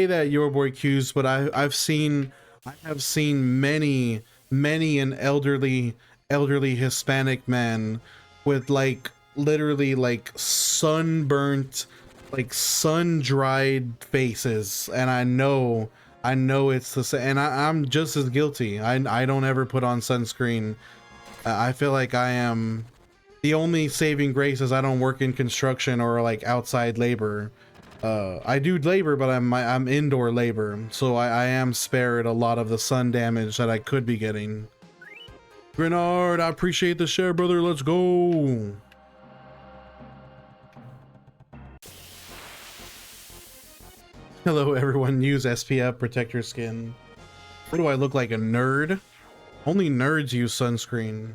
that your boy Q's, but I have seen many an elderly Hispanic man with like literally like sunburnt, like sun-dried faces, and I know it's the same, and I'm just as guilty. I don't ever put on sunscreen. I feel like I am the only saving grace is I don't work in construction or like outside labor. I do labor, but I'm indoor labor, so I am spared a lot of the sun damage that I could be getting. Grenard, I appreciate the share, brother. Let's go. Hello, everyone. Use SPF, protect your skin. What do I look like, a nerd? Only nerds use sunscreen.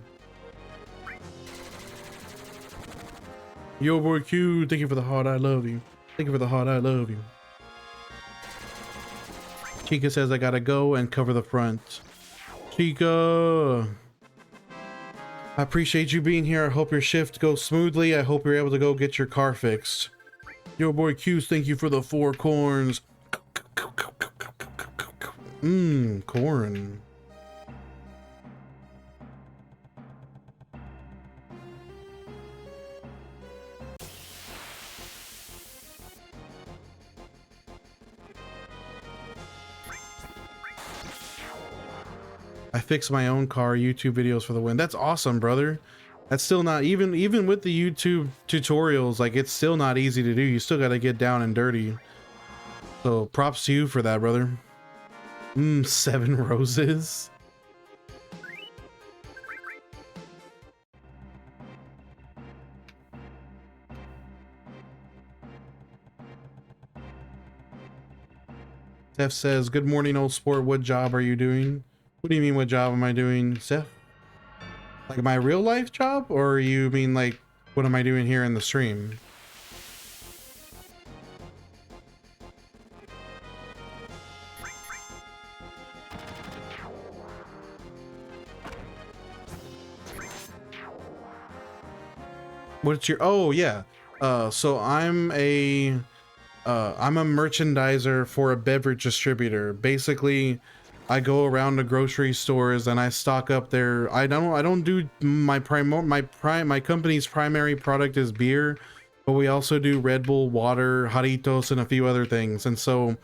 Yo, boy Q, thank you for the heart. I love you. Thank you for the heart. I love you. Chica says I gotta go and cover the front. Chica, I appreciate you being here. I hope your shift goes smoothly. I hope you're able to go get your car fixed. Yo, boy Q's, thank you for the 4 corns. Corn. I fix my own car. YouTube videos for the win. That's awesome, brother. That's still not even with the YouTube tutorials, like it's still not easy to do. You still got to get down and dirty. So props to you for that, brother. 7 roses. Steph says, good morning, old sport. What job are you doing? What do you mean, what job am I doing, Steph? Like my real life job? Or you mean like, what am I doing here in the stream? What's your, oh yeah. So I'm a merchandiser for a beverage distributor. Basically, I go around to grocery stores and I stock up their, I don't do my company's primary product is beer, but we also do Red Bull, water, Jarritos, and a few other things. And so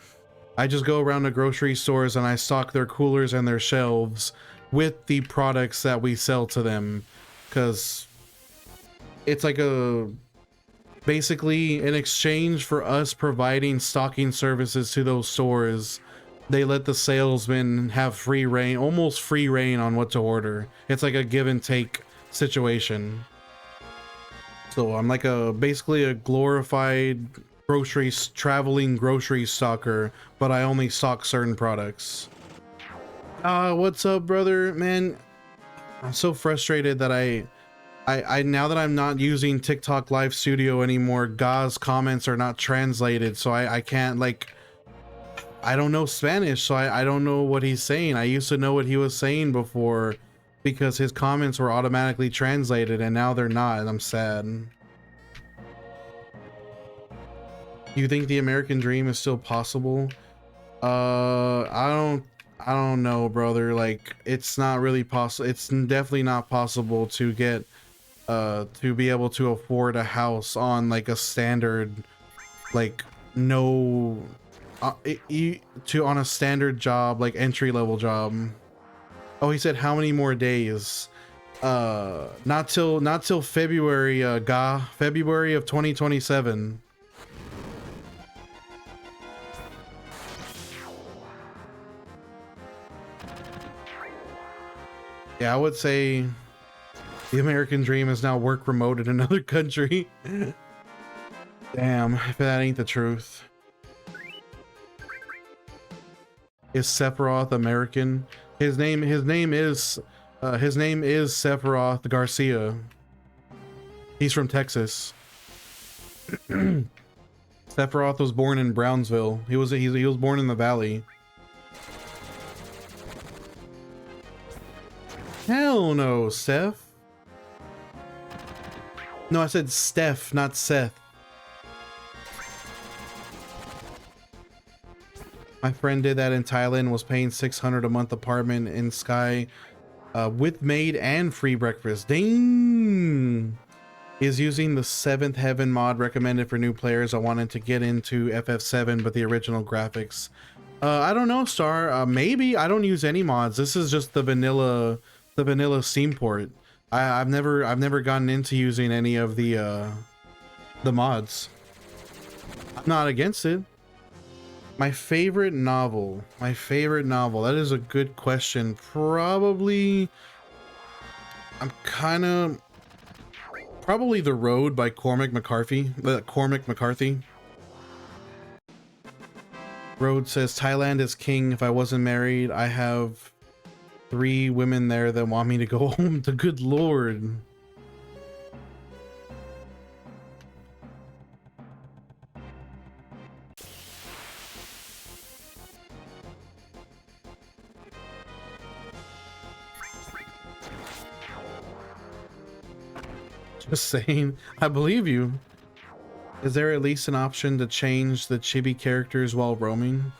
I just go around to grocery stores and I stock their coolers and their shelves with the products that we sell to them, because it's like basically in exchange for us providing stocking services to those stores, they let the salesman have free reign, almost free reign on what to order. It's like a give and take situation. So I'm like basically a glorified traveling grocery stocker, but I only stock certain products. What's up, brother? Man, I'm so frustrated that I now that I'm not using TikTok Live Studio anymore, Ga's comments are not translated, so I can't, like, I don't know Spanish, so I don't know what he's saying. I used to know what he was saying before because his comments were automatically translated, and now they're not, and I'm sad. You think the American dream is still possible? I don't know, brother. Like, it's not really possible. It's definitely not possible to get to be able to afford a house on like a standard, like on a standard job, like entry-level job. Oh, he said how many more days? Not till February, February of 2027. Yeah, I would say the American dream is now work remote in another country. Damn, if that ain't the truth. Is Sephiroth American? His name is His name is Sephiroth Garcia. He's from Texas. Sephiroth was born in Brownsville. He was born in the Valley. Hell no, Seth. No, I said Steph, not Seth. My friend did that in Thailand, was paying $600 a month apartment in Sky with maid and free breakfast. Dang! Is using the Seventh Heaven mod recommended for new players. I wanted to get into FF7, but the original graphics. I don't know, Star. Maybe. I don't use any mods. This is just the vanilla Steam port. I've never gotten into using any of the mods. I'm not against it. My favorite novel. That is a good question. Probably. Probably The Road by Cormac McCarthy. Road says, Thailand is king. If I wasn't married, I have 3 women there that want me to go home. The good Lord. Just saying, I believe you. Is there at least an option to change the chibi characters while roaming?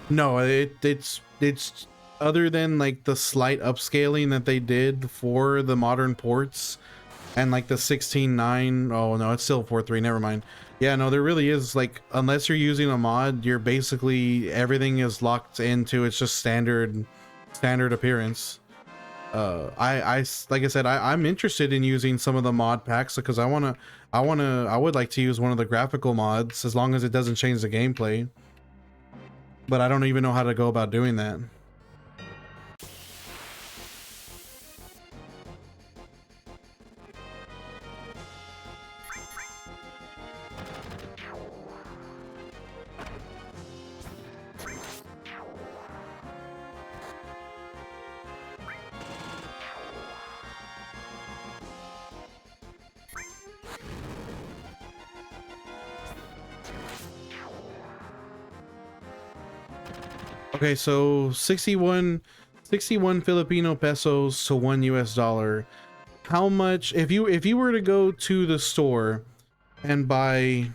No, it's other than like the slight upscaling that they did for the modern ports and like the 16.9. Oh no, it's still 4.3. Never mind. Yeah, no, there really is, like, unless you're using a mod, you're basically, everything is locked into, it's just standard appearance. Like I said, I'm interested in using some of the mod packs because I would like to use one of the graphical mods as long as it doesn't change the gameplay. But I don't even know how to go about doing that. Okay, so 61 Filipino pesos to $1 US. How much, if you were to go to the store and buy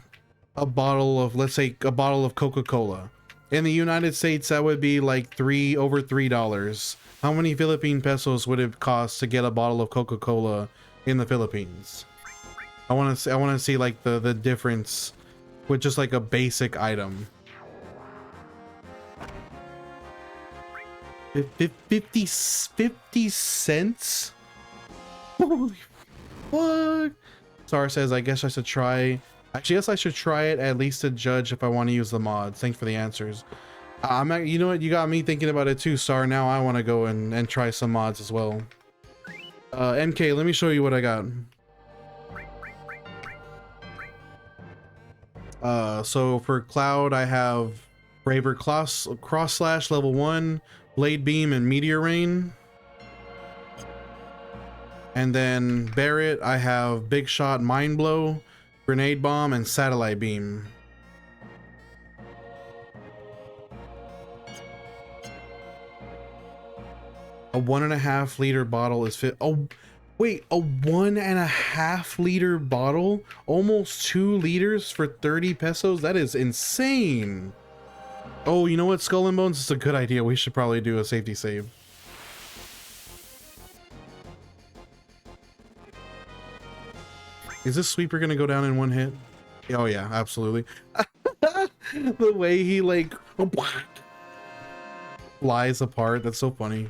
a bottle of, let's say a bottle of Coca-Cola in the United States, that would be like over $3. How many Philippine pesos would it cost to get a bottle of Coca-Cola in the Philippines? I want to see like the difference with just like a basic item. 50 cents? Holy fuck. Star says, I guess I should try. Actually, yes, I should try it at least to judge if I want to use the mods. Thanks for the answers. You know what? You got me thinking about it too, Star. Now I want to go and try some mods as well. MK, let me show you what I got. So for Cloud, I have Braver Cross Slash level 1, Blade Beam, and Meteor Rain. And then Barret, I have Big Shot, Mind Blow, Grenade Bomb, and Satellite Beam. A 1.5 liter bottle is fit. Oh, wait, a 1.5 liter bottle? Almost 2 liters for 30 pesos? That is insane. Oh, you know what, Skull and Bones? It's a good idea. We should probably do a safety save. Is this sweeper gonna go down in one hit? Oh yeah, absolutely. The way he like flies apart, that's so funny.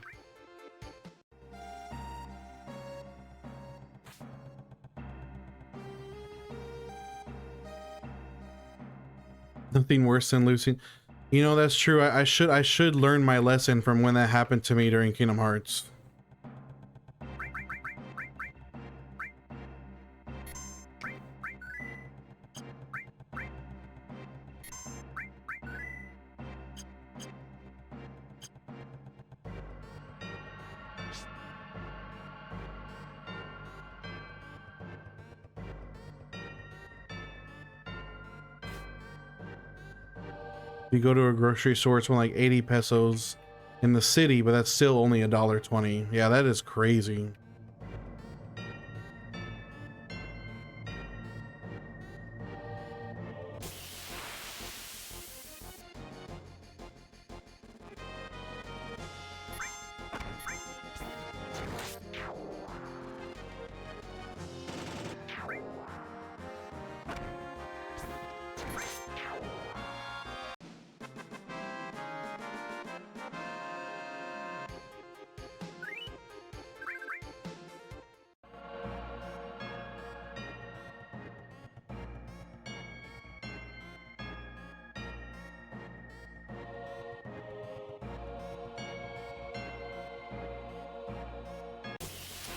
Nothing worse than losing. You know, that's true. I should learn my lesson from when that happened to me during Kingdom Hearts. You go to a grocery store, it's only like 80 pesos in the city, but that's still only $1.20. Yeah, that is crazy.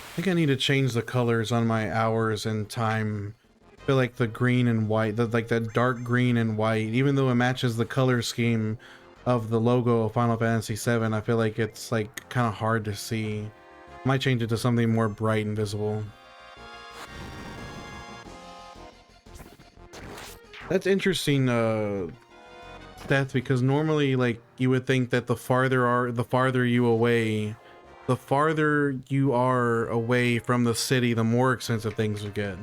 I think I need to change the colors on my hours and time. I feel like the green and white, like that dark green and white, even though it matches the color scheme of the logo of Final Fantasy VII, I feel like it's like kind of hard to see. I might change it to something more bright and visible. That's interesting, Seth, because normally, like, you would think that the farther you are away from the city, the more expensive things would get.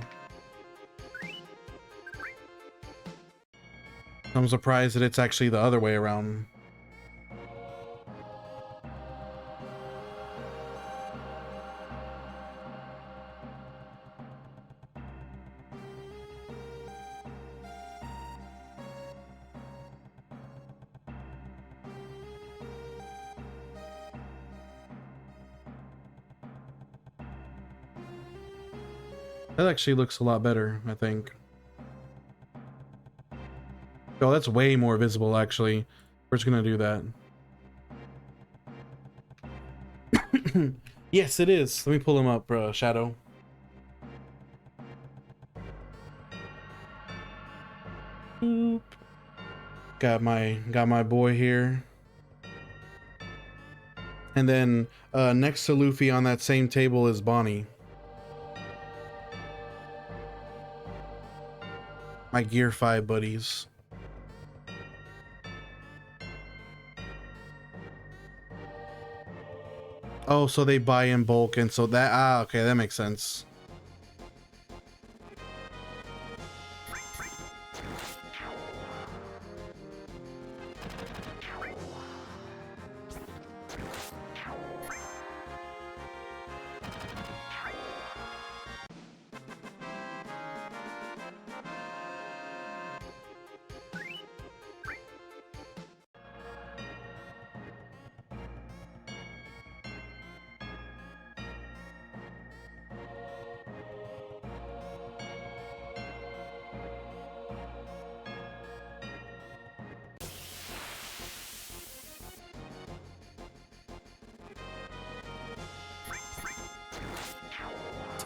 I'm surprised that it's actually the other way around. That actually looks a lot better, I think. Oh, that's way more visible, actually. We're just gonna do that. Yes, it is. Let me pull him up, Shadow. Boop. Got my boy here. And then next to Luffy on that same table is Bonnie. My Gear 5 buddies. Oh, so they buy in bulk, and so that, okay, that makes sense.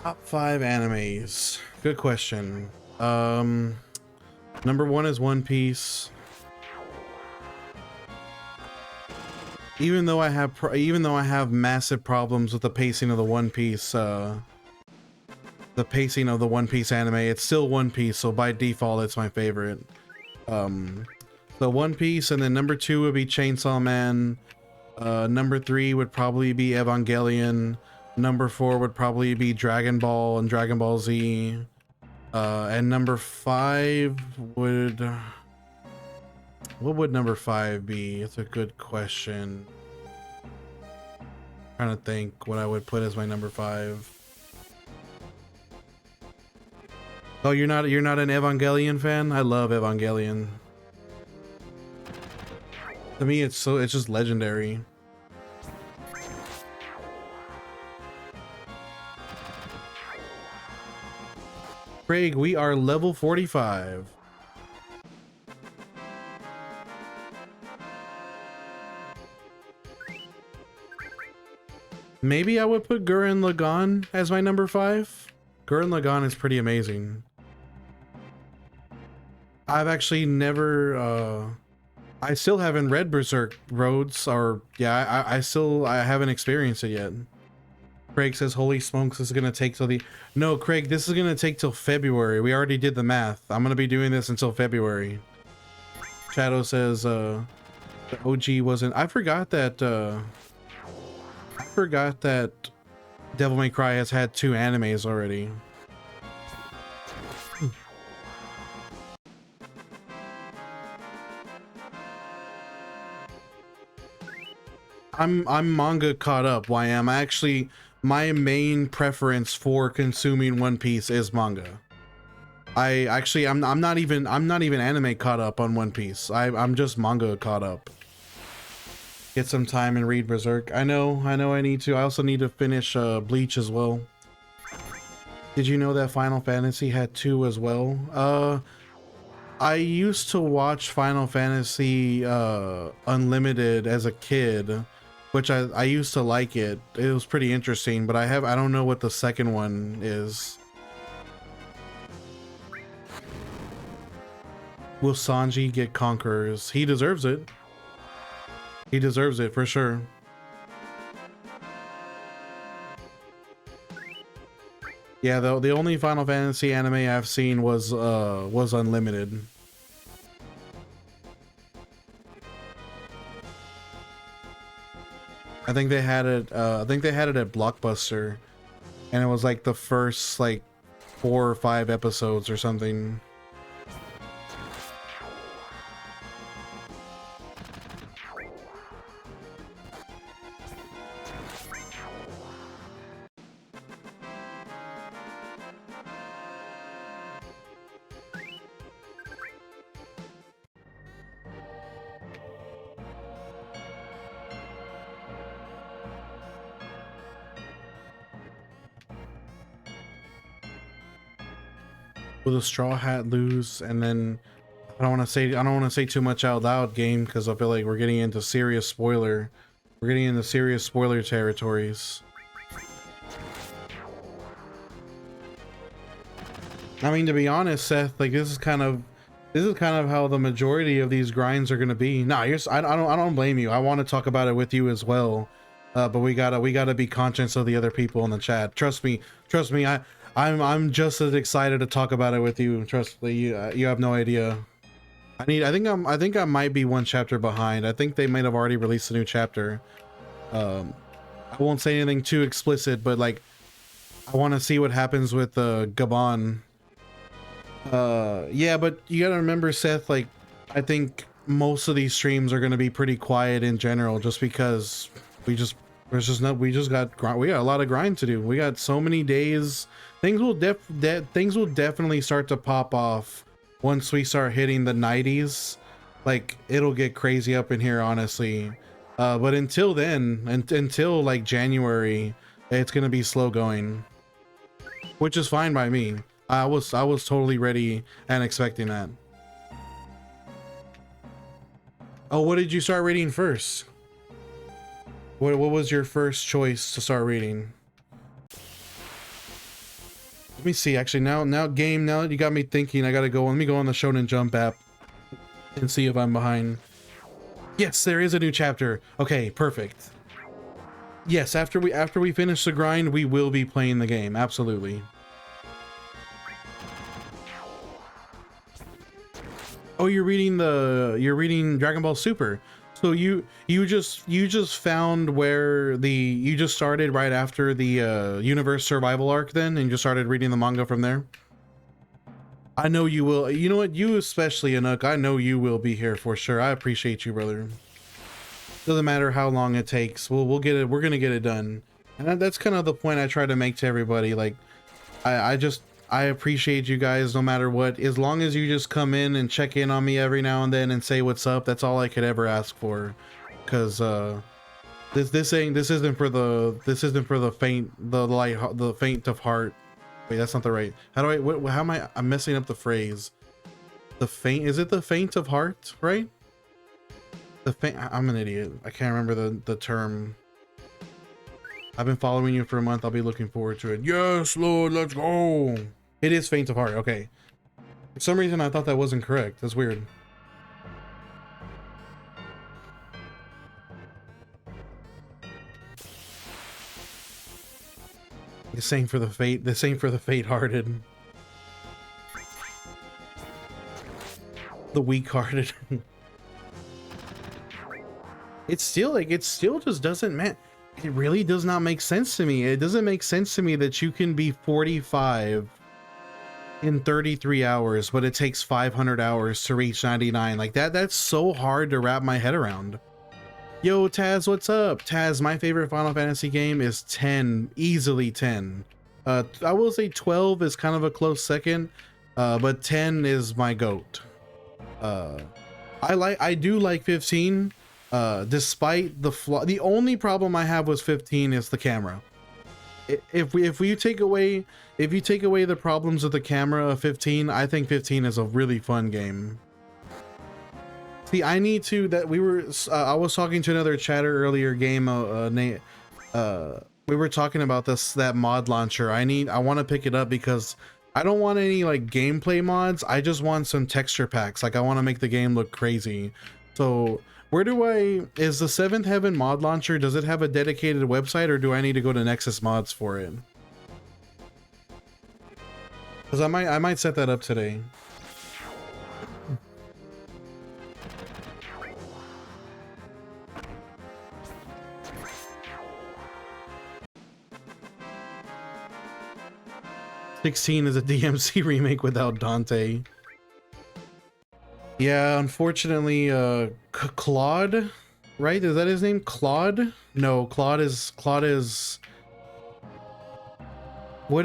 Top 5 animes. Good question. Number 1 is One Piece. Even though I have massive problems with the pacing of the One Piece anime, it's still One Piece, so by default it's my favorite. So One Piece, and then number 2 would be Chainsaw Man. Number 3 would probably be Evangelion. Number 4 would probably be Dragon Ball and Dragon Ball Z. And number 5 would... What would number 5 be? It's a good question. I'm trying to think what I would put as my number 5. Oh, you're not an Evangelion fan? I love Evangelion. To me, it's just legendary. Craig, we are level 45. Maybe I would put Gurren Lagann as my number 5. Gurren Lagann is pretty amazing. I've actually never, I still haven't read Berserk Roads, or yeah, I haven't experienced it yet. Craig says, holy smokes, this is gonna take till the... No, Craig, this is gonna take till February. We already did the math. I'm gonna be doing this until February. Shadow says the OG wasn't. I forgot that Devil May Cry has had 2 animes already. I'm manga caught up. Why am I actually, my main preference for consuming One Piece is manga. I'm not even anime caught up on One Piece. I'm just manga caught up. Get some time and read Berserk. I know I need to. I also need to finish Bleach as well. Did you know that Final Fantasy had 2 as well? I used to watch Final Fantasy Unlimited as a kid, which I used to like it. It was pretty interesting, but I don't know what the second one is. Will Sanji get conquerors? He deserves it. He deserves it for sure. Yeah, the only Final Fantasy anime I've seen was Unlimited. I think they had it. I think they had it at Blockbuster, and it was like the first like 4 or 5 episodes or something. Will the Straw Hat lose? And then I don't want to say too much out loud, game, because I feel like we're getting into serious spoiler. We're getting into serious spoiler territories. I mean, to be honest, Seth, like this is kind of how the majority of these grinds are gonna be. Nah, I don't blame you. I want to talk about it with you as well, but we gotta be conscious of the other people in the chat. Trust me. I'm just as excited to talk about it with you. Trust me, you have no idea. I think I might be 1 chapter behind. I think they might have already released a new chapter. I won't say anything too explicit, but like I want to see what happens with Gabon. Yeah, but you gotta remember, Seth, like I think most of these streams are gonna be pretty quiet in general, just because we got a lot of grind to do. We got so many days. Things will definitely start to pop off once we start hitting the 90s. Like it'll get crazy up in here, honestly. But until then, until like January, it's gonna be slow going, which is fine by me. I was totally ready and expecting that. Oh, what did you start reading first? What was your first choice to start reading? Let me see. Actually, now that you got me thinking, I gotta go. Let me go on the Shonen Jump app and see if I'm behind. Yes, there is a new chapter. Okay, perfect. Yes, after we finish the grind, we will be playing the game. Absolutely. Oh, you're reading Dragon Ball Super. So you just found where you just started right after the universe survival arc then, and just started reading the manga from there. I know you will. You know what? You especially, Anuk. I know you will be here for sure. I appreciate you, brother. Doesn't matter how long it takes. We'll get it. We're gonna get it done. And that's kind of the point I try to make to everybody. Like, I appreciate you guys no matter what. As long as you just come in and check in on me every now and then and say what's up, that's all I could ever ask for. Cause this isn't for the faint of heart. Wait, that's not the right. How am I'm messing up the phrase. The faint, is it the faint of heart, right? The faint, I'm an idiot. I can't remember the term. I've been following you for a month. I'll be looking forward to it. Yes, Lord, let's go. It is faint of heart. Okay. For some reason, I thought that wasn't correct. That's weird. The same for the faint-hearted. The weak-hearted. It's still like, it still just doesn't, man, it really does not make sense to me. It doesn't make sense to me that you can be 45 in 33 hours, but it takes 500 hours to reach 99. Like that's so hard to wrap my head around. Yo, Taz, what's up? Taz, my favorite Final Fantasy game is 10, easily 10. I will say 12 is kind of a close second, but 10 is my GOAT. I do like 15, despite the flaw. The only problem I have with 15 is the camera. If you take away the problems of the camera of 15, I think 15 is a really fun game. See, I need to, that we were I was talking to another chatter earlier, game we were talking about that mod launcher. I want to pick it up because I don't want any like gameplay mods. I just want some texture packs. Like I want to make the game look crazy. So where is the Seventh Heaven mod launcher, does it have a dedicated website, or do I need to go to Nexus Mods for it? Because I might set that up today. "16 is a DMC remake without Dante." Yeah, unfortunately, Claude, right? Is that his name? Claude? No, Claude is what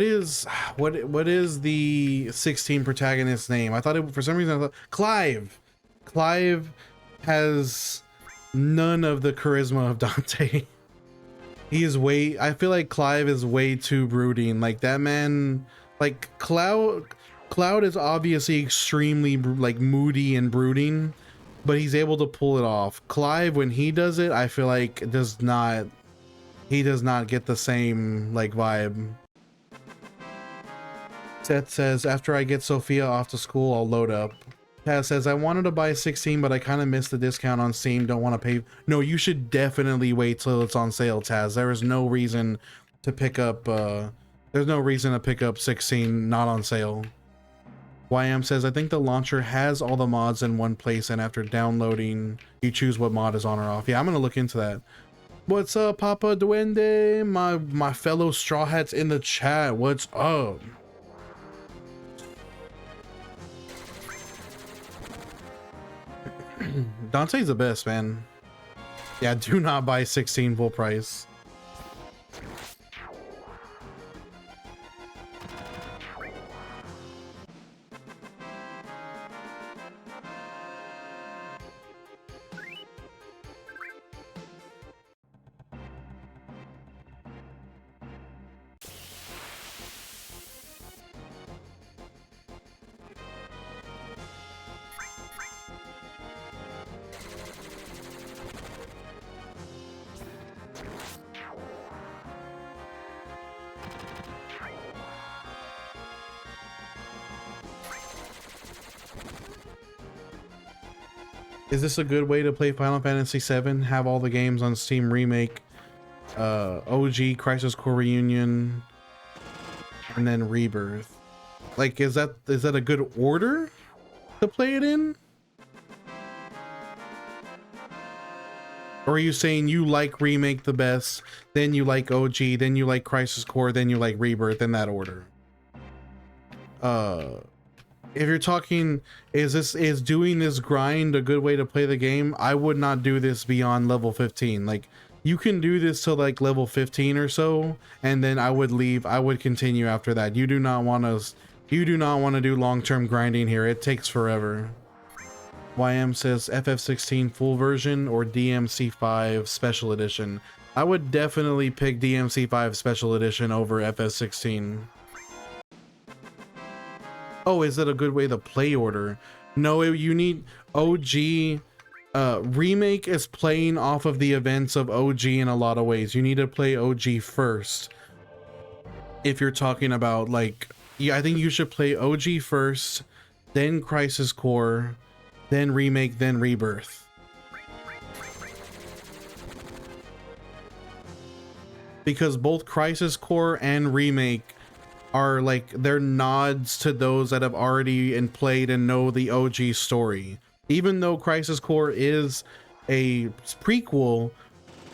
is the 16 protagonist's name? I thought it, for some reason I thought Clive. Clive has none of the charisma of Dante. He is I feel like Clive is way too brooding. Like that man, like Cloud is obviously extremely like moody and brooding, but he's able to pull it off. Clive, when he does it, I feel like he does not get the same like vibe. Seth says, "After I get Sophia off to school, I'll load up." Taz says, "I wanted to buy 16, but I kind of missed the discount on Steam. Don't want to pay." No, you should definitely wait till it's on sale, Taz. There is no reason to pick up, there's no reason to pick up 16 not on sale. YM says, "I think the launcher has all the mods in one place, and after downloading, you choose what mod is on or off." Yeah, I'm gonna look into that. What's up, Papa Duende? My fellow Straw Hats in the chat. What's up? Dante's the best, man. Yeah, do not buy 16 full price. Is this a good way to play Final Fantasy VII? Have all the games on Steam Remake, OG, Crisis Core Reunion, and then Rebirth. Like, is that a good order to play it in? Or are you saying you like Remake the best, then you like OG, then you like Crisis Core, then you like Rebirth, in that order? If you're talking, is doing this grind a good way to play the game? I would not do this beyond level 15. Like, you can do this till like level 15 or so, and then I would leave. I would continue after that. You do not want to do long-term grinding here. It takes forever. YM says FF16 full version or DMC5 special edition. I would definitely pick DMC5 special edition over FF16. Oh, is that a good way to play order? No, you need OG. Remake is playing off of the events of OG in a lot of ways. You need to play OG first. If you're talking about like, yeah, I think you should play OG first, then Crisis Core, then Remake, then Rebirth. Because both Crisis Core and Remake are like, they're nods to those that have already played and know the OG story. Even though Crisis Core is a prequel,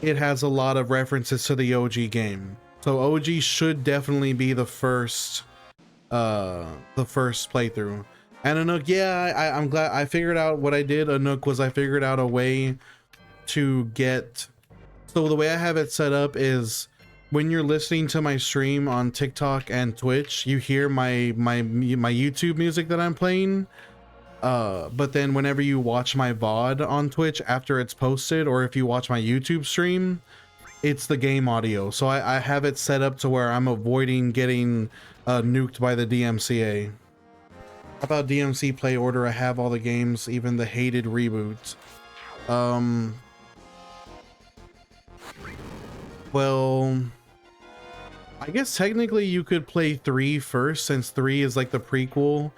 it has a lot of references to the OG game. So OG should definitely be the first playthrough. And Anook, yeah, I'm glad I figured out what I did. Anook, was I figured out a way to get, so the way I have it set up is when you're listening to my stream on TikTok and Twitch, you hear my YouTube music that I'm playing. But then whenever you watch my VOD on Twitch after it's posted, or if you watch my YouTube stream, it's the game audio. So I have it set up to where I'm avoiding getting nuked by the DMCA. How about DMC play order? I have all the games, even the hated reboots. Well, I guess technically you could play 3 first, since 3 is like the prequel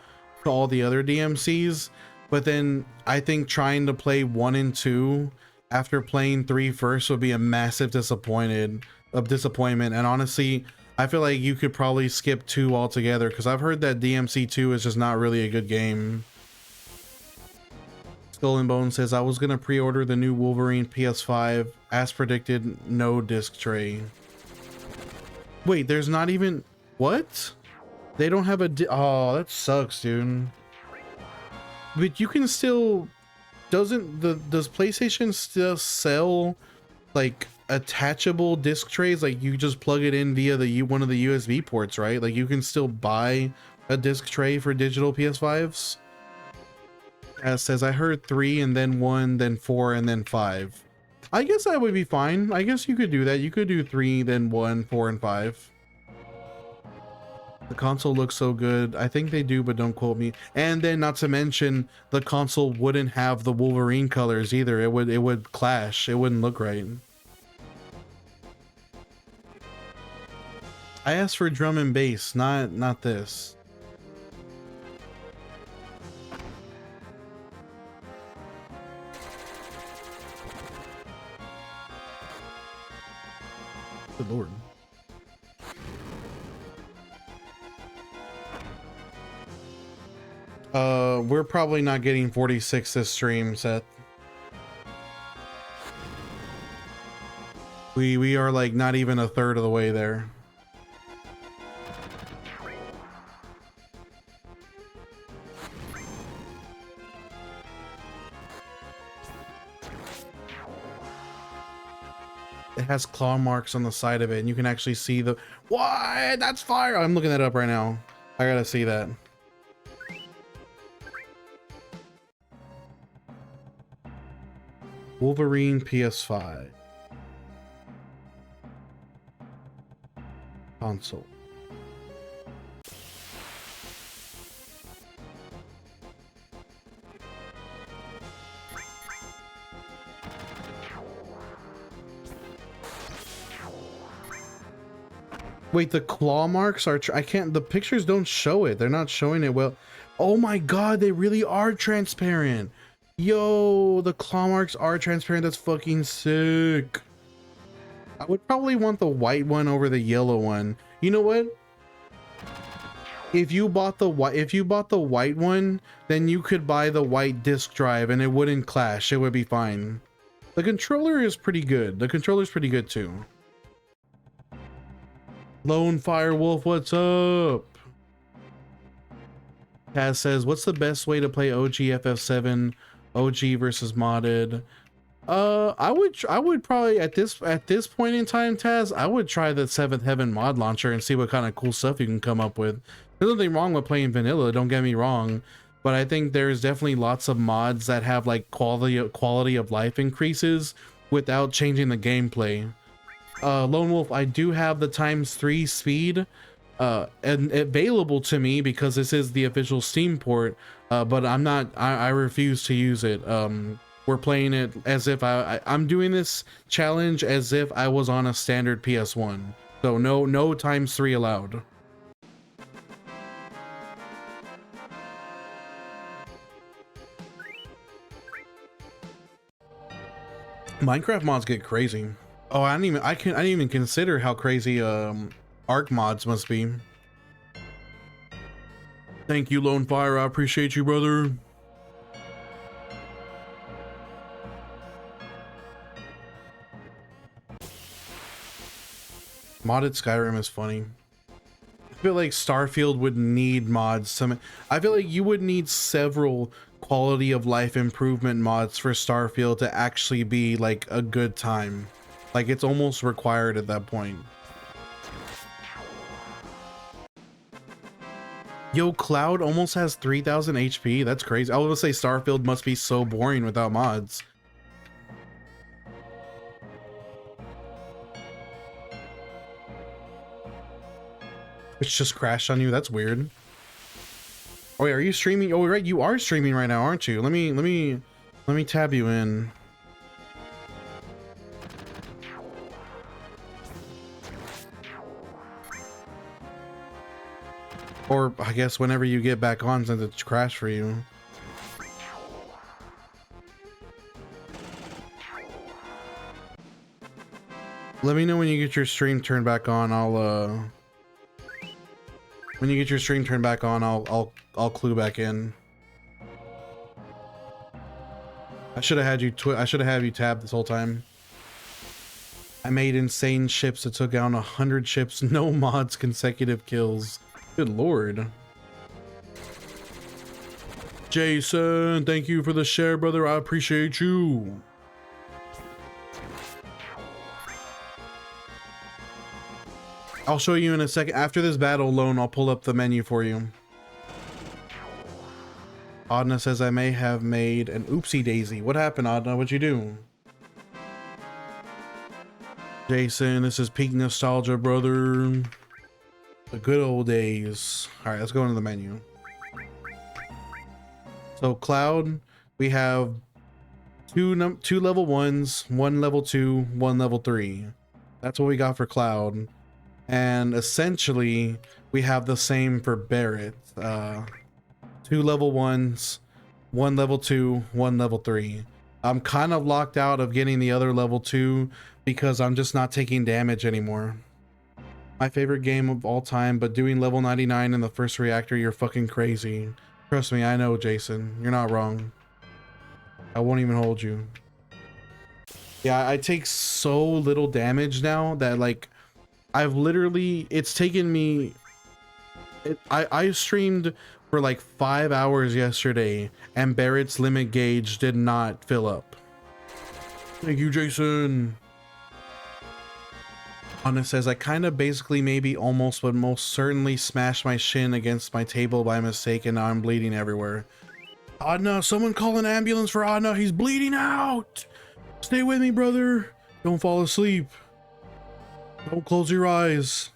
to all the other DMCs. But then I think trying to play 1 and 2 after playing 3 first would be a massive disappointment. And honestly, I feel like you could probably skip 2 altogether, because I've heard that DMC 2 is just not really a good game. Skull and Bone says, I was gonna pre-order the new Wolverine PS5. As predicted, no disc tray. Wait, there's not even... What? They don't have a... Oh, that sucks, dude. But you can still... Does PlayStation still sell like attachable disc trays? Like you just plug it in via the one of the USB ports, right? Like you can still buy a disc tray for digital PS5s. As says, I heard 3 and then 1, then 4 and then 5. I guess that would be fine. I guess you could do that. You could do 3, then 1, 4 and 5. The console looks so good. I think they do, but don't quote me. And then not to mention, the console wouldn't have the Wolverine colors either. It would clash. It wouldn't look right. I asked for drum and bass, not this. Good lord. We're probably not getting 46 this stream, Seth. We are like not even a third of the way there. It has claw marks on the side of it, and you can actually see the... What? That's fire! I'm looking that up right now. I gotta see that. Wolverine PS5 console. Wait, the claw marks are... I can't... The pictures don't show it. They're not showing it well. Oh my god, they really are transparent. Yo, the claw marks are transparent. That's fucking sick. I would probably want the white one over the yellow one. You know what? If you bought the white one, then you could buy the white disc drive and it wouldn't clash. It would be fine. The controller is pretty good. The controller's pretty good too. Lone Firewolf, what's up? Taz says, what's the best way to play OG FF7, OG versus modded? I would probably at this point in time, Taz, I would try the Seventh Heaven mod launcher and see what kind of cool stuff you can come up with. There's nothing wrong with playing vanilla, don't get me wrong, but I think there's definitely lots of mods that have like quality of life increases without changing the gameplay. Lone Wolf, I do have the ×3 speed and available to me because this is the official Steam port, but I refuse to use it. We're playing it as if I'm doing this challenge as if I was on a standard PS1, so no ×3 allowed. Minecraft mods get crazy. Oh, I didn't even consider how crazy Arc mods must be. Thank you, Lone Fire. I appreciate you, brother. Modded Skyrim is funny. I feel like Starfield would need mods. I feel like you would need several quality of life improvement mods for Starfield to actually be like a good time. Like it's almost required at that point. Yo, Cloud almost has 3,000 HP. That's crazy. I was gonna say Starfield must be so boring without mods. It's just crashed on you. That's weird. Oh wait, are you streaming? Oh right, you are streaming right now, aren't you? Let me tab you in. Or I guess whenever you get back on, since it's crashed for you. Let me know when you get your stream turned back on. When you get your stream turned back on, I'll clue back in. I should have had you tabbed this whole time. I made insane ships that took down 100 ships, no mods, consecutive kills. Good lord. Jason, thank you for the share, brother. I appreciate you. I'll show you in a second. After this battle alone, I'll pull up the menu for you. Adna says I may have made an oopsie daisy. What happened, Adna? What'd you do? Jason, this is peak nostalgia, brother. The good old days. All right, let's go into the menu. So Cloud, we have two level 1s, 1 level 2, 1 level 3. That's what we got for Cloud. And essentially we have the same for Barrett. 2 level 1s, 1 level 2, 1 level 3. I'm kind of locked out of getting the other level 2 because I'm just not taking damage anymore. My favorite game of all time, but doing level 99 in the first reactor, you're fucking crazy. Trust me, I know, Jason. You're not wrong. I won't even hold you. Yeah, I take so little damage now that like I've literally, it's taken me, I streamed for like 5 hours yesterday and Barrett's limit gauge did not fill up. Thank you, Jason. Anna says I kind of basically maybe almost but most certainly smashed my shin against my table by mistake and now I'm bleeding everywhere. Adna, someone call an ambulance for Adna. He's bleeding out. Stay with me, brother. Don't fall asleep. Don't close your eyes.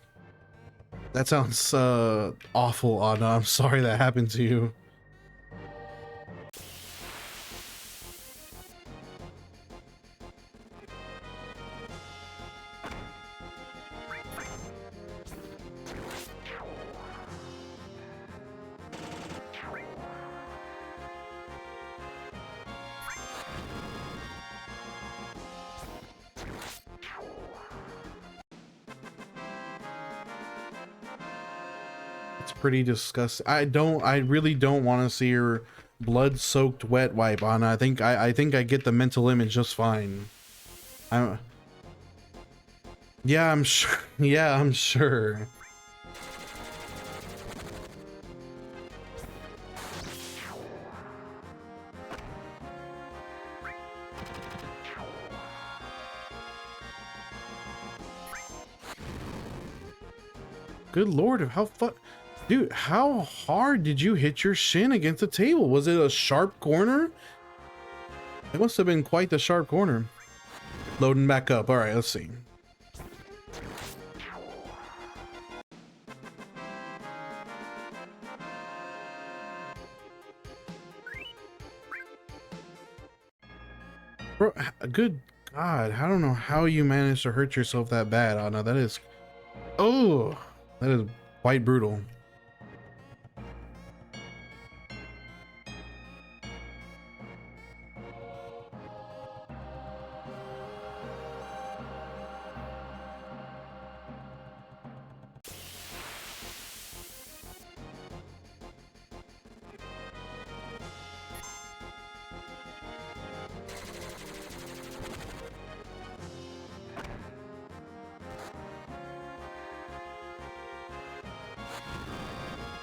That sounds awful, Adna. I'm sorry that happened to you. Pretty disgusting. I really don't want to see your blood-soaked wet wipe on. I think I get the mental image just fine. Yeah, I'm sure. Yeah, I'm sure. Good lord, dude, how hard did you hit your shin against the table? Was it a sharp corner? It must have been quite the sharp corner. Loading back up. All right, let's see. Bro, good God, I don't know how you managed to hurt yourself that bad. Oh no, that is quite brutal.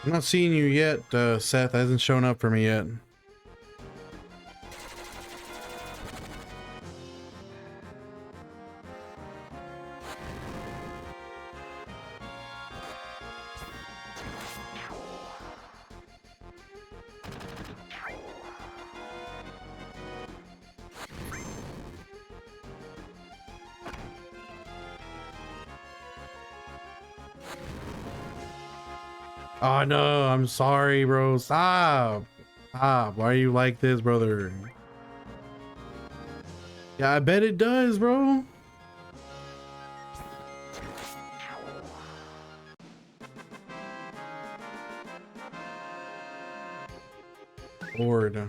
I'm not seeing you yet, Seth. That hasn't shown up for me yet. Oh no, I'm sorry, bro. Stop. Stop. Why are you like this, brother? Yeah, I bet it does, bro. Lord.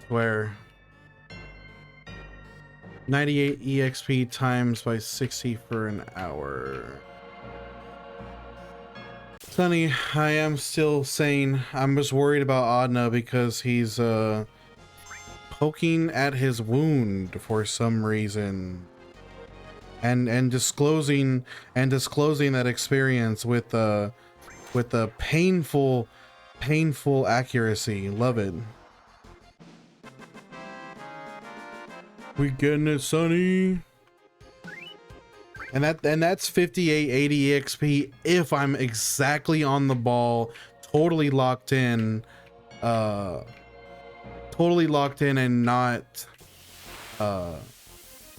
Where 98 EXP times by 60 for an hour. Sonny, I am still sane. I'm just worried about Adna because he's poking at his wound for some reason. And disclosing that experience with the painful accuracy. Love it. We getting it, Sonny. And that's 58 80 EXP if I'm exactly on the ball, totally locked in and not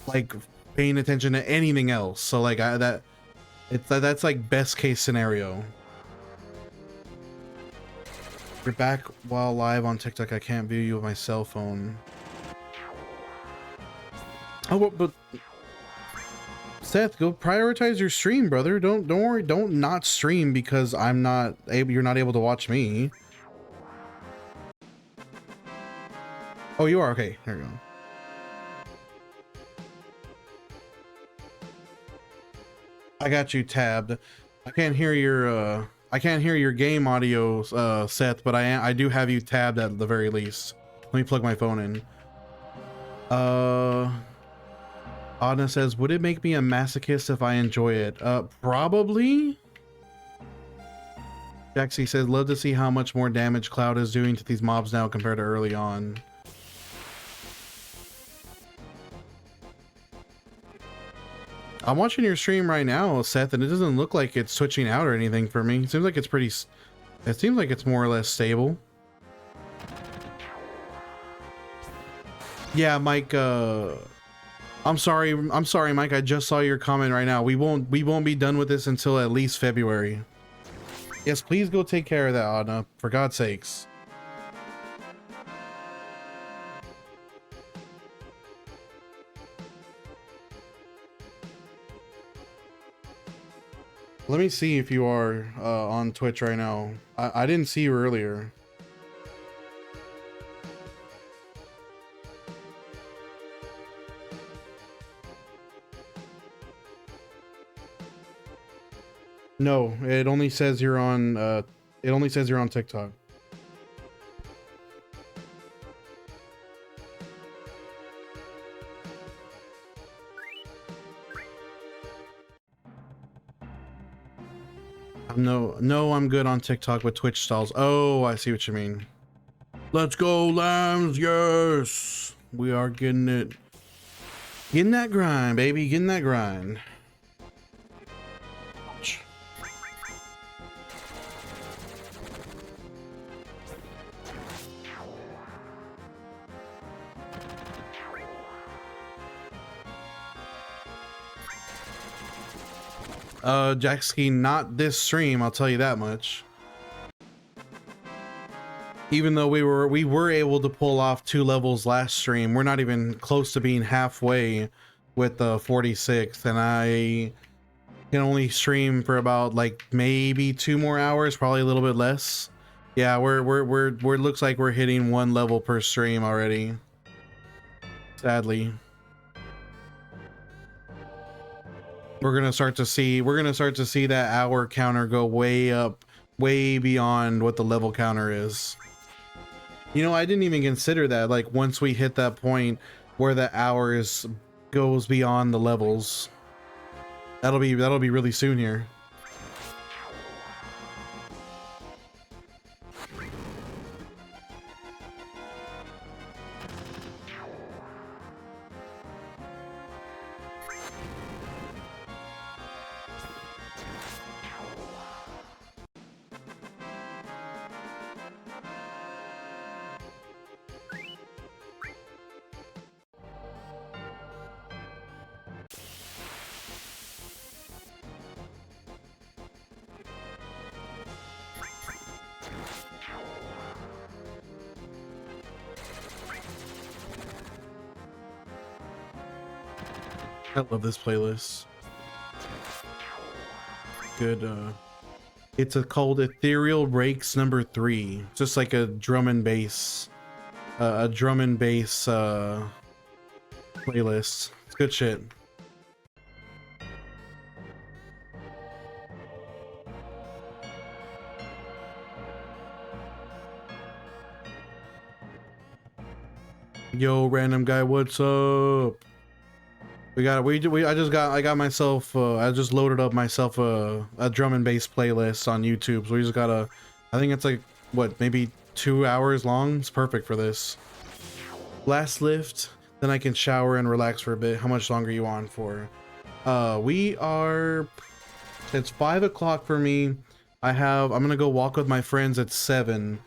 like paying attention to anything else. So like that's like best case scenario. You're back while live on TikTok. I can't view you with my cell phone. Oh, but Seth, go prioritize your stream, brother. Don't worry. Don't not stream because I'm not able. You're not able to watch me. Oh, you are. Okay, there you go. I got you tabbed. I can't hear your game audio, Seth, but I do have you tabbed at the very least. Let me plug my phone in. Adna says, would it make me a masochist if I enjoy it? Probably. Jaxie says, love to see how much more damage Cloud is doing to these mobs now compared to early on. I'm watching your stream right now, Seth, and it doesn't look like it's switching out or anything for me. It seems like it's more or less stable. Yeah, Mike, I'm sorry, Mike. I just saw your comment right now. We won't be done with this until at least February. Yes, please go take care of that, Adna, for God's sakes. Let me see if you are on Twitch right now. I didn't see you earlier. No, it only says you're on TikTok. No, I'm good on TikTok with Twitch stalls. Oh, I see what you mean. Let's go, lambs. Yes, we are getting it. Getting that grind, baby. Getting that grind. Jack Ski, not this stream, I'll tell you that much. Even though we were able to pull off 2 levels last stream, we're not even close to being halfway with the 46, and I can only stream for about like maybe 2 more hours, probably a little bit less. Yeah, we're looks like we're hitting 1 level per stream already. Sadly. We're gonna start to see that hour counter go way up, way beyond what the level counter is. You know, I didn't even consider that, like once we hit that point where the hours goes beyond the levels. That'll be really soon here. I love this playlist. Good. It's called Ethereal Breaks number 3. Just like a drum and bass, playlist. It's good shit. Yo, random guy, what's up? I just loaded up myself a drum and bass playlist on YouTube. So we just gotta, I think it's like, what, maybe 2 hours long? It's perfect for this. Last lift, then I can shower and relax for a bit. How much longer are you on for? It's 5 o'clock for me. I'm gonna go walk with my friends at 7.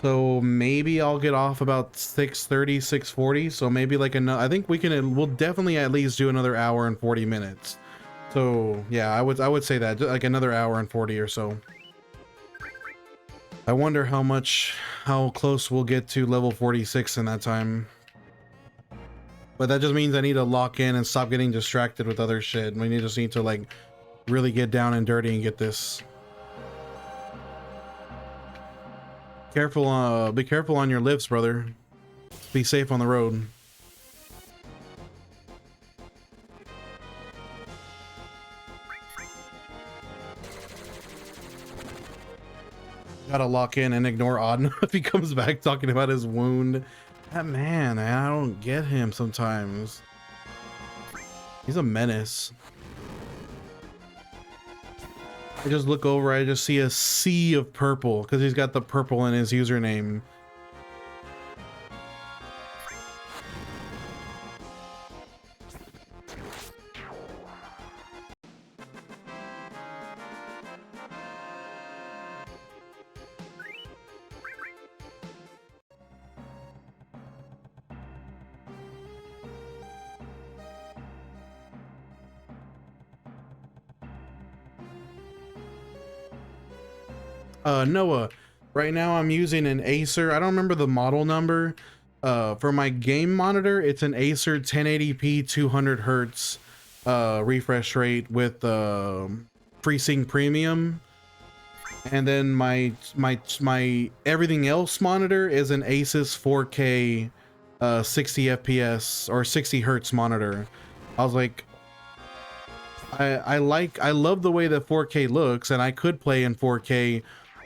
So maybe I'll get off about 6:30, 6:40. So maybe like I think we'll definitely at least do another hour and 40 minutes. So yeah, I would say that like another hour and 40 or so. I wonder how close we'll get to level 46 in that time. But that just means I need to lock in and stop getting distracted with other shit. We just need to like really get down and dirty and get this. Careful, be careful on your lifts, brother. Be safe on the road. Gotta lock in and ignore Auden if he comes back talking about his wound. That man, I don't get him sometimes. He's a menace. I just look over, I just see a sea of purple because he's got the purple in his username. Noah, right now I'm using an Acer. I don't remember the model number. For my game monitor, it's an Acer 1080p 200 hertz refresh rate with FreeSync Premium. And then my everything else monitor is an Asus 4K 60 FPS or 60 hertz monitor. I was like, I love the way that 4K looks, and I could play in 4K.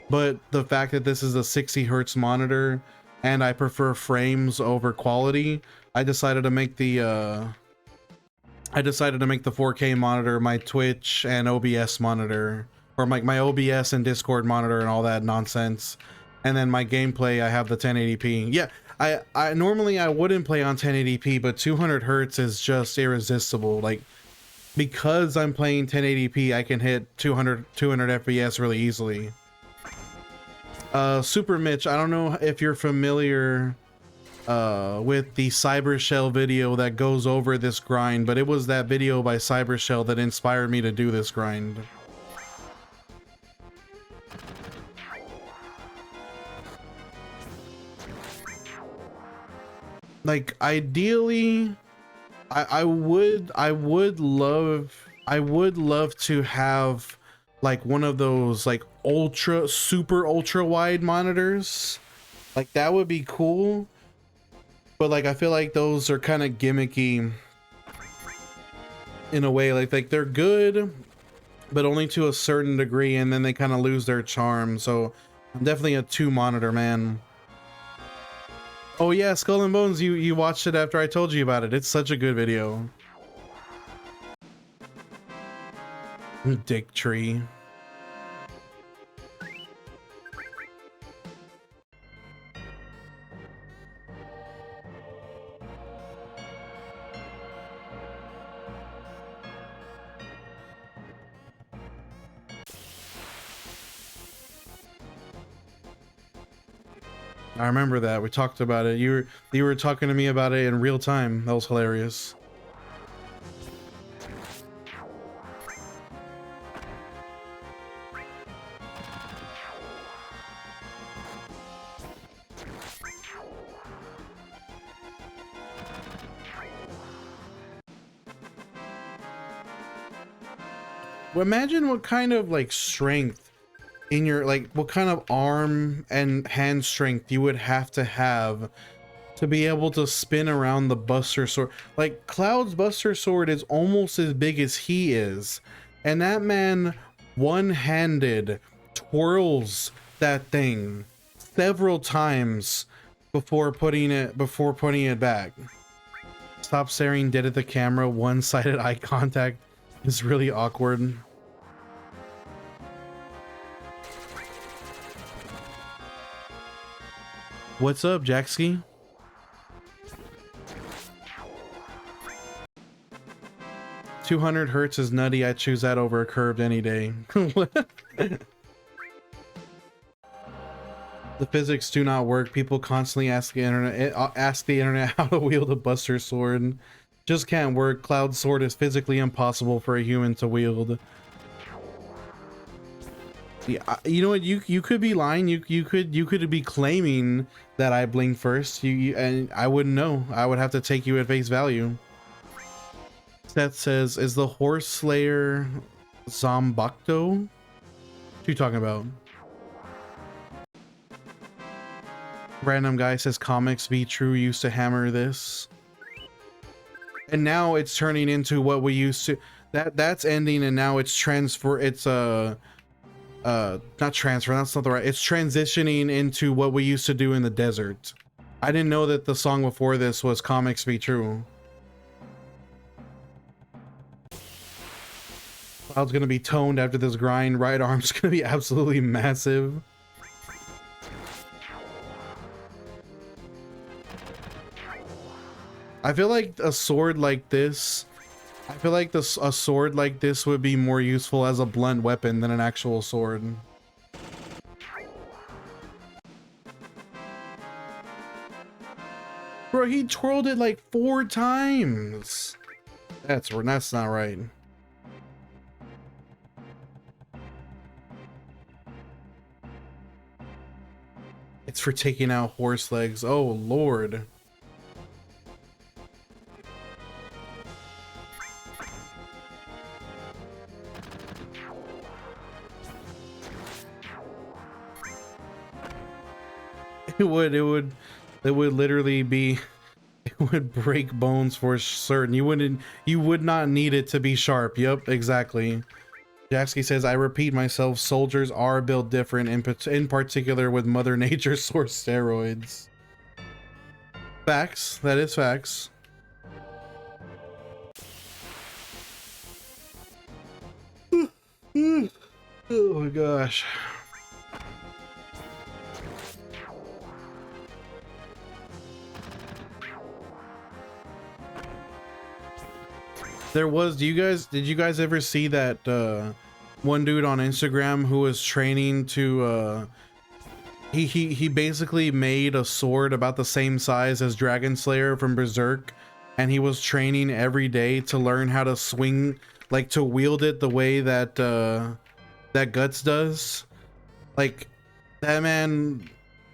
But the fact that this is a 60 hertz monitor and I prefer frames over quality, I decided to make the 4K monitor my Twitch and OBS monitor, or my OBS and Discord monitor and all that nonsense. And then my gameplay, I have the 1080p. Yeah, I normally I wouldn't play on 1080p, but 200 hertz is just irresistible. Like, because I'm playing 1080p, I can hit 200 FPS really easily. Super Mitch, I don't know if you're familiar with the Cybershell video that goes over this grind, but it was that video by Cybershell that inspired me to do this grind. Like ideally, I would love to have like one of those like super ultra wide monitors. Like that would be cool. But like I feel like those are kind of gimmicky in a way. Like they're good, but only to a certain degree, and then they kind of lose their charm. So I'm definitely a 2-monitor man. Oh yeah, Skull and Bones, you watched it after I told you about it. It's such a good video. Dick tree. I remember that. We talked about it. You were talking to me about it in real time. That was hilarious. Well, imagine what kind of like strength in your, like what kind of arm and hand strength you would have to be able to spin around the Buster Sword. Like Cloud's Buster Sword is almost as big as he is, and that man one-handed twirls that thing several times before putting it back. Stop staring dead at the camera. One-sided eye contact is really awkward. What's up, Jaxky? $200 is nutty. I choose that over a curved any day. The physics do not work. People constantly ask the internet how to wield a Buster Sword. Just can't work. Cloud's sword is physically impossible for a human to wield. Yeah, you know what? You could be lying. You could be claiming that I blinked first. And I wouldn't know. I would have to take you at face value. Seth says, "Is the Horse Slayer Zombocto?" What are you talking about? Random guy says, "Comics be true used to hammer this, and now it's turning into what we used to." That's ending, and now it's transfer. It's not transfer, that's not the right, it's transitioning into what we used to do in the desert. I didn't know that the song before this was Comics Be True. Cloud's gonna be toned after this grind. Right arm's gonna be absolutely massive. I feel like a sword like this, a sword like this would be more useful as a blunt weapon than an actual sword. Bro, he twirled it like 4 times. That's not right. It's for taking out horse legs. Oh, Lord. It would literally be, it would break bones for certain. You would not need it to be sharp. Yep, exactly. Jaxky says, "I repeat myself, soldiers are built different, in particular with Mother Nature source steroids." Facts. That is facts. Oh my gosh. There was, did you guys ever see that one dude on Instagram who was training to he basically made a sword about the same size as Dragon Slayer from Berserk, and he was training every day to learn how to swing, like to wield it the way that that Guts does. Like that man,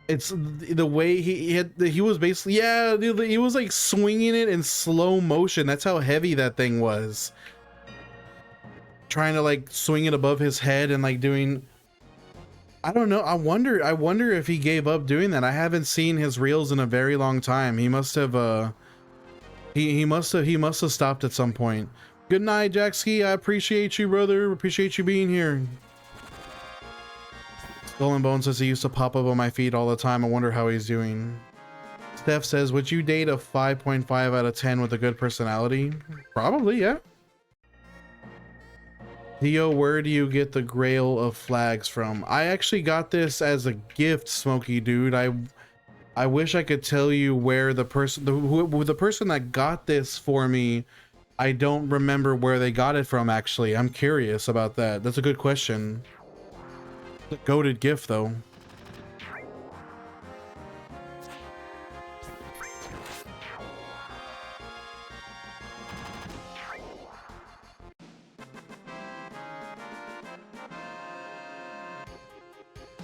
it's the way he was basically, yeah, he was like swinging it in slow motion. That's how heavy that thing was, trying to like swing it above his head and like doing, I don't know. I wonder if he gave up doing that. I haven't seen his reels in a very long time. He must have he must have stopped at some point. Good night, Jackski. I appreciate you, brother. Appreciate you being here. Skull and Bones says he used to pop up on my feed all the time. I wonder how he's doing. Steph says, would you date a 5.5 out of 10 with a good personality? Probably, yeah. Theo, where do you get the Grail of Flags from? I actually got this as a gift, Smokey dude. I wish I could tell you where the person, the person that got this for me, I don't remember where they got it from, actually. I'm curious about that. That's a good question. It's a goated gift, though.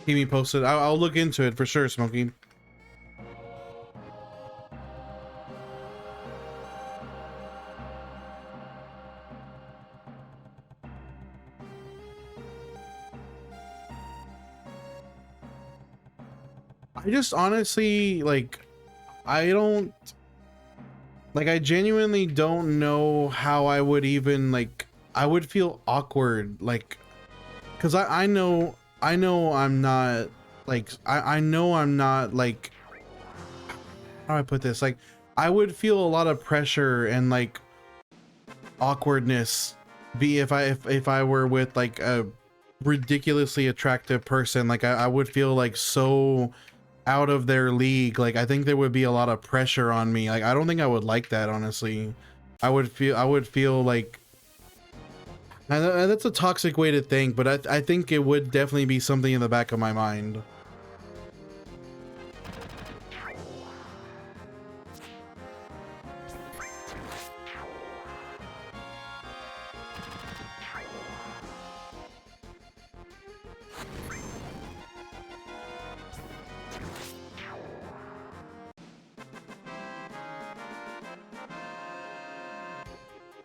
Keep me posted. I'll look into it for sure, Smokey. I just honestly, like, I don't, like, I genuinely don't know how I would even, like, I would feel awkward, like, because I know I'm not, like, I know I'm not, like, how do I put this? Like, I would feel a lot of pressure and, like, awkwardness if I were with, like, a ridiculously attractive person. Like, I would feel, like, so out of their league. Like, I think there would be a lot of pressure on me. Like, I don't think I would like that, honestly. I would feel like, and that's a toxic way to think, but I think it would definitely be something in the back of my mind.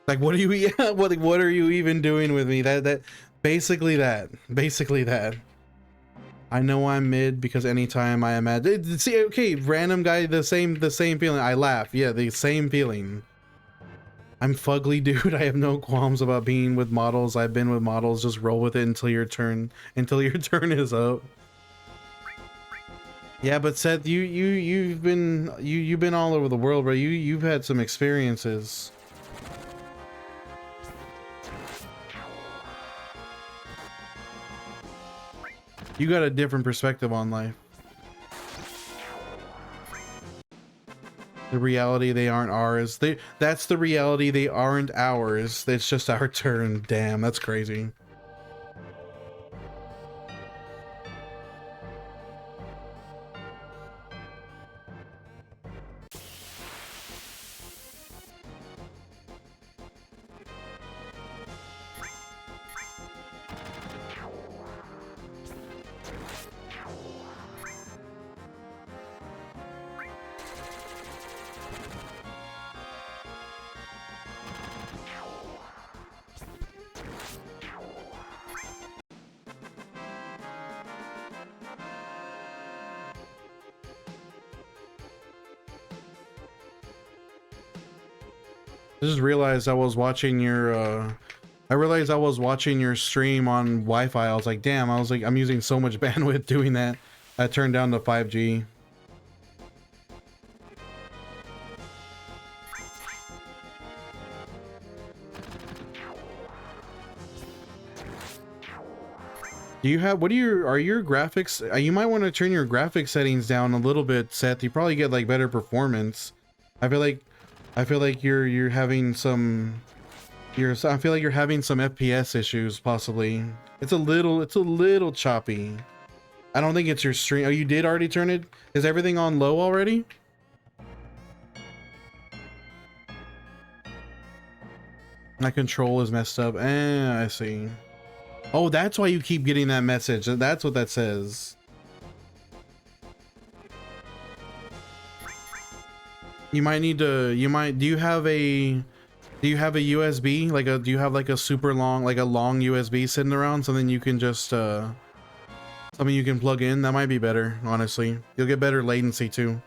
Like, what are you, yeah, what are you even doing with me? That basically that. I know I'm mid because anytime I imagine, see, okay, random guy, the same feeling. I laugh, yeah, the same feeling. I'm fugly, dude. I have no qualms about being with models. I've been with models. Just roll with it until your turn is up. Yeah, but Seth, you've been all over the world, bro. You've had some experiences. You got a different perspective on life. The reality, they aren't ours. That's the reality, they aren't ours. It's just our turn. Damn, that's crazy. I just realized I was watching your I realized I was watching your stream on Wi-Fi. I was like, damn, I was like, I'm using so much bandwidth doing that. I turned down to 5G. Do you have, are your graphics, you might want to turn your graphics settings down a little bit, Seth. You probably get like better performance. I feel like you're having some, I feel like you're having some FPS issues, possibly. It's a little choppy. I don't think it's your stream. Oh, you did already turn it? Is everything on low already? My control is messed up. I see. Oh, that's why you keep getting that message. That's what that says. You might need to, do you have a USB? Do you have like a super long, like a long USB sitting around? Something you can just, something you can plug in? That might be better, honestly. You'll get better latency too.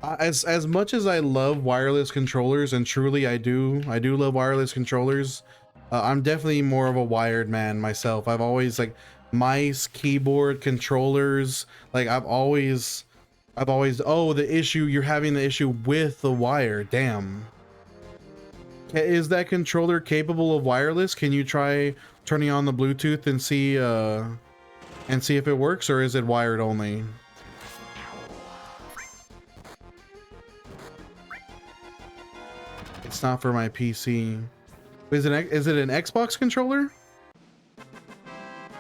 As much as I love wireless controllers, and truly I do love wireless controllers, I'm definitely more of a wired man myself. I've always like mice, keyboard, controllers, like I've always, oh, the issue, you're having the issue with the wire. Damn. Is that controller capable of wireless? Can you try turning on the Bluetooth and see if it works, or is it wired only? It's not for my PC. Is it an Xbox controller?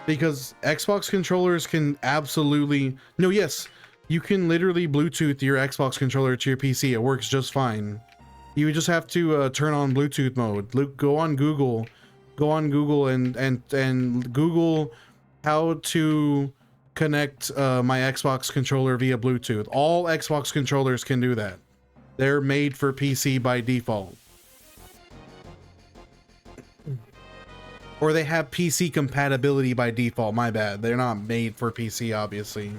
Because Xbox controllers can absolutely... No, yes. You can literally Bluetooth your Xbox controller to your PC. It works just fine. You just have to turn on Bluetooth mode. Go on Google. Go on Google and Google how to connect my Xbox controller via Bluetooth. All Xbox controllers can do that. They're made for PC by default. Or they have PC compatibility by default, my bad. They're not made for PC, obviously.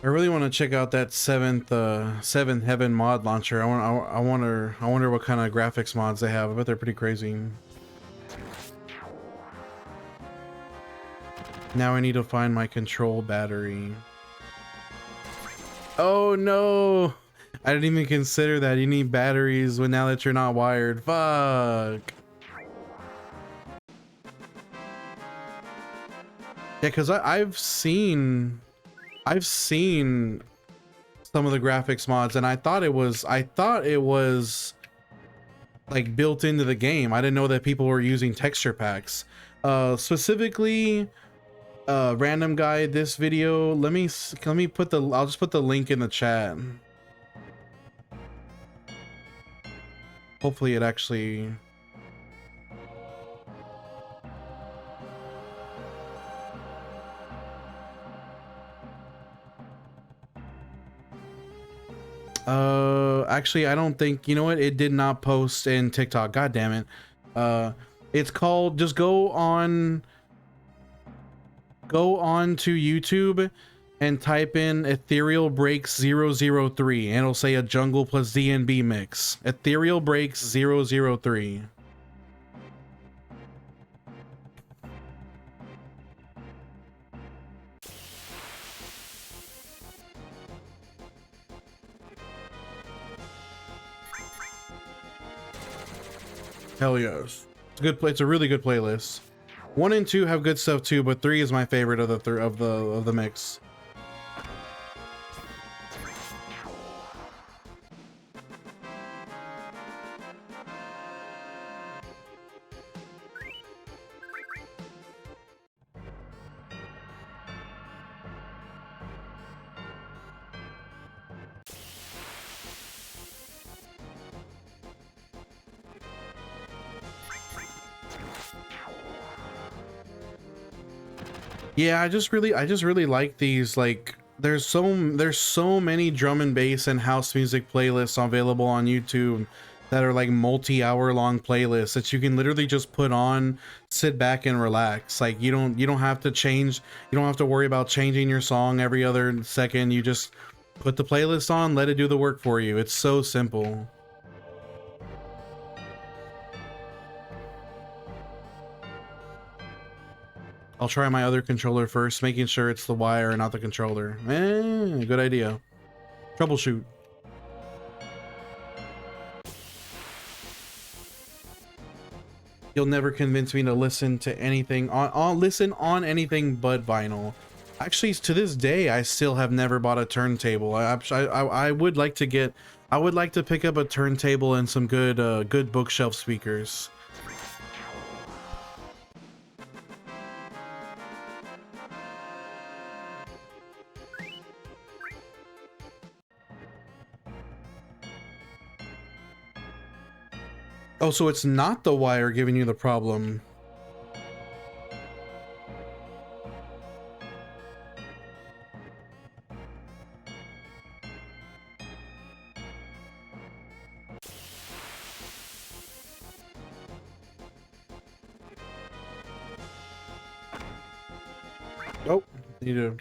I really want to check out that seventh heaven mod launcher. I wonder what kind of graphics mods they have. I bet they're pretty crazy. Now I need to find my control battery. Oh no! I didn't even consider that. You need batteries when now that you're not wired. Fuck. Yeah, because I've seen some of the graphics mods, and I thought it was like built into the game. I didn't know that people were using texture packs. Specifically, random guy, this video. Let me put I'll just put the link in the chat. Hopefully, it actually. Actually, I don't think, you know what, it did not post in TikTok. God damn it. It's called, just go on to YouTube and type in Ethereal Breaks 003 and it'll say a jungle plus DNB mix. Ethereal Breaks 003. Hell yes. It's a good play. It's a really good playlist. 1 and 2 have good stuff too, but 3 is my favorite of the mix. Yeah, I just really like these. Like, there's so many drum and bass and house music playlists available on YouTube that are like multi-hour long playlists that you can literally just put on, sit back and relax. Like, you don't have to change, you don't have to worry about changing your song every other second. You just put the playlist on, let it do the work for you. It's so simple. I'll try my other controller first, making sure it's the wire and not the controller. Good idea. Troubleshoot. You'll never convince me to listen to anything listen on anything but vinyl. Actually, to this day, I still have never bought a turntable. I would like to get, I would like to pick up a turntable and some good bookshelf speakers. Oh, so it's not the wire giving you the problem. Oh, need to.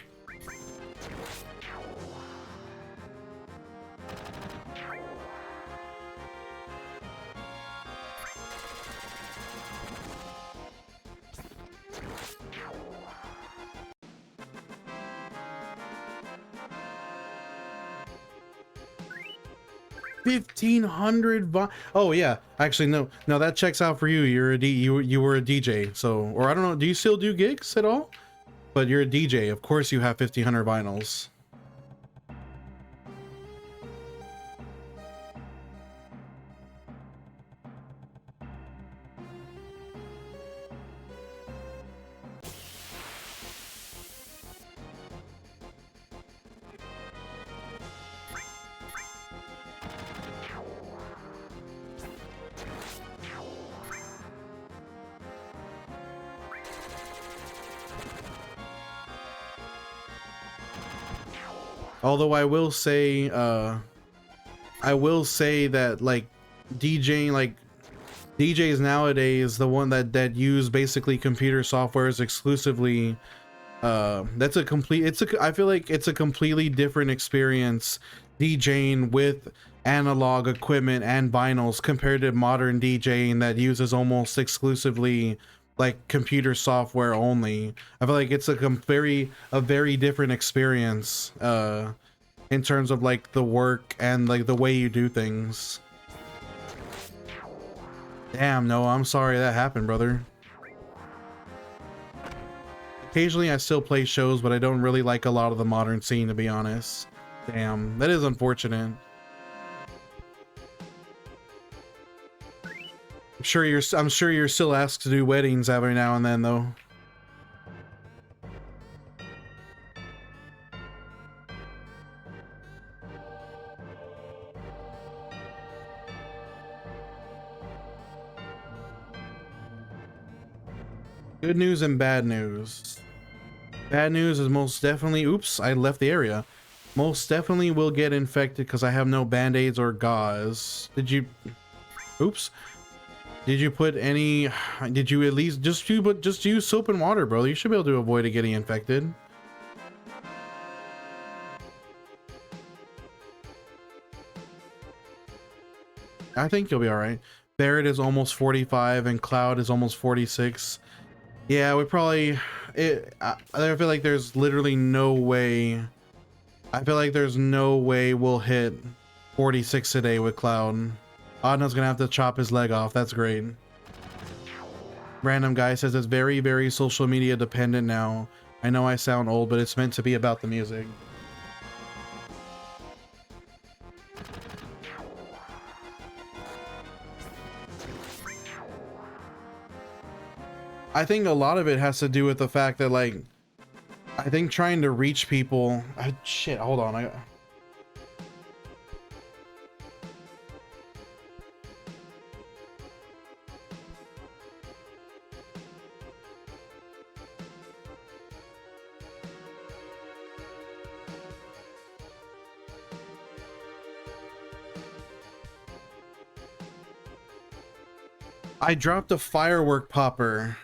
$1,500. Oh yeah, actually no, that checks out for you. You're you were a DJ, so, or I don't know, do you still do gigs at all? But you're a DJ, of course you have 1,500 vinyls. Although I will say that like DJs nowadays, the one that use basically computer softwares exclusively, I feel like it's a completely different experience DJing with analog equipment and vinyls compared to modern DJing that uses almost exclusively like computer software only. I feel like it's a very different experience in terms of like the work and like the way you do things. Damn, no, I'm sorry that happened, brother. Occasionally I still play shows, but I don't really like a lot of the modern scene, to be honest. Damn, that is unfortunate. I'm sure you're still asked to do weddings every now and then, though. Good news and bad news. Bad news is most definitely, oops, I left the area. Most definitely will get infected because I have no band-aids or gauze. Oops. Did you put any, did you at least just use soap and water, bro? You should be able to avoid it getting infected. I think you'll be all right. Barrett is almost 45 and Cloud is almost 46. Yeah, we probably, I feel like there's literally no way. I feel like there's no way we'll hit 46 today with Cloud. Adna's gonna have to chop his leg off. That's great. Random guy says it's very, very social media dependent now. I know I sound old, but it's meant to be about the music. I think a lot of it has to do with the fact that, like, I think trying to reach people. Shit, hold on. I dropped a firework popper.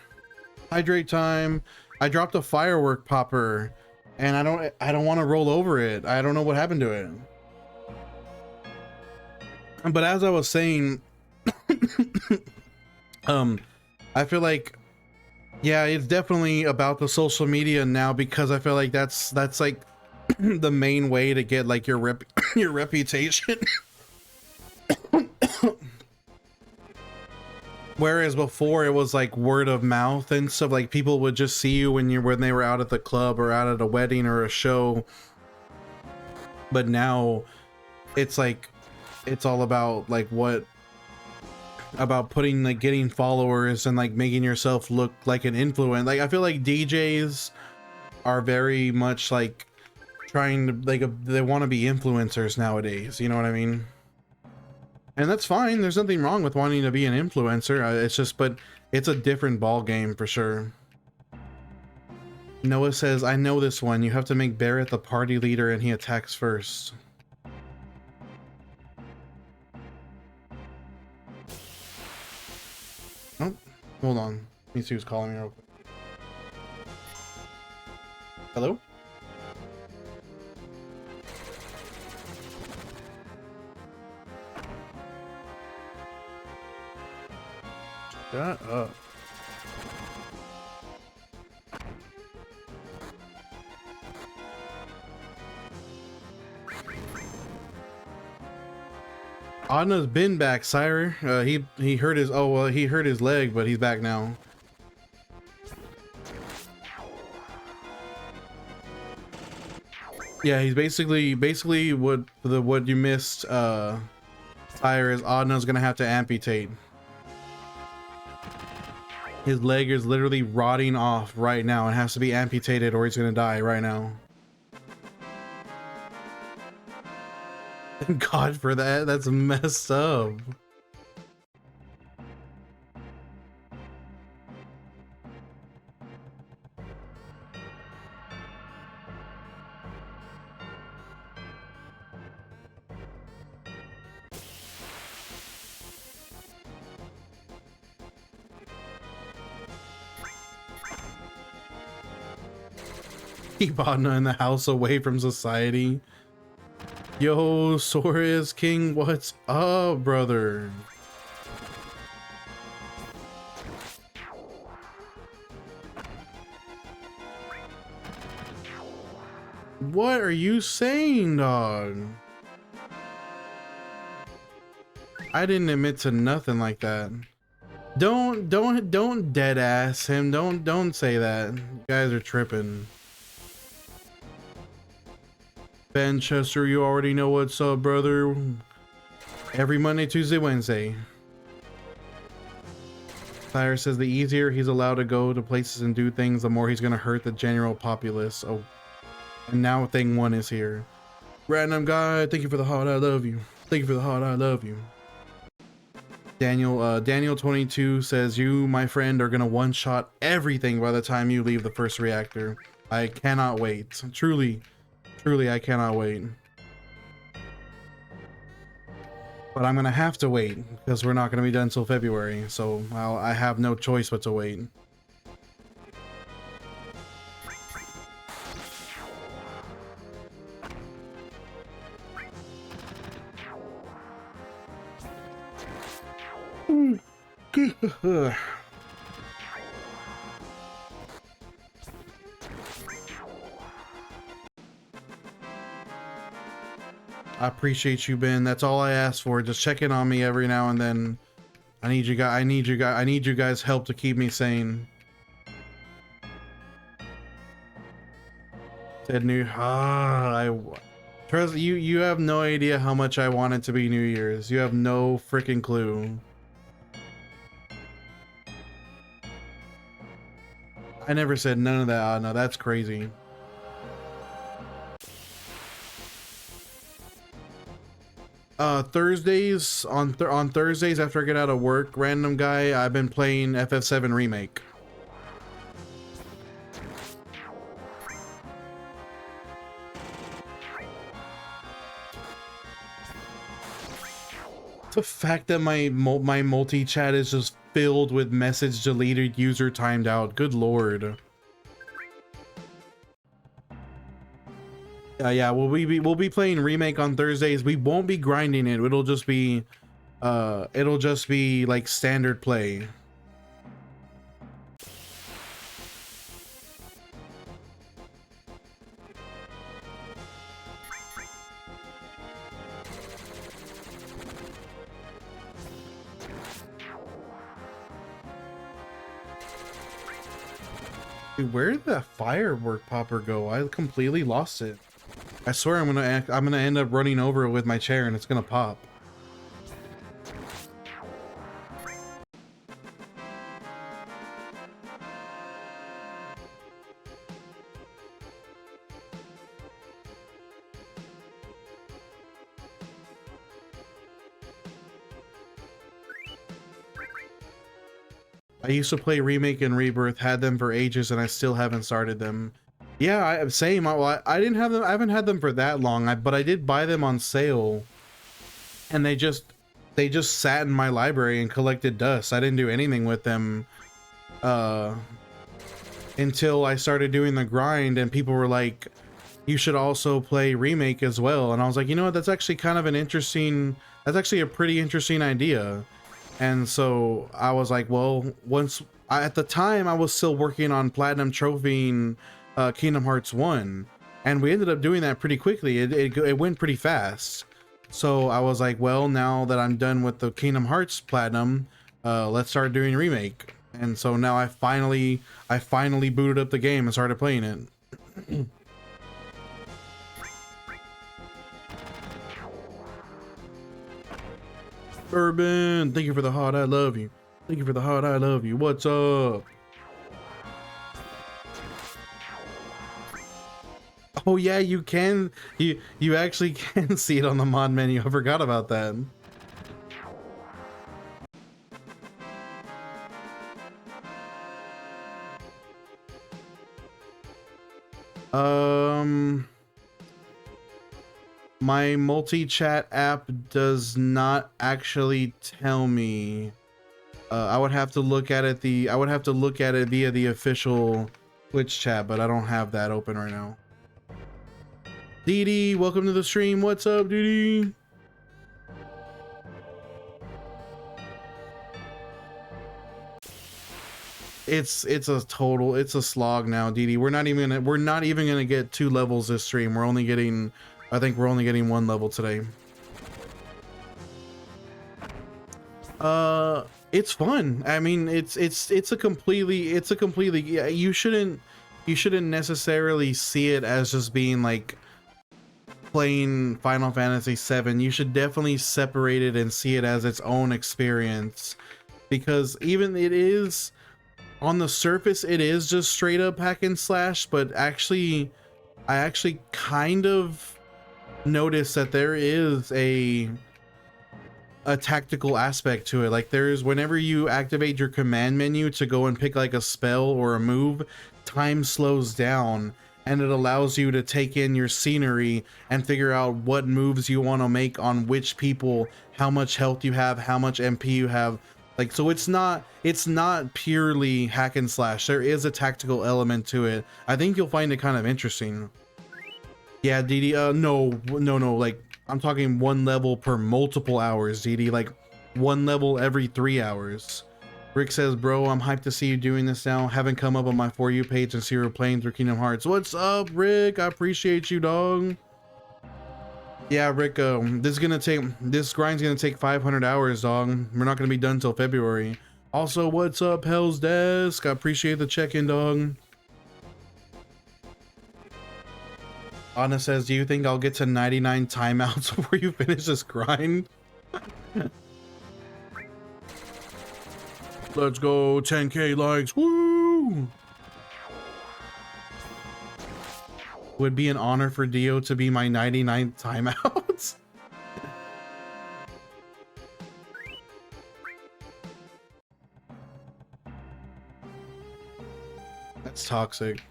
Hydrate time. I dropped a firework popper, and I don't want to roll over it. I don't know what happened to it. But as I was saying, I feel like, yeah, it's definitely about the social media now, because I feel like that's like the main way to get like your your reputation. Whereas before it was like word of mouth and stuff, like people would just see you when they were out at the club or out at a wedding or a show. But now it's like, it's all about like about putting, like, getting followers and like making yourself look like an influencer. Like I feel like DJs are very much like trying to, like, they want to be influencers nowadays, you know what I mean? And that's fine. There's nothing wrong with wanting to be an influencer. It's just, but it's a different ball game for sure. Noah says, I know this one. You have to make Barrett the party leader and he attacks first. Oh, hold on. Let me see who's calling me real quick. Hello? Shut up. Adna's been back, sire. He hurt his, oh well, he hurt his leg, but he's back now. Yeah, he's basically what you missed, sire, is Adna's gonna have to amputate. His leg is literally rotting off right now and has to be amputated or he's gonna die right now. Thank God for that. That's messed up. Keep Adna in the house away from society. Yo, Soris King, what's up, brother? What are you saying, dog? I didn't admit to nothing like that. Don't dead ass him. Don't say that. You guys are tripping. Ben Chester, you already know what's up, brother. Every Monday, Tuesday, Wednesday. Sire says the easier he's allowed to go to places and do things, the more he's gonna hurt the general populace. Oh, and now thing one is here. Random guy, thank you for the heart, I love you. Thank you for the heart, I love you. Daniel 22 says, you, my friend, are gonna one-shot everything by the time you leave the first reactor. I cannot wait. Truly, I cannot wait. But I'm gonna have to wait because we're not gonna be done until February, so I have no choice but to wait. I appreciate you, Ben. That's all I asked for. Just check in on me every now and then. I need you guys. I need you guys' help to keep me sane. Said new. Trust you. You have no idea how much I want it to be New Year's. You have no freaking clue. I never said none of that. Oh, no, that's crazy. Thursdays on Thursdays after I get out of work, random guy, I've been playing FF7 Remake. The fact that my multi-chat is just filled with message deleted, user timed out. Good lord. Yeah, we'll be playing Remake on Thursdays. We won't be grinding it. It'll just be like standard play. Dude, where did that firework popper go? I completely lost it. I swear I'm gonna end up running over it with my chair and it's gonna pop. I used to play Remake and Rebirth, had them for ages, and I still haven't started them. Yeah, same. Well, I didn't have them. I haven't had them for that long. But I did buy them on sale, and they just sat in my library and collected dust. I didn't do anything with them until I started doing the grind, and people were like, "You should also play Remake as well." And I was like, you know what? That's actually kind of an interesting. That's actually a pretty interesting idea. And so I was like, well, at the time I was still working on platinum trophying Kingdom Hearts 1, and we ended up doing that pretty quickly. It went pretty fast. So I was like, well, now that I'm done with the Kingdom Hearts platinum, let's start doing Remake. And so now I finally booted up the game and started playing it. Urban, thank you for the heart, I love you. Thank you for the heart, I love you. What's up? Oh yeah, you can. You actually can see it on the mod menu. I forgot about that. My multi-chat app does not actually tell me. I would have to look at it via the official Twitch chat, but I don't have that open right now. Dee, welcome to the stream. What's up, Dee? It's a slog now, Dee. We're not even gonna get 2 levels this stream. I think we're only getting 1 level today. It's fun. I mean, it's a completely yeah, you shouldn't necessarily see it as just being like playing Final Fantasy VII. You should definitely separate it and see it as its own experience, because even it is on the surface, it is just straight up hack and slash, but I actually kind of noticed that there is a tactical aspect to it. Like, there's, whenever you activate your command menu to go and pick like a spell or a move, time slows down and it allows you to take in your scenery and figure out what moves you want to make on which people, how much health you have, how much MP you have. Like, so it's not purely hack and slash. There is a tactical element to it. I think you'll find it kind of interesting. Yeah, Dee, no, like, I'm talking 1 level per multiple hours, Dee, like 1 level every 3 hours. Rick says, bro, I'm hyped to see you doing this now. Haven't come up on my For You page since you were playing through Kingdom Hearts. What's up, Rick? I appreciate you, dog. Yeah, Rick, this grind's gonna take 500 hours, dog. We're not gonna be done till February. Also, what's up, Hell's Desk? I appreciate the check-in, dog. Anna says, do you think I'll get to 99 timeouts before you finish this grind? Let's go, 10K likes, woo! Would be an honor for Dio to be my 99th timeouts. That's toxic.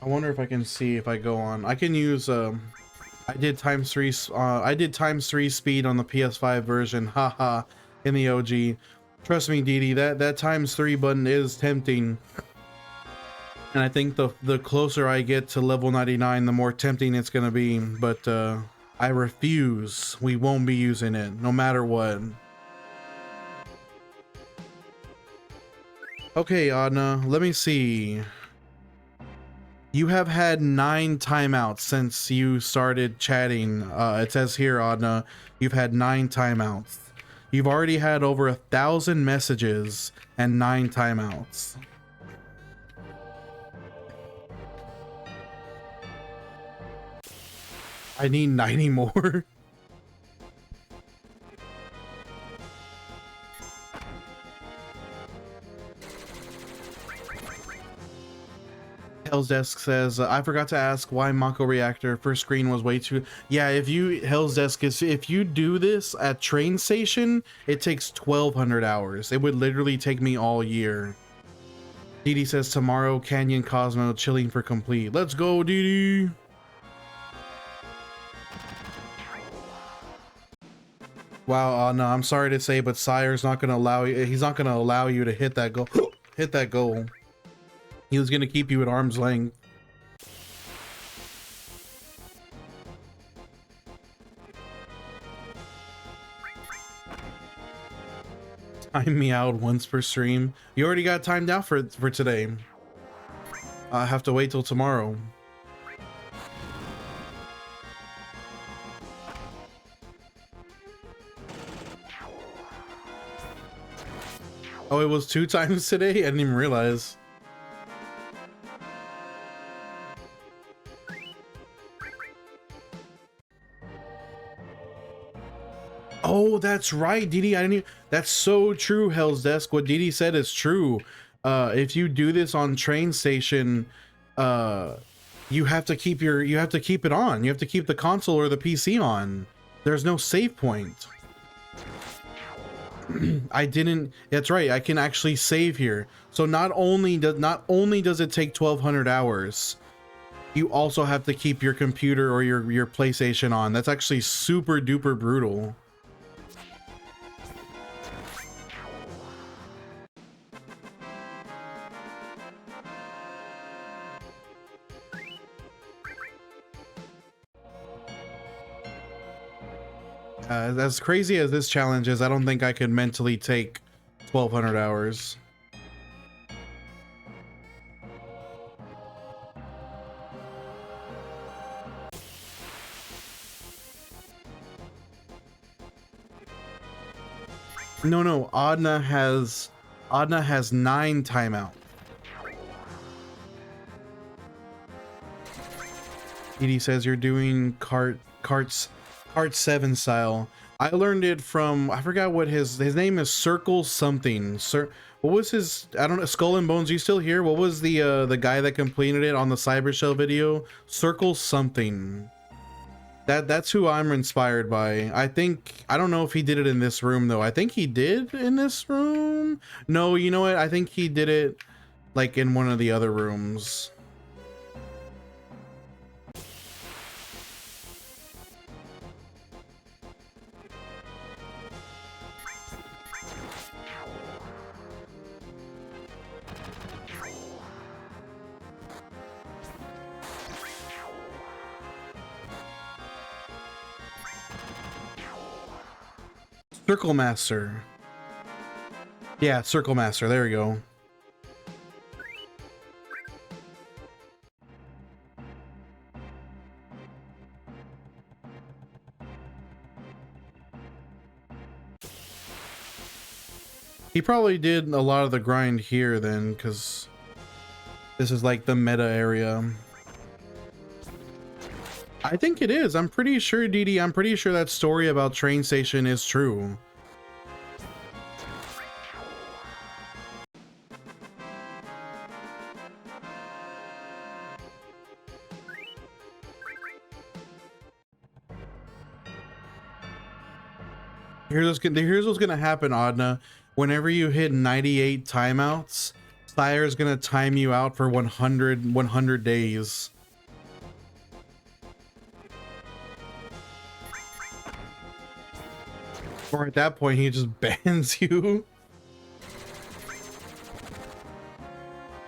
I wonder if I can see if I go on. I can use I did ×3 speed on the PS5 version, haha, in the OG. Trust me, Didi, that ×3 button is tempting. And I think the closer I get to level 99, the more tempting it's gonna be. But I refuse. We won't be using it, no matter what. Okay, Adna, let me see. You have had 9 timeouts since you started chatting. It says here, Adna, you've had 9 timeouts. You've already had over 1,000 messages and 9 timeouts. I need 90 more. Hell's Desk says, I forgot to ask why Mako Reactor first screen was way too... Yeah, if you... Hell's Desk is... If you do this at train station, it takes 1,200 hours. It would literally take me all year. Didi says, tomorrow, Canyon Cosmo chilling for complete. Let's go, Didi! Wow, no, I'm sorry to say, but Sire's not gonna allow you... He's not gonna allow you to hit that goal. Hit that goal. He was going to keep you at arm's length. Time me out once per stream. You already got timed out for today. I have to wait till tomorrow. Oh, it was 2 times today? I didn't even realize. Oh, that's right, Didi. I didn't even... That's so true, Hell's Desk. What Didi said is true. If you do this on train station, you have to keep it on. You have to keep the console or the PC on. There's no save point. I didn't... That's right. I can actually save here. So not only does it take 1,200 hours, you also have to keep your computer or your PlayStation on. That's actually super duper brutal. As crazy as this challenge is, I don't think I could mentally take 1,200 hours. No, Adna has 9 timeout. Edie says you're doing Cart 7 style. I learned it from, I forgot what his name is, Circle something. What was his, I don't know, Skull and Bones, you still here? What was the guy that completed it on the Cyber Shell video? Circle something. That's who I'm inspired by. I don't know if he did it in this room though. I think he did in this room. No, you know what? I think he did it like in one of the other rooms. Circle Master. Yeah, Circle Master. There we go. He probably did a lot of the grind here then, because this is like the meta area. I think it is. I'm pretty sure, DD, I'm pretty sure that story about train station is true. Here's what's gonna happen, Adna. Whenever you hit 98 timeouts, Sire is gonna time you out for 100 days. Or at that point, he just bans you.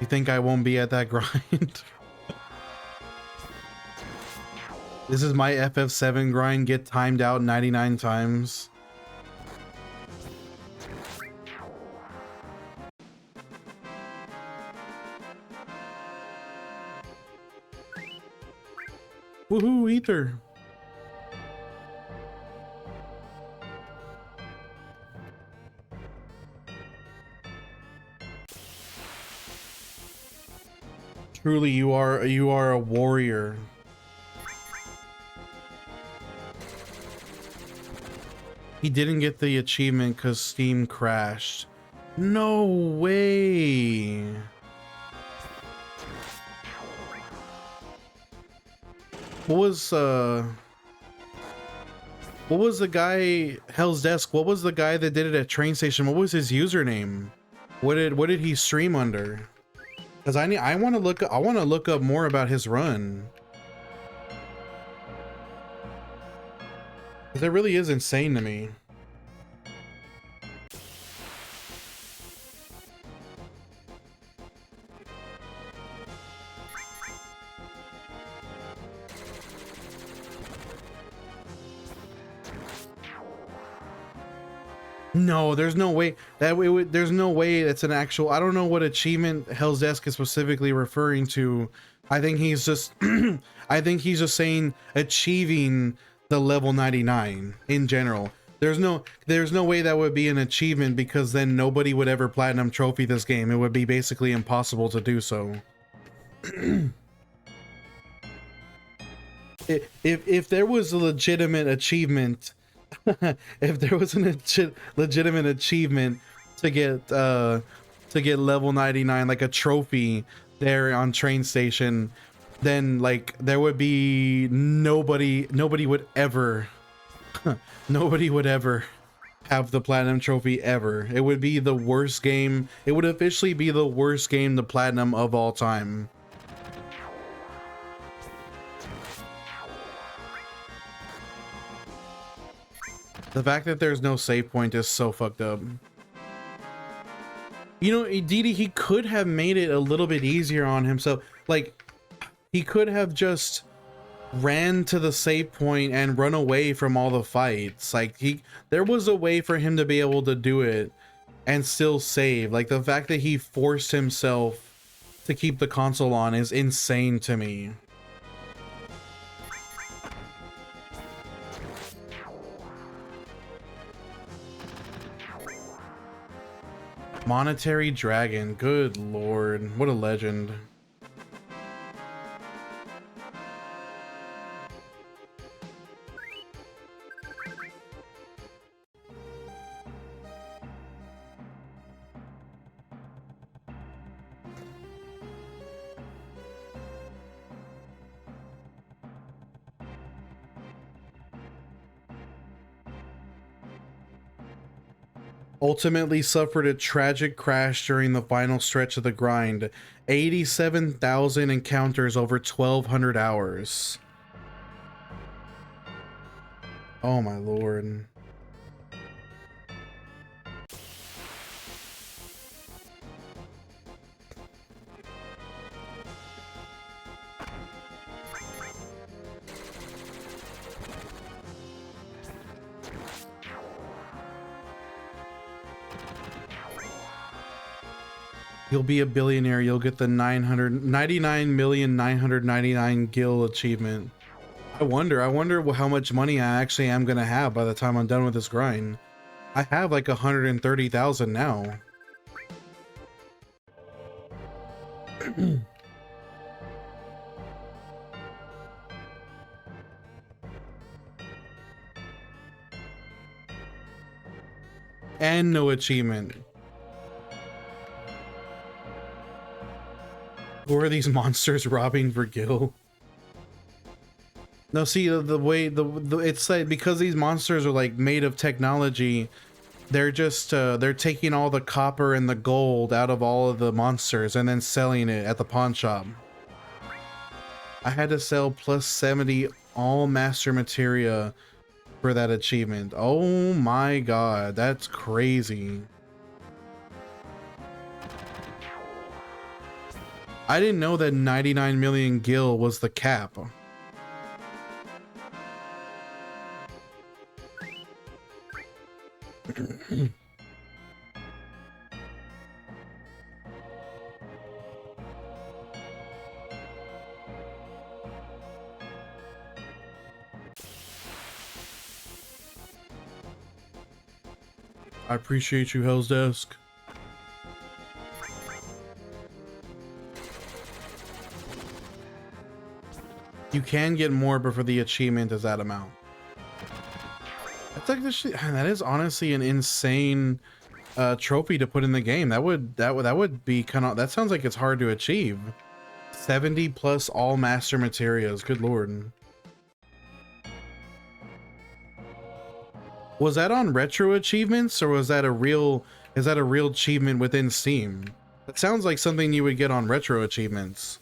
You think I won't be at that grind? This is my FF7 grind. Get timed out 99 times. Woohoo, Ether. Truly, you are a warrior. He didn't get the achievement because Steam crashed. No way. What was the guy, Hell's Desk? What was the guy that did it at train station? What was his username? What did he stream under? Because I want to look up more about his run. That really is insane to me. No, there's no way that way. There's no way that's an actual. I don't know what achievement Hell's Desk is specifically referring to. I think he's just. I think he's just saying achieving the level 99 in general. There's no way that would be an achievement, because then nobody would ever platinum trophy this game. It would be basically impossible to do so. If there was a legitimate achievement. If there was a legitimate achievement to get level 99, like a trophy there on train station, then like there would be nobody would ever nobody would ever have the platinum trophy ever. It would be the worst game. It would officially be the worst game to platinum of all time. The fact that there's no save point is so fucked up. You know, Didi, he could have made it a little bit easier on himself. Like, he could have just ran to the save point and run away from all the fights. Like, there was a way for him to be able to do it and still save. Like, the fact that he forced himself to keep the console on is insane to me. Monetary Dragon, good lord, what a legend. Ultimately suffered a tragic crash during the final stretch of the grind. 87,000 encounters over 1,200 hours. Oh my lord. You'll be a billionaire. You'll get the 999,999 gil achievement. I wonder how much money I actually am gonna have by the time I'm done with this grind. I have like 130,000 now. And no achievement. Who are these monsters robbing for gil? No, see the way it's like, because these monsters are like made of technology, they're just they're taking all the copper and the gold out of all of the monsters and then selling it at the pawn shop. I had to sell plus 70 all master materia for that achievement. Oh my god, that's crazy. I didn't know that 99 million gil was the cap. I appreciate you, Hell's Desk. You can get more, but for the achievement is that amount. That's like this shit. That is honestly an insane trophy to put in the game. That would be kind of, that sounds like it's hard to achieve. 70 plus all master materials. Good lord. Was that on retro achievements, or was that a real, is that a real achievement within Steam? That sounds like something you would get on retro achievements.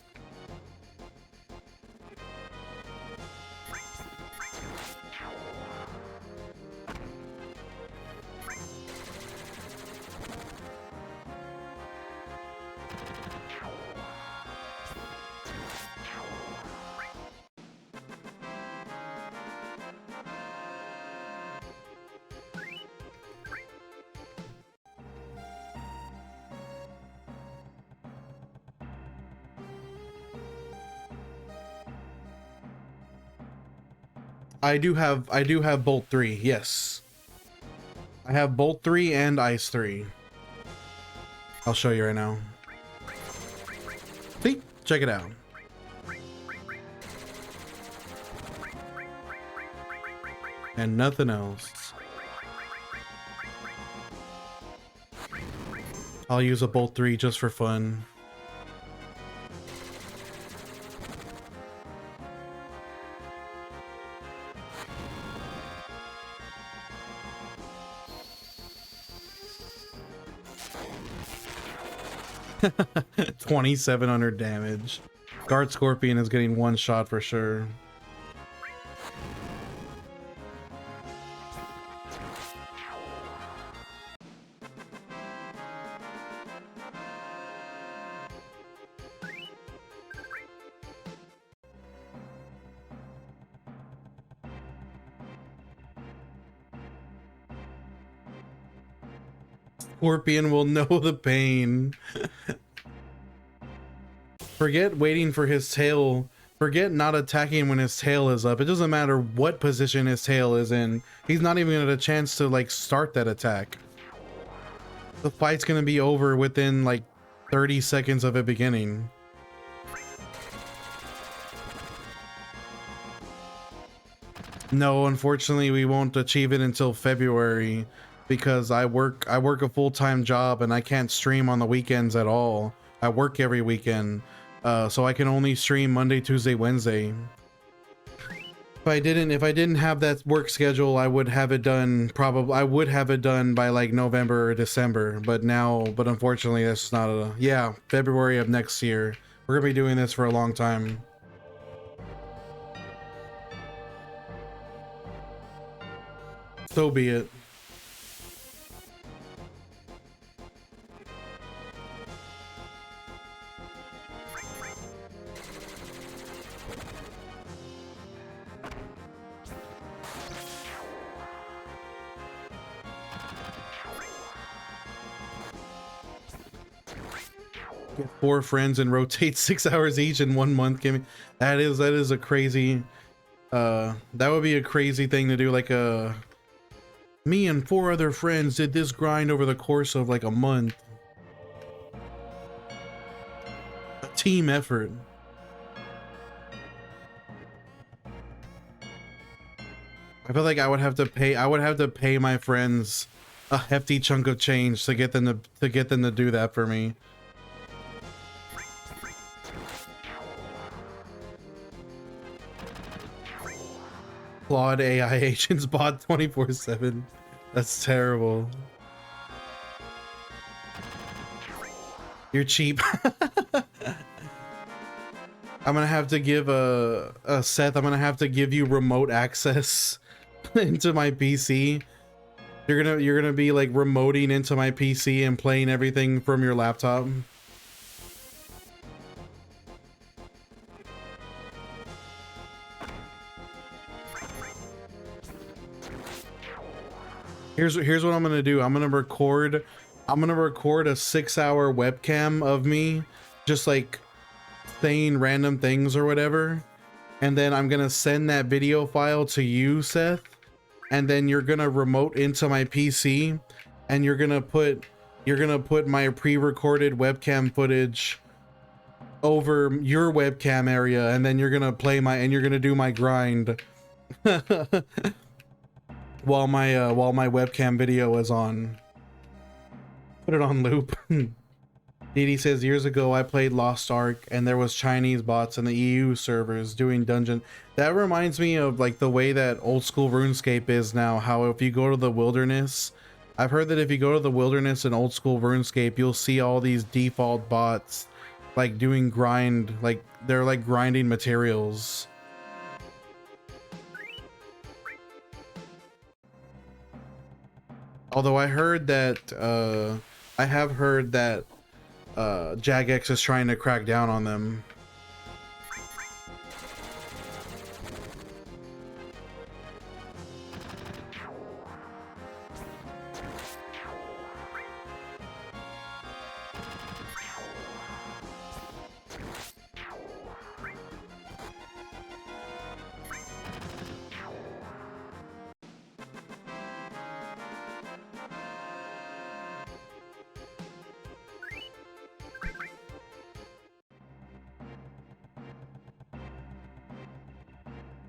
I do have Bolt 3, yes. I have Bolt 3 and Ice 3. I'll show you right now. See? Check it out. And nothing else. I'll use a Bolt 3 just for fun. $2,700 damage. Guard Scorpion is getting one shot for sure. Scorpion will know the pain. Forget waiting for his tail. Forget not attacking when his tail is up. It doesn't matter what position his tail is in. He's not even gonna get a chance to like start that attack. The fight's gonna be over within like 30 seconds of it beginning. No, unfortunately, we won't achieve it until February because I work a full-time job and I can't stream on the weekends at all. I work every weekend. So I can only stream Monday, Tuesday, Wednesday. If I didn't have that work schedule, I would have it done by like November or December, but unfortunately that's not February of next year. We're gonna be doing this for a long time. So be it. Get 4 friends and rotate 6 hours each in 1 month. Give me that is a crazy that would be a crazy thing to do. Like me and 4 other friends did this grind over the course of like a month. A team effort. I feel like I would have to pay my friends a hefty chunk of change to get them to do that for me. Claude AI agents bot 24/7. That's terrible. You're cheap. I'm gonna have to give Seth. I'm gonna have to give you remote access into my PC. You're gonna be like remoting into my PC and playing everything from your laptop. Here's what I'm gonna do. I'm gonna record a 6-hour webcam of me just like saying random things or whatever, and then I'm gonna send that video file to you, Seth, and then you're gonna remote into my PC and you're gonna put my pre-recorded webcam footage over your webcam area, and then you're gonna do my grind while my webcam video is on. Put it on loop. Didi says, years ago I played Lost Ark and there was Chinese bots in the EU servers doing dungeon. That reminds me of like the way that old school RuneScape is now. How if you go to the wilderness, I've heard that if you go to the wilderness in old school RuneScape, you'll see all these default bots like doing grind, like they're like grinding materials. Although I heard that I have heard that Jagex is trying to crack down on them.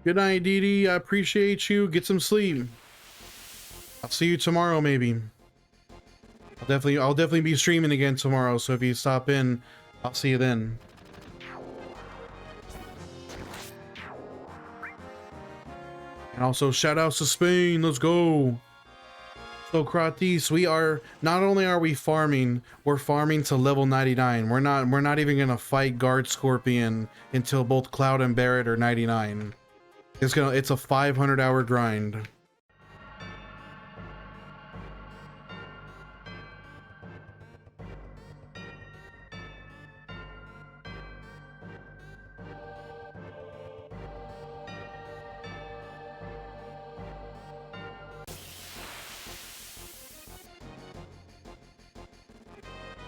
Good night, Didi. I appreciate you. Get some sleep. I'll see you tomorrow, maybe. I'll definitely be streaming again tomorrow, so if you stop in, I'll see you then. And also shout outs to Spain. Let's go. So Kratis, we are not only are we farming, we're farming to level 99. We're not even gonna fight Guard Scorpion until both Cloud and Barret are 99. It's a 500-hour grind.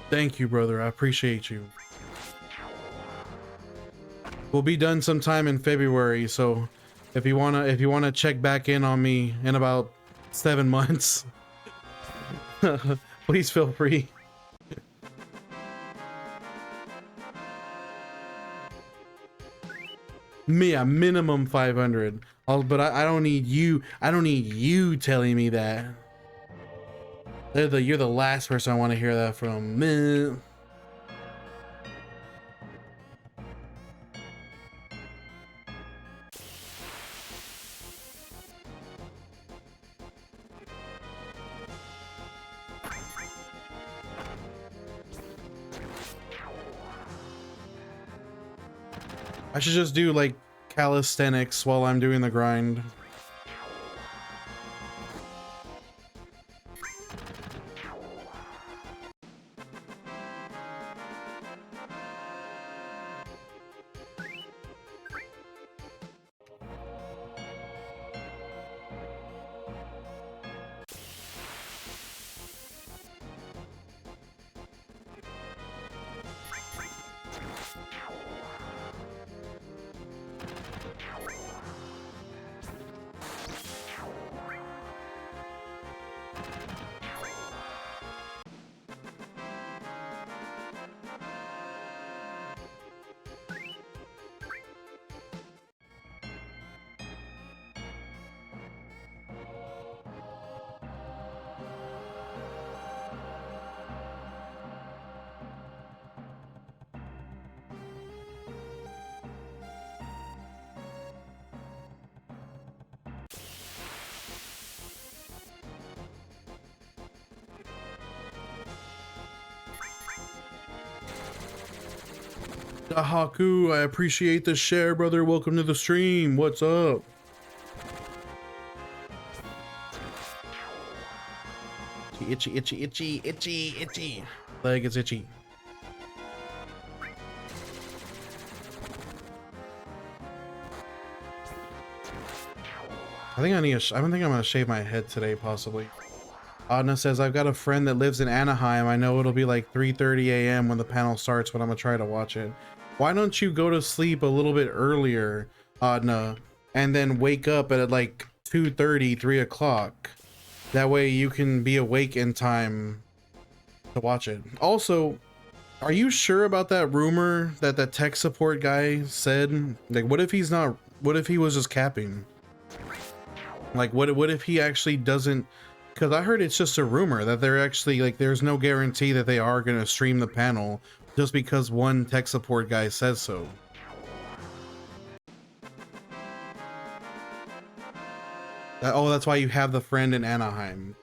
Thank you, brother. I appreciate you. We'll be done sometime in February, so if you wanna check back in on me in about 7 months, please feel free. Me a minimum 500. But I don't need you. I don't need you telling me that. You're the last person I want to hear that from. Meh. I should just do like calisthenics while I'm doing the grind. Haku, I appreciate the share, brother. Welcome to the stream. What's up? Itchy, itchy, itchy, itchy, itchy. Leg is itchy. I think I need I don't think I'm gonna shave my head today, possibly. Adna says, I've got a friend that lives in Anaheim. I know it'll be like 3:30 a.m. when the panel starts, but I'm gonna try to watch it. Why don't you go to sleep a little bit earlier, Adna, and then wake up at like 2:30, 3 o'clock? That way you can be awake in time to watch it. Also, are you sure about that rumor that the tech support guy said? Like, what if he's not, what if he was just capping? Like, what if he actually doesn't? Because I heard it's just a rumor that they're actually, like, there's no guarantee that they are going to stream the panel just because one tech support guy says so. Oh, that's why you have the friend in Anaheim.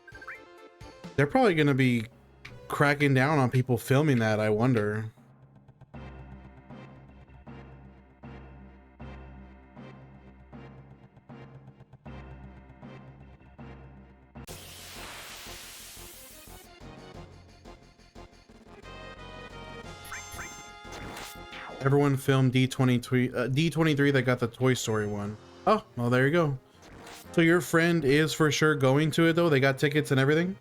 They're probably going to be cracking down on people filming that, I wonder. Everyone filmed D23 that got the Toy Story one. Oh, well, there you go. So your friend is for sure going to it, though? They got tickets and everything?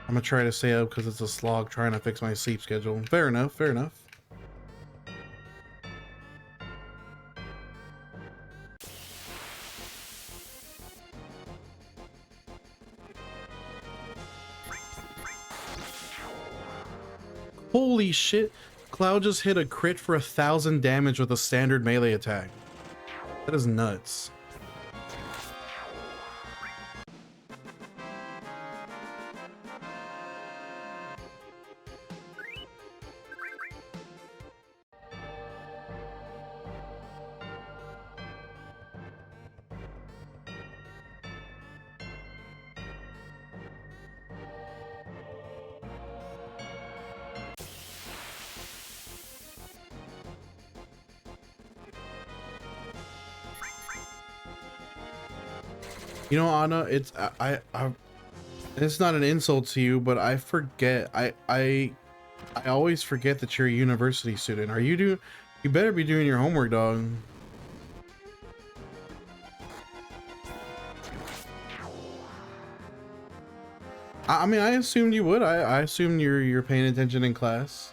I'm gonna try to stay up because it's a slog trying to fix my sleep schedule. Fair enough, fair enough. Holy shit, Cloud just hit a crit for 1,000 damage with a standard melee attack. That is nuts. You know, Anna, it's it's not an insult to you, but I forget. I always forget that you're a university student. Are you you better be doing your homework, dog. I mean, I assumed you would. I assumed you're paying attention in class.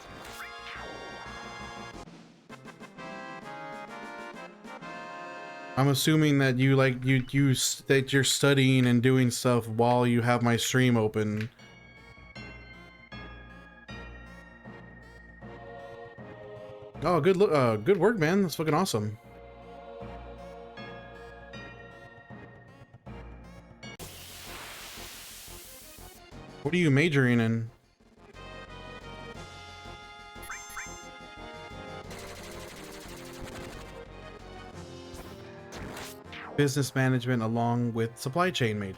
I'm assuming that you like that you're studying and doing stuff while you have my stream open. Oh, good work, man. That's fucking awesome. What are you majoring in? Business management along with supply chain major.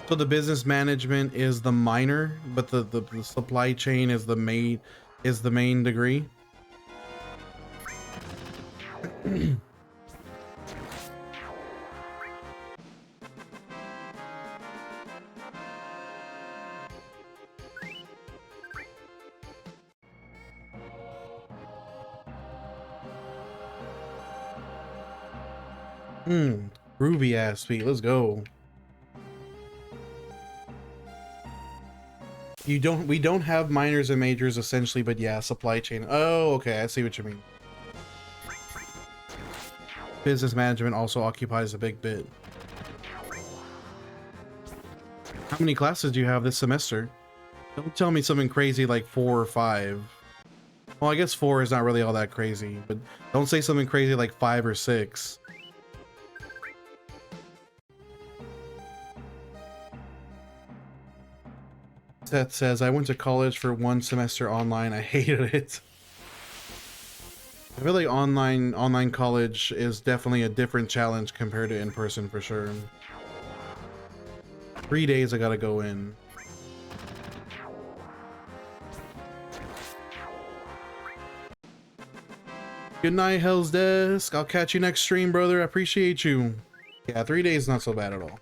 So the business management is the minor, but the supply chain is the main degree. Groovy ass feet. Let's go. We don't have minors and majors essentially, but yeah, supply chain. Oh, okay, I see what you mean. Business management also occupies a big bit. How many classes do you have this semester? Don't tell me something crazy like 4 or 5. Well, I guess 4 is not really all that crazy, but don't say something crazy like 5 or 6. Seth says, I went to college for 1 semester online. I hated it. I feel like online college is definitely a different challenge compared to in person for sure. 3 days I gotta go in. Good night, Hell's Desk. I'll catch you next stream, brother. I appreciate you. Yeah, 3 days not so bad at all.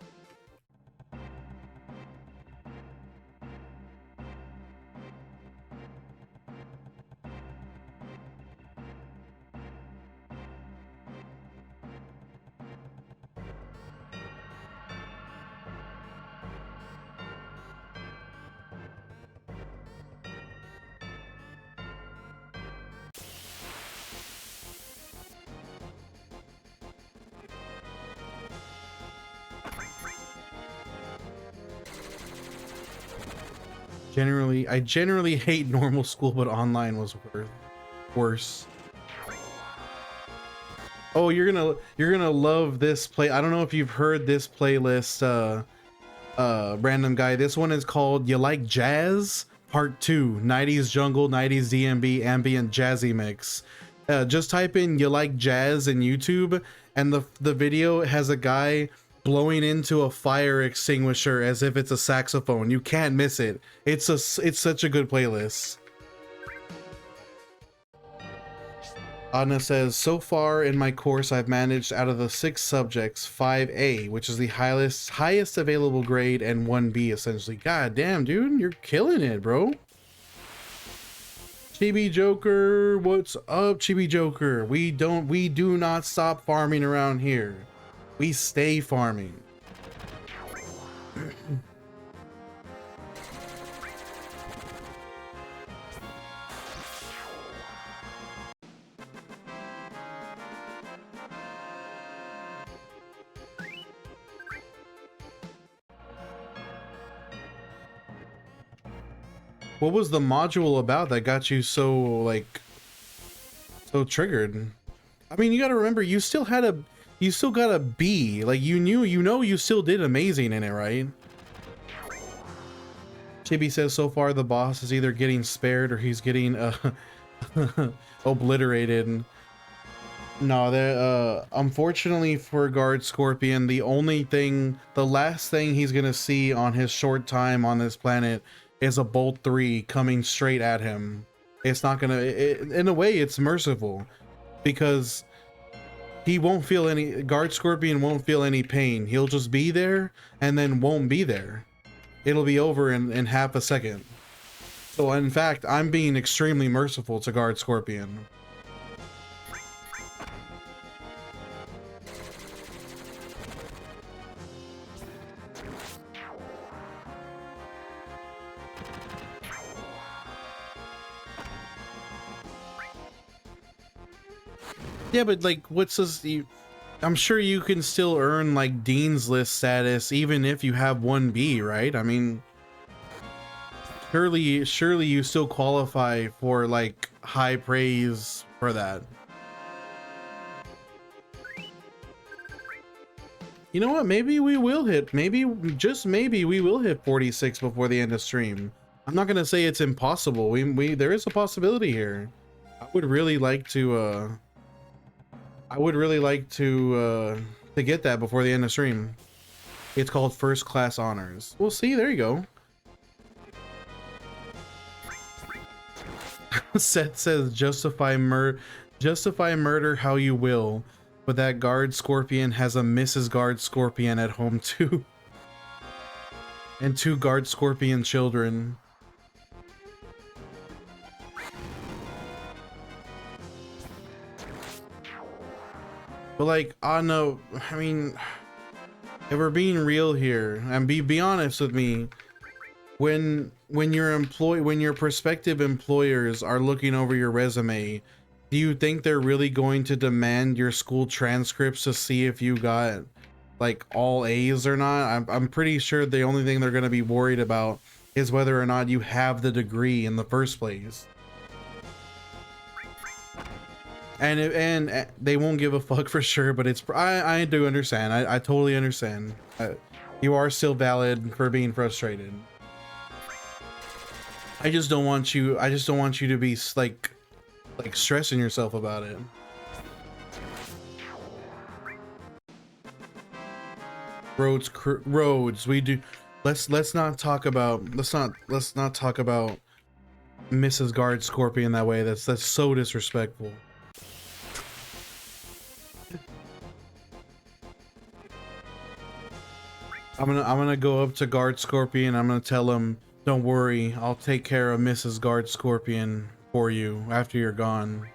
I generally hate normal school, but online was worse. Oh, you're gonna love this play. I don't know if you've heard this playlist, random guy. This one is called You Like Jazz Part 2, 90s Jungle, 90s DMB Ambient Jazzy Mix. Just type in You Like Jazz in YouTube, and the video has a guy blowing into a fire extinguisher as if it's a saxophone. You can't miss it. It's such a good playlist. Anna says, so far in my course I've managed out of the 6 subjects 5A, which is the highest available grade, and 1B essentially. God damn, dude, you're killing it, bro. Chibi Joker, what's up, Chibi Joker? We do not stop farming around here. We stay farming. What was the module about that got you so, like, so triggered? I mean, you gotta remember, you still got a B. Like, you still did amazing in it, right? Chibi says, so far the boss is either getting spared or he's getting obliterated. No, unfortunately for Guard Scorpion, the last thing he's gonna see on his short time on this planet is a Bolt 3 coming straight at him. It's not gonna, in a way, it's merciful, because Guard Scorpion won't feel any pain. He'll just be there and then won't be there. It'll be over in half a second. So in fact, I'm being extremely merciful to Guard Scorpion. Yeah, but like, what's this? I'm sure you can still earn like Dean's List status even if you have 1B, right? I mean, surely you still qualify for like high praise for that. You know what? Maybe we will hit, just maybe we will hit 46 before the end of stream. I'm not gonna say it's impossible. There is a possibility here. I would really like to get that before the end of stream. It's called First Class Honors. We'll see. There you go. Seth says, justify murder how you will, but that Guard Scorpion has a Mrs. Guard Scorpion at home too. And 2 Guard Scorpion children. But like, I mean, if we're being real here, and be honest with me, when your prospective employers are looking over your resume, do you think they're really going to demand your school transcripts to see if you got like all A's or not? I'm pretty sure the only thing they're going to be worried about is whether or not you have the degree in the first place. And they won't give a fuck for sure, but I do understand. I totally understand. You are still valid for being frustrated. I just don't want you to be like stressing yourself about it. Roads, we do. Let's not talk about Mrs. Guard Scorpion that way. That's so disrespectful. I'm gonna go up to Guard Scorpion. I'm gonna tell him, don't worry, I'll take care of Mrs. Guard Scorpion for you after you're gone.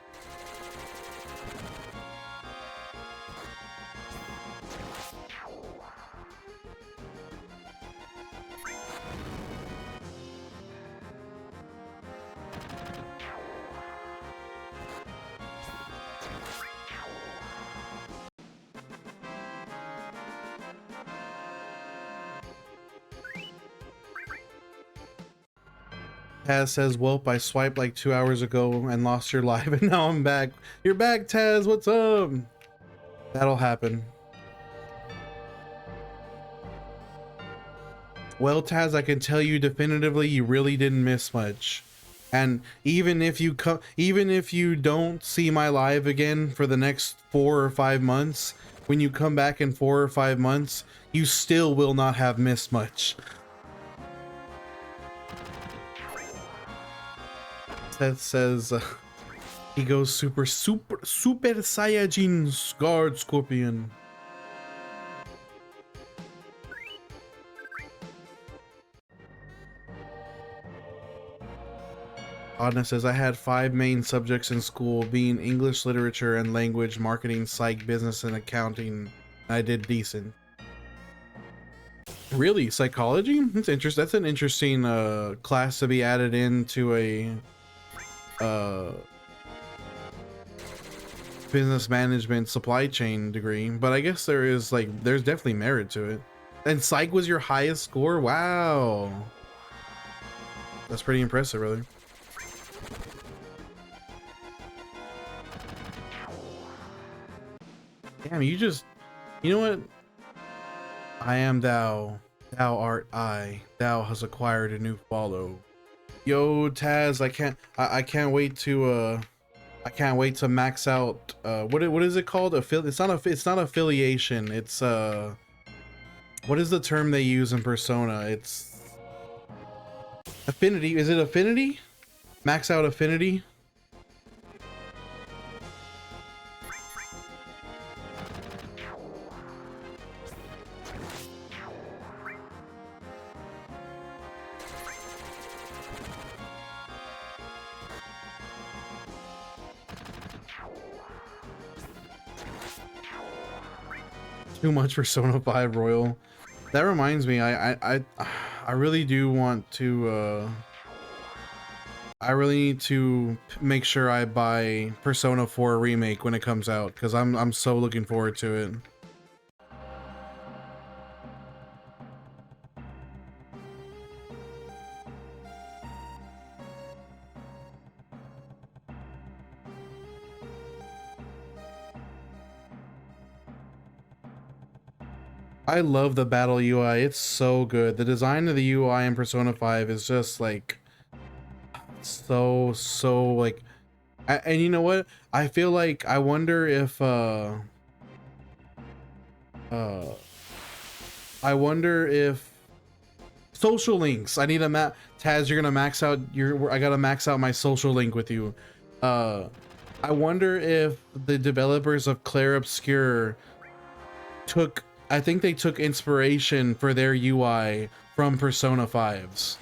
Taz says, "Welp, I swiped like 2 hours ago and lost your live, and now I'm back." You're back, Taz. What's up? That'll happen. Well, Taz, I can tell you definitively, you really didn't miss much. And even if you don't see my live again for the next 4 or 5 months, when you come back in 4 or 5 months, you still will not have missed much. That says he goes super Saiyajin Guard Scorpion. Adna says, I had 5 main subjects in school, being English, literature, and language, marketing, psych, business, and accounting. I did decent. Really? Psychology? That's interesting. That's an interesting class to be added into a business management supply chain degree, but I guess there's definitely merit to it. And psych was your highest score? Wow, that's pretty impressive, brother. Damn, you know what? I am thou art I, thou has acquired a new follow. Yo, Taz, I can't wait to max out what is it called? It's not affiliation. It's what is the term they use in Persona? It's affinity. Is it affinity? Max out affinity? Too much Persona 5 Royal. That reminds me, I really do want to I really need to make sure I buy Persona 4 Remake when it comes out, because I'm so looking forward to it. I love the battle UI. It's so good. The design of the UI in Persona 5 is just like so like, and you know what? I feel like I wonder if I wonder if social links. I need a Taz, you're gonna max out I gotta max out my social link with you. I wonder if the developers of Clair Obscur I think they took inspiration for their UI from Persona 5's.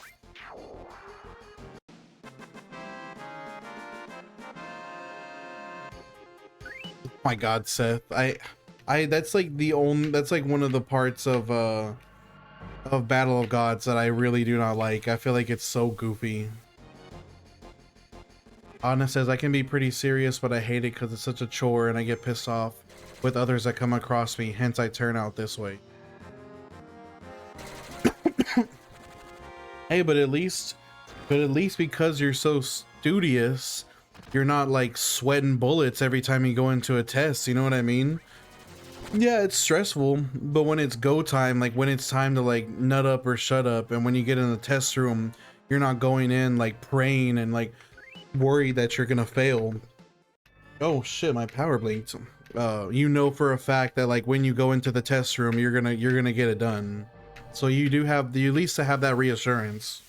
My God, Seth, that's like one of the parts of Battle of Gods that I really do not like. I feel like it's so goofy. Anna says, I can be pretty serious, but I hate it because it's such a chore and I get pissed off with others that come across me, hence I turn out this way. Hey, but at least because you're so studious, you're not like sweating bullets every time you go into a test, you know what I mean? Yeah, it's stressful, but when it's go time, like when it's time to like nut up or shut up, and when you get in the test room, You're not going in like praying and like worried that you're gonna fail. Oh shit, my power blinked. You know for a fact that like when you go into the test room, you're gonna get it done. So you do have the at least to have that reassurance.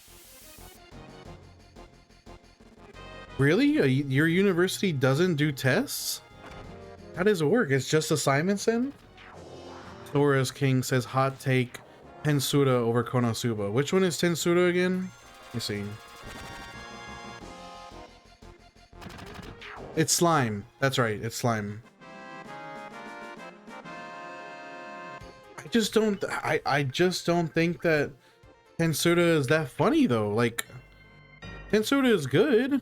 Really? Your university doesn't do tests? How does it work? It's just assignments then? Sora's King says hot take Tensura over Konosuba. Which one is Tensura again? Let me see. It's slime. That's right, it's slime. I just don't think that Tensura is that funny though. Like Tensura is good.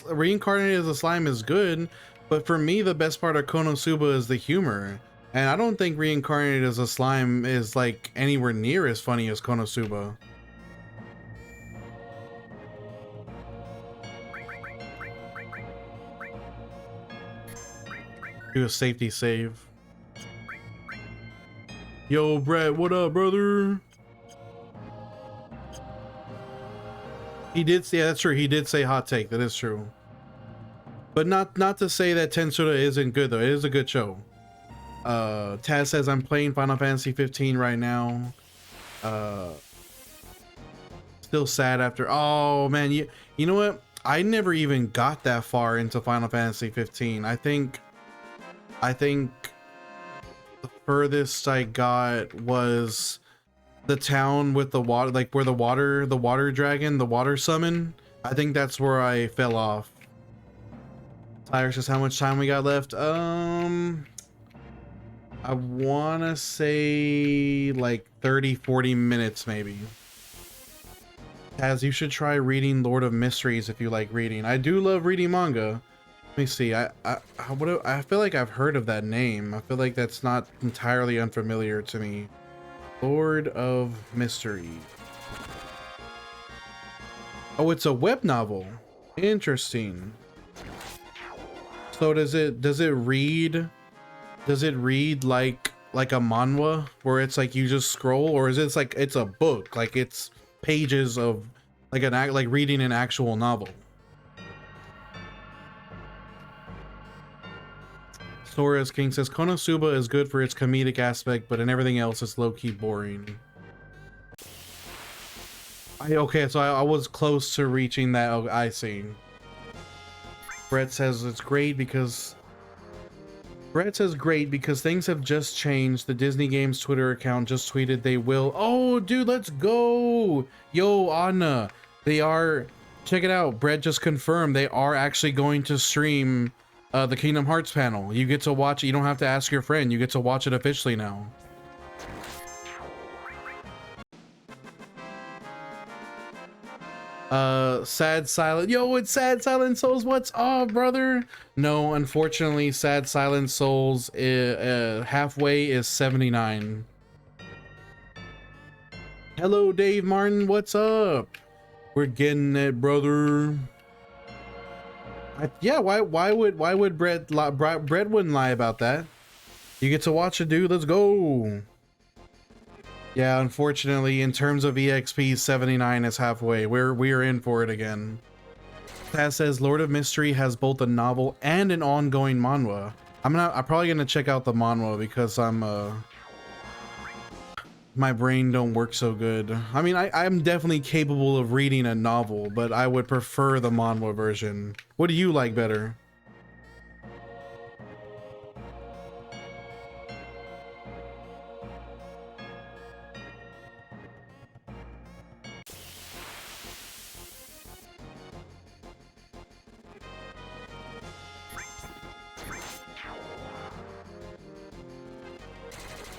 Reincarnated as a slime is good, but for me the best part of Konosuba is the humor. And I don't think Reincarnated as a slime is like anywhere near as funny as Konosuba. Do a safety save. Yo, Brett, what up, brother? He did say, yeah, that's true. He did say hot take. That is true. But not to say that Tensura isn't good though. It is a good show. Taz says I'm playing Final Fantasy 15 right now. Still sad after. Oh man, you know what? I never even got that far into Final Fantasy 15. I think the furthest I got was the town with the water, like where the water dragon, the water summon. I think that's where I fell off. Tyler says how much time we got left. I wanna say like 30-40 minutes maybe. Taz, you should try reading Lord of Mysteries if you like reading. I do love reading manga. Let me see. I feel like I've heard of that name. I feel like that's not entirely unfamiliar to me. Lord of Mystery. Oh, it's a web novel. Interesting. So does it read like a manhwa where it's like you just scroll, or is it like it's a book, like it's pages of like reading an actual novel? Sora's King says Konosuba is good for its comedic aspect, but in everything else it's low-key boring. Okay, so I was close to reaching that. Oh, I see. Brett says it's great because things have just changed. The Disney Games Twitter account just tweeted they will. Oh, dude, let's go. Yo, Anna, they are. Check it out. Brett just confirmed they are actually going to stream the Kingdom Hearts panel. You get to watch it. You don't have to ask your friend. You get to watch it officially now. Sad Silent. Yo, it's Sad Silent Souls. What's up, brother? No, unfortunately, Sad Silent Souls halfway is 79. Hello, Dave Martin. What's up? We're getting it, brother. Yeah, why would Brett wouldn't lie about that? You get to watch it, dude. Let's go. Yeah, unfortunately, in terms of EXP, 79 is halfway. We're in for it again. Taz says Lord of Mystery has both a novel and an ongoing manhwa. I'm probably gonna check out the manhwa because my brain don't work so good. I mean, I'm definitely capable of reading a novel, but I would prefer the manhwa version. What do you like better?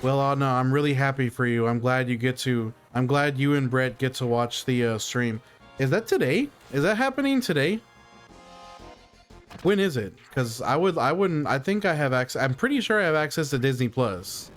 Well, no, I'm really happy for you. I'm glad you and Brett get to watch the stream. Is that today? Is that happening today? When is it? Because I think I have access. I'm pretty sure I have access to Disney Plus.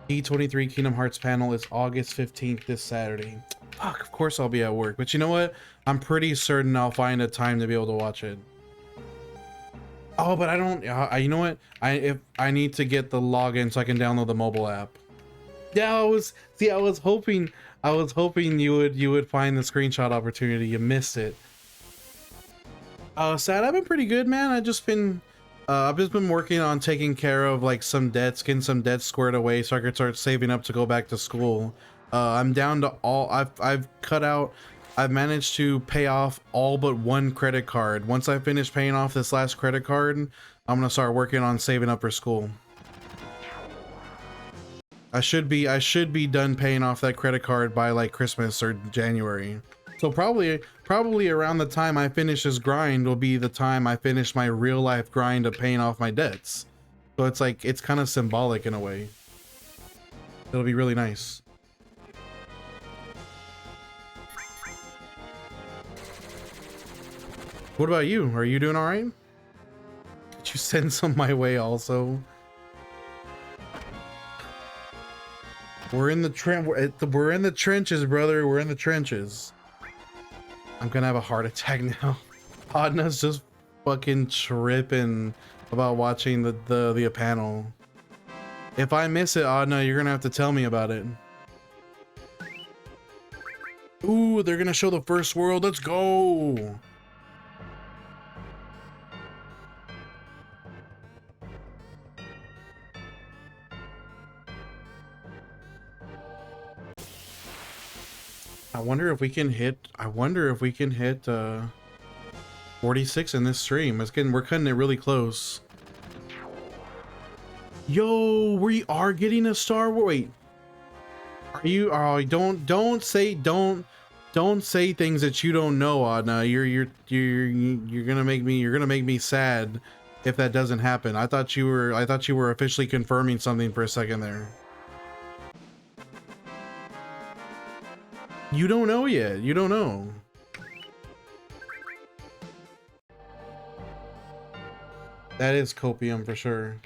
P23 Kingdom Hearts panel is August 15th this Saturday. Fuck, of course I'll be at work. But you know what? I'm pretty certain I'll find a time to be able to watch it. Oh, but I don't. You know what? If I need to get the login so I can download the mobile app. Yeah, I was hoping you would find the screenshot opportunity. You missed it. Sad. I've been pretty good, man. I've just been working on taking care of like some debts, getting some debts squared away so I can start saving up to go back to school. I'm down to all. I've managed to pay off all but one credit card. Once I finish paying off this last credit card, I'm gonna start working on saving up for school. I should be done paying off that credit card by like Christmas or January. So probably around the time I finish this grind will be the time I finish my real life grind of paying off my debts. So it's like, it's kind of symbolic in a way. It'll be really nice. What about you? Are you doing all right? Did you send some my way also? We're in the we're in the trenches, brother. We're in the trenches. I'm gonna have a heart attack now. Adna's just fucking tripping about watching the panel. If I miss it, Adna, you're gonna have to tell me about it. Ooh, they're gonna show the first world. Let's go. I wonder if we can hit 46 in this stream. We're cutting it really close. Yo, we are getting a Star Wars. Wait, are you? Oh, don't say things that you don't know, Adna. You're gonna make me sad if that doesn't happen. I thought you were officially confirming something for a second there. You don't know yet. You don't know. That is copium for sure.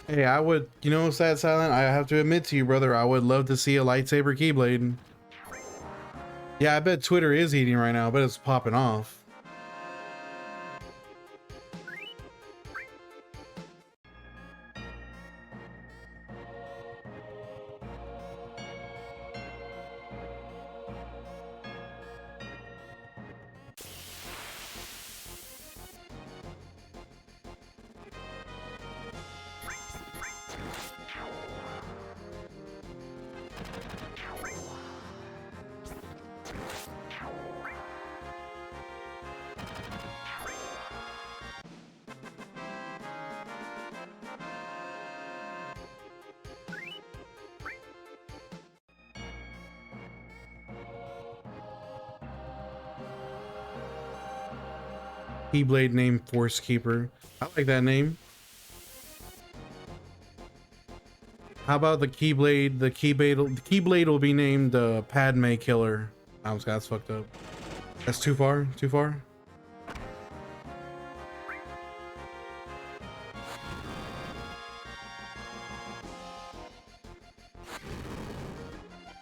Hey, I would, you know, Sad Silent, I have to admit to you, brother, I would love to see a lightsaber Keyblade. Yeah, I bet Twitter is eating right now, but it's popping off. Keyblade name Force Keeper. I like that name. How about the Keyblade? The Keyblade will be named Padme Killer. That's fucked up. That's too far. Too far.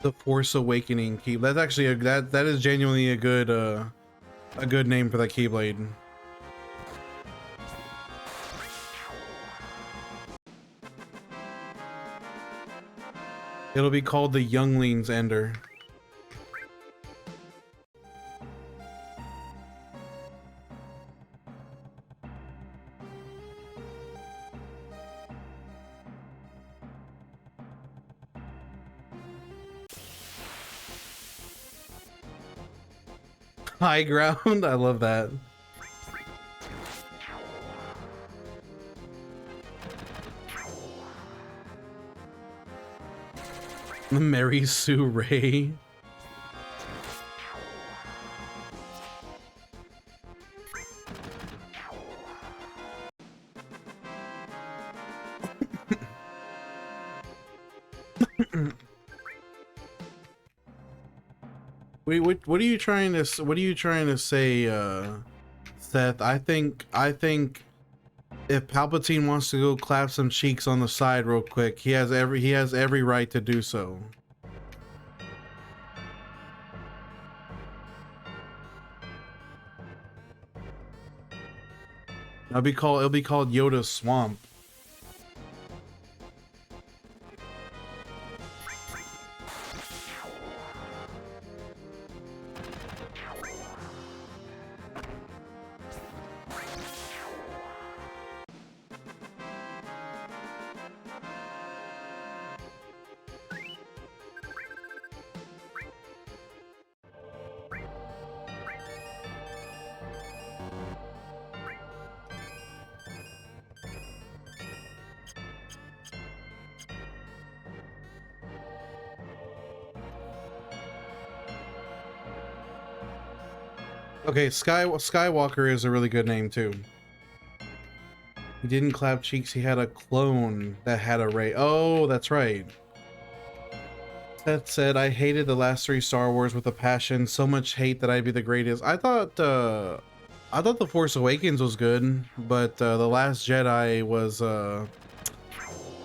The Force Awakening key. That's actually that is genuinely a good name for that Keyblade. It'll be called the Youngling's Ender. High ground. I love that. Mary Sue Ray. Wait, what are you trying to say, Seth? I think if Palpatine wants to go clap some cheeks on the side real quick, he has every right to do so. It'll be called Yoda's Swamp. Okay, Skywalker is a really good name too. He didn't clap cheeks, he had a clone that had a ray. Oh, that's right. Seth said, I hated the last 3 Star Wars with a passion, so much hate that I'd be the greatest. I thought The Force Awakens was good, but The Last Jedi was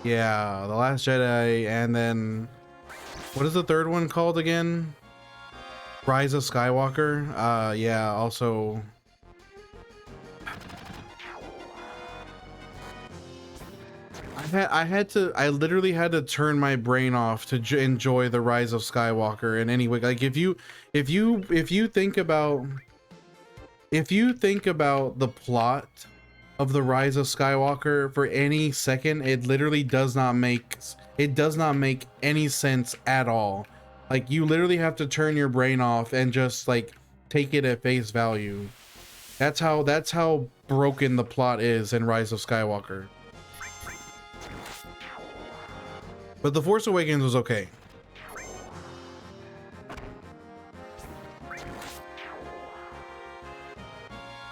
yeah, The Last Jedi, and then what is the third one called again? Rise of Skywalker. Yeah, also I literally had to turn my brain off to enjoy the Rise of Skywalker in any way. Like if you think about the plot of the Rise of Skywalker for any second, it literally does not make any sense at all. Like you literally have to turn your brain off and just like take it at face value. That's how broken the plot is in Rise of Skywalker. But The Force Awakens was okay.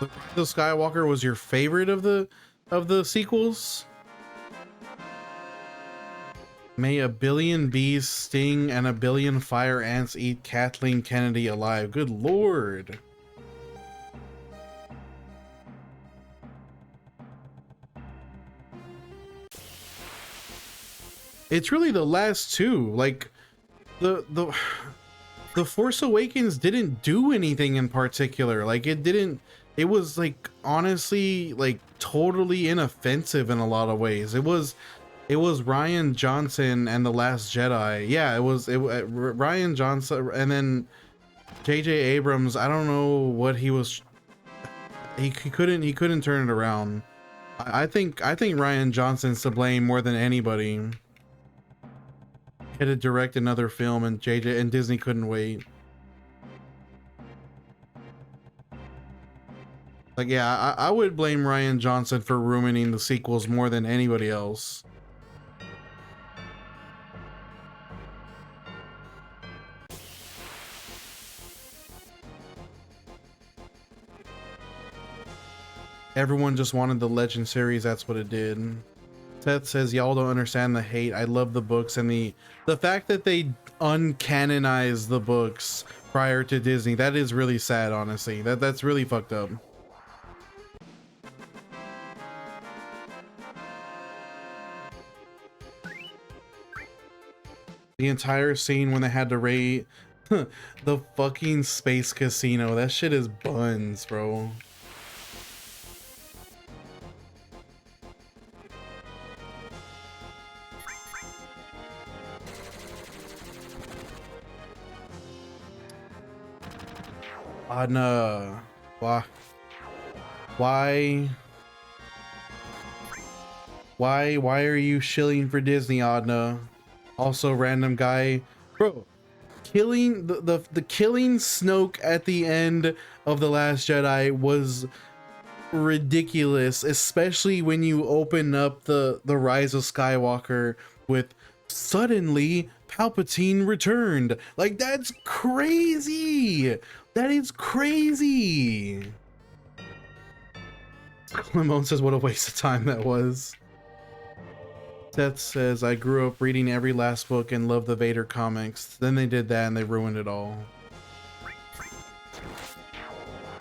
The Rise of Skywalker was your favorite of the sequels? May a billion bees sting and a billion fire ants eat Kathleen Kennedy alive. Good lord. It's really the last two. Like the Force Awakens didn't do anything in particular. Like it was like honestly like totally inoffensive in a lot of ways. It was Rian Johnson and The Last Jedi. Yeah, it was Rian Johnson, and then J.J. Abrams. I don't know what he was. He couldn't turn it around. I think Rian Johnson's to blame more than anybody. He had to direct another film, and Disney couldn't wait. Like, yeah, I would blame Rian Johnson for ruining the sequels more than anybody else. Everyone just wanted the Legend series. That's what it did. Seth says, y'all don't understand the hate. I love the books, and the fact that they uncanonized the books prior to Disney. That is really sad, honestly. That's really fucked up. The entire scene when they had to raid the fucking space casino. That shit is buns, bro. Adna, why are you shilling for Disney, Adna? Also, random guy, bro, killing the killing Snoke at the end of The Last Jedi was ridiculous, especially when you open up the Rise of Skywalker with suddenly Palpatine returned. Like, that's crazy. That is crazy. Limon says, what a waste of time that was. Seth says, I grew up reading every last book and loved the Vader comics. Then they did that and they ruined it all.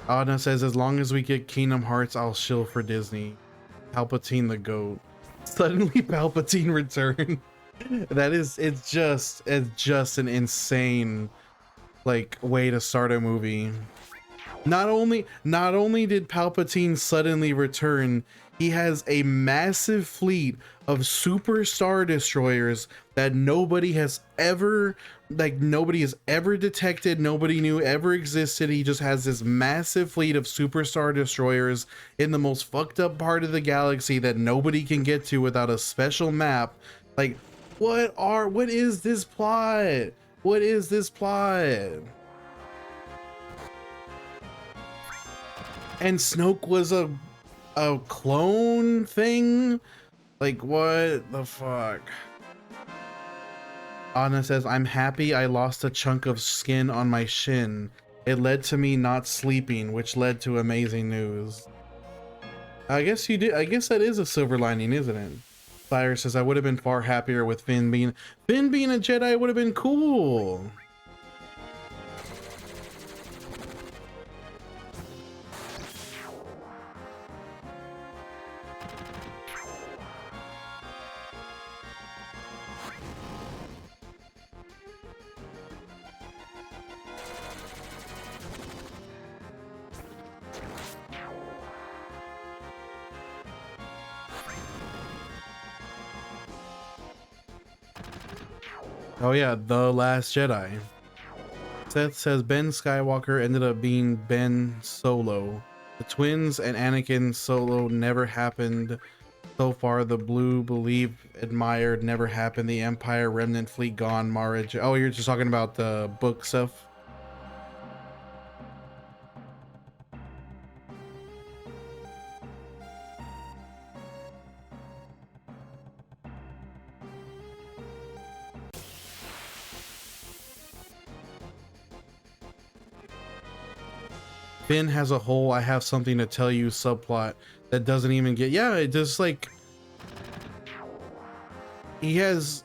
Adna says, as long as we get Kingdom Hearts, I'll shill for Disney. Palpatine the GOAT. Suddenly Palpatine returned. That is, it's just an insane, like, way to start a movie. Not only did Palpatine suddenly return, he has a massive fleet of super star destroyers that nobody has ever detected, nobody knew ever existed. He just has this massive fleet of super star destroyers in the most fucked up part of the galaxy that nobody can get to without a special map. Like, what is this plot? What is this plot? And Snoke was a clone thing? Like, what the fuck? Anna says, I'm happy I lost a chunk of skin on my shin. It led to me not sleeping, which led to amazing news. I guess you did. I guess that is a silver lining, isn't it? Fire says, I would have been far happier with Finn being a Jedi. Would have been cool. Oh yeah, The Last Jedi. Seth says Ben Skywalker ended up being Ben Solo. The twins and Anakin Solo never happened. So far, the blue believed, admired, never happened. The Empire remnant fleet gone. Marriage. Oh, you're just talking about the book stuff. Finn has a whole I have something to tell you subplot that doesn't even get, yeah, it just like, he has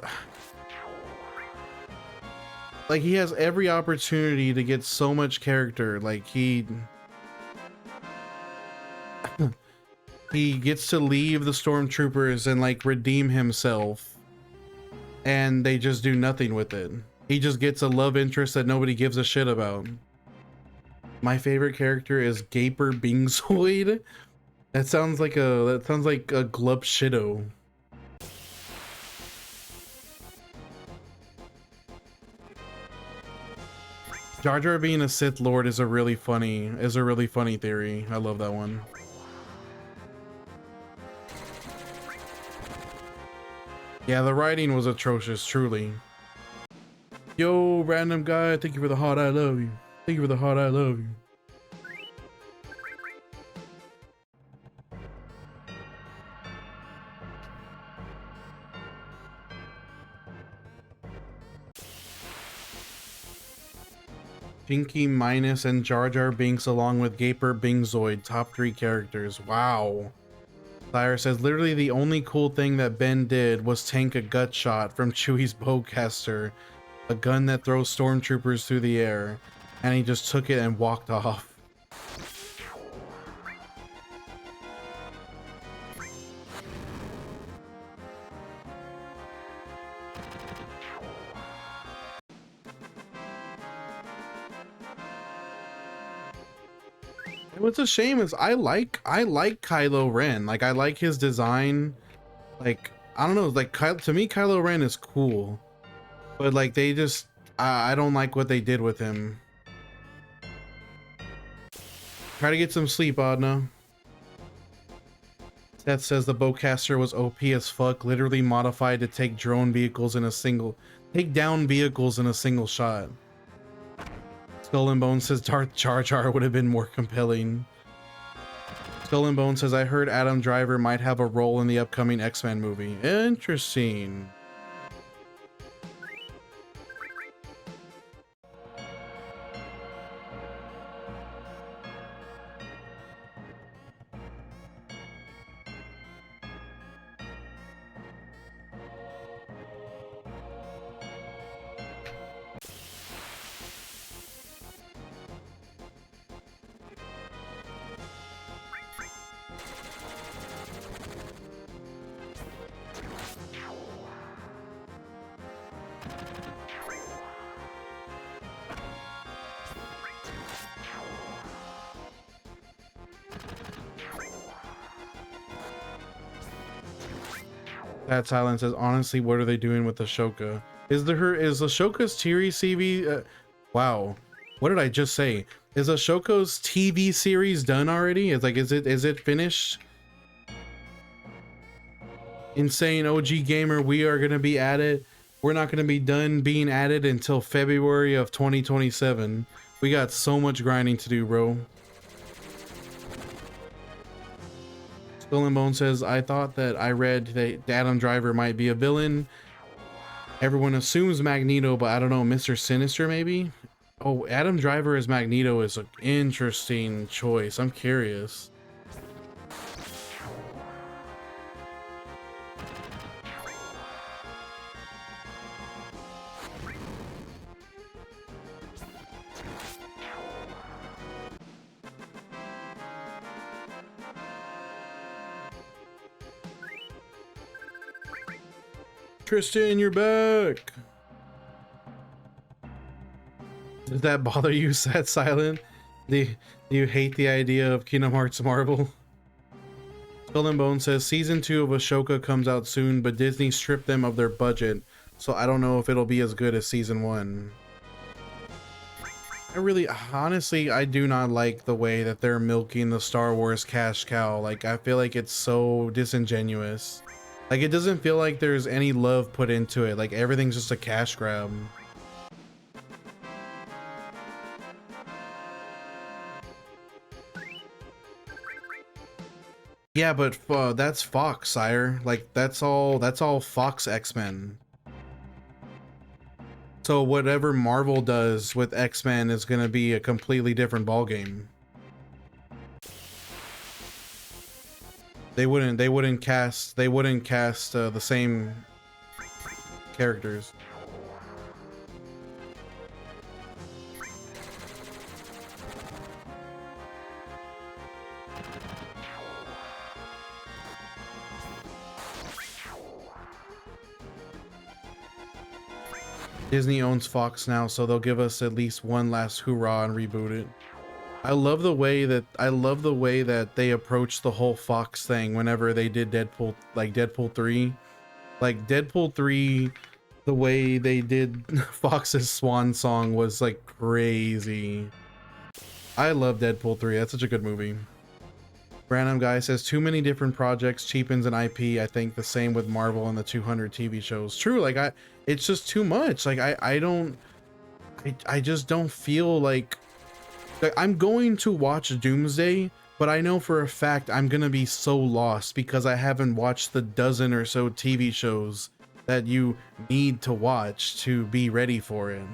every opportunity to get so much character. Like he gets to leave the stormtroopers and like redeem himself, and they just do nothing with it. He just gets a love interest that nobody gives a shit about. My favorite character is Gaper Bingzoid. That sounds like a Glup Shido. Jar Jar being a Sith Lord is a really funny theory. I love that one. Yeah, the writing was atrocious, truly. Yo, random guy, thank you for the heart, I love you. Thank you for the heart, I love you. Pinky Minus and Jar Jar Binks along with Gaper Bingzoid, top 3 characters. Wow. Sire says, literally the only cool thing that Ben did was tank a gut shot from Chewie's bowcaster, a gun that throws stormtroopers through the air, and he just took it and walked off. What's a shame is I like Kylo Ren. Like, I like his design. Like, I don't know, like to me Kylo Ren is cool, but like they just I don't like what they did with him. Try to get some sleep, Adna. Seth says the bowcaster was OP as fuck, literally modified to take down vehicles in a single shot. Skull and Bones says Darth Jar Jar would have been more compelling. Skull and Bones says, I heard Adam Driver might have a role in the upcoming X-Men movie. Interesting. That silence says, honestly, what are they doing with Ashoka? Is Ashoka's Tiri CV? Wow, what did I just say? Is Ashoka's TV series done already? Is it finished? Insane OG gamer, we are gonna be at it. We're not gonna be done being added until February of 2027. We got so much grinding to do, bro. Skull and Bone says, I thought that I read that Adam Driver might be a villain. Everyone assumes Magneto, but I don't know, Mr. Sinister maybe? Oh, Adam Driver as Magneto is an interesting choice. I'm curious. Tristan, you're back. Does that bother you, Sad Silent? Do you hate the idea of Kingdom Hearts Marvel? Skull and Bone says season 2 of Ashoka comes out soon, but Disney stripped them of their budget, so I don't know if it'll be as good as season 1. Honestly, I do not like the way that they're milking the Star Wars cash cow. Like, I feel like it's so disingenuous. Like, it doesn't feel like there's any love put into it. Like, everything's just a cash grab. Yeah, but that's Fox, sire. Like, that's all Fox X-Men. So whatever Marvel does with X-Men is gonna be a completely different ballgame. They wouldn't cast the same characters. Disney owns Fox now, so they'll give us at least one last hoorah and reboot it. I love the way that they approached the whole Fox thing whenever they did Deadpool, like Deadpool 3. Like Deadpool 3, the way they did Fox's swan song was like crazy. I love Deadpool 3. That's such a good movie. Random guy says too many different projects cheapens an IP. I think the same with Marvel and the 200 TV shows. True, like it's just too much. Like I just don't feel like I'm going to watch Doomsday, but I know for a fact I'm gonna be so lost because I haven't watched the dozen or so TV shows that you need to watch to be ready for it.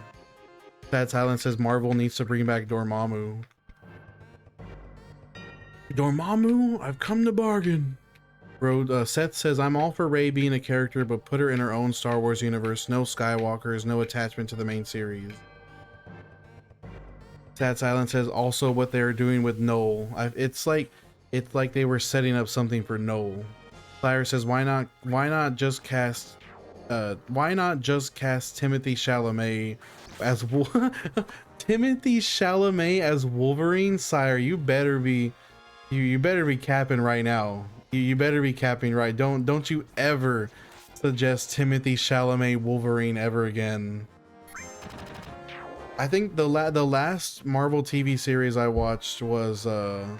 That Silence says Marvel needs to bring back Dormammu. Dormammu, I've come to bargain. Bro, Seth says I'm all for Rey being a character, but put her in her own Star Wars universe. No Skywalkers, no attachment to the main series. Sad Silence says also what they're doing with Noel. It's like they were setting up something for Noel. Fire says why not just cast Timothy Chalamet as Timothy Chalamet as Wolverine? Sire, you better be capping right now. You better be capping right. Don't you ever suggest Timothy Chalamet Wolverine ever again. I think the last Marvel TV series I watched was oh,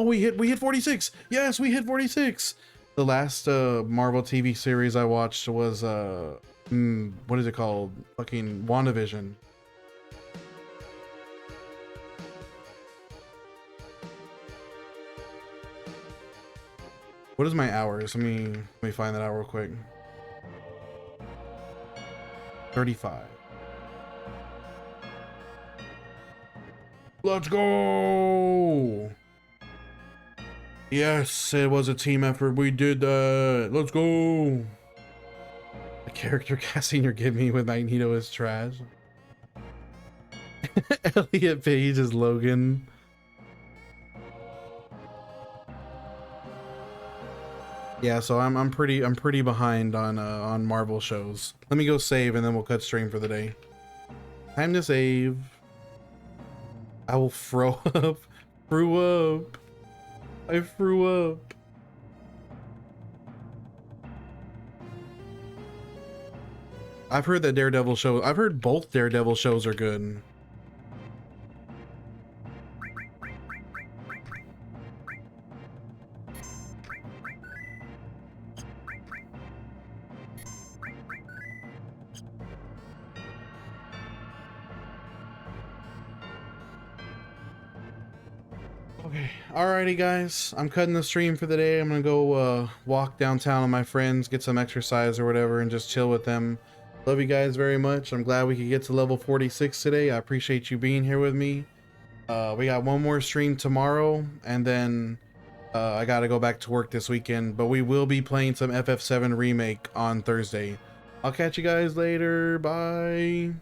we hit 46. Yes, we hit 46. The last Marvel TV series I watched was what is it called? Fucking WandaVision. What is my hours? Let me find that out real quick. 35. Let's go! Yes, it was a team effort. We did that. Let's go! The character casting you're giving me with Magneto is trash. Elliot Page is Logan. Yeah, so I'm pretty behind on Marvel shows. Let me go save and then we'll cut stream for the day. Time to save. I will throw up. Threw up. I threw up. I've heard that Daredevil show. I've heard both Daredevil shows are good. Okay, alrighty guys, I'm cutting the stream for the day. I'm gonna go walk downtown with my friends, get some exercise or whatever, and just chill with them. Love you guys very much. I'm glad we could get to level 46 today. I appreciate you being here with me. We got one more stream tomorrow, and then I gotta go back to work this weekend, but we will be playing some FF7 Remake on Thursday. I'll catch you guys later. Bye.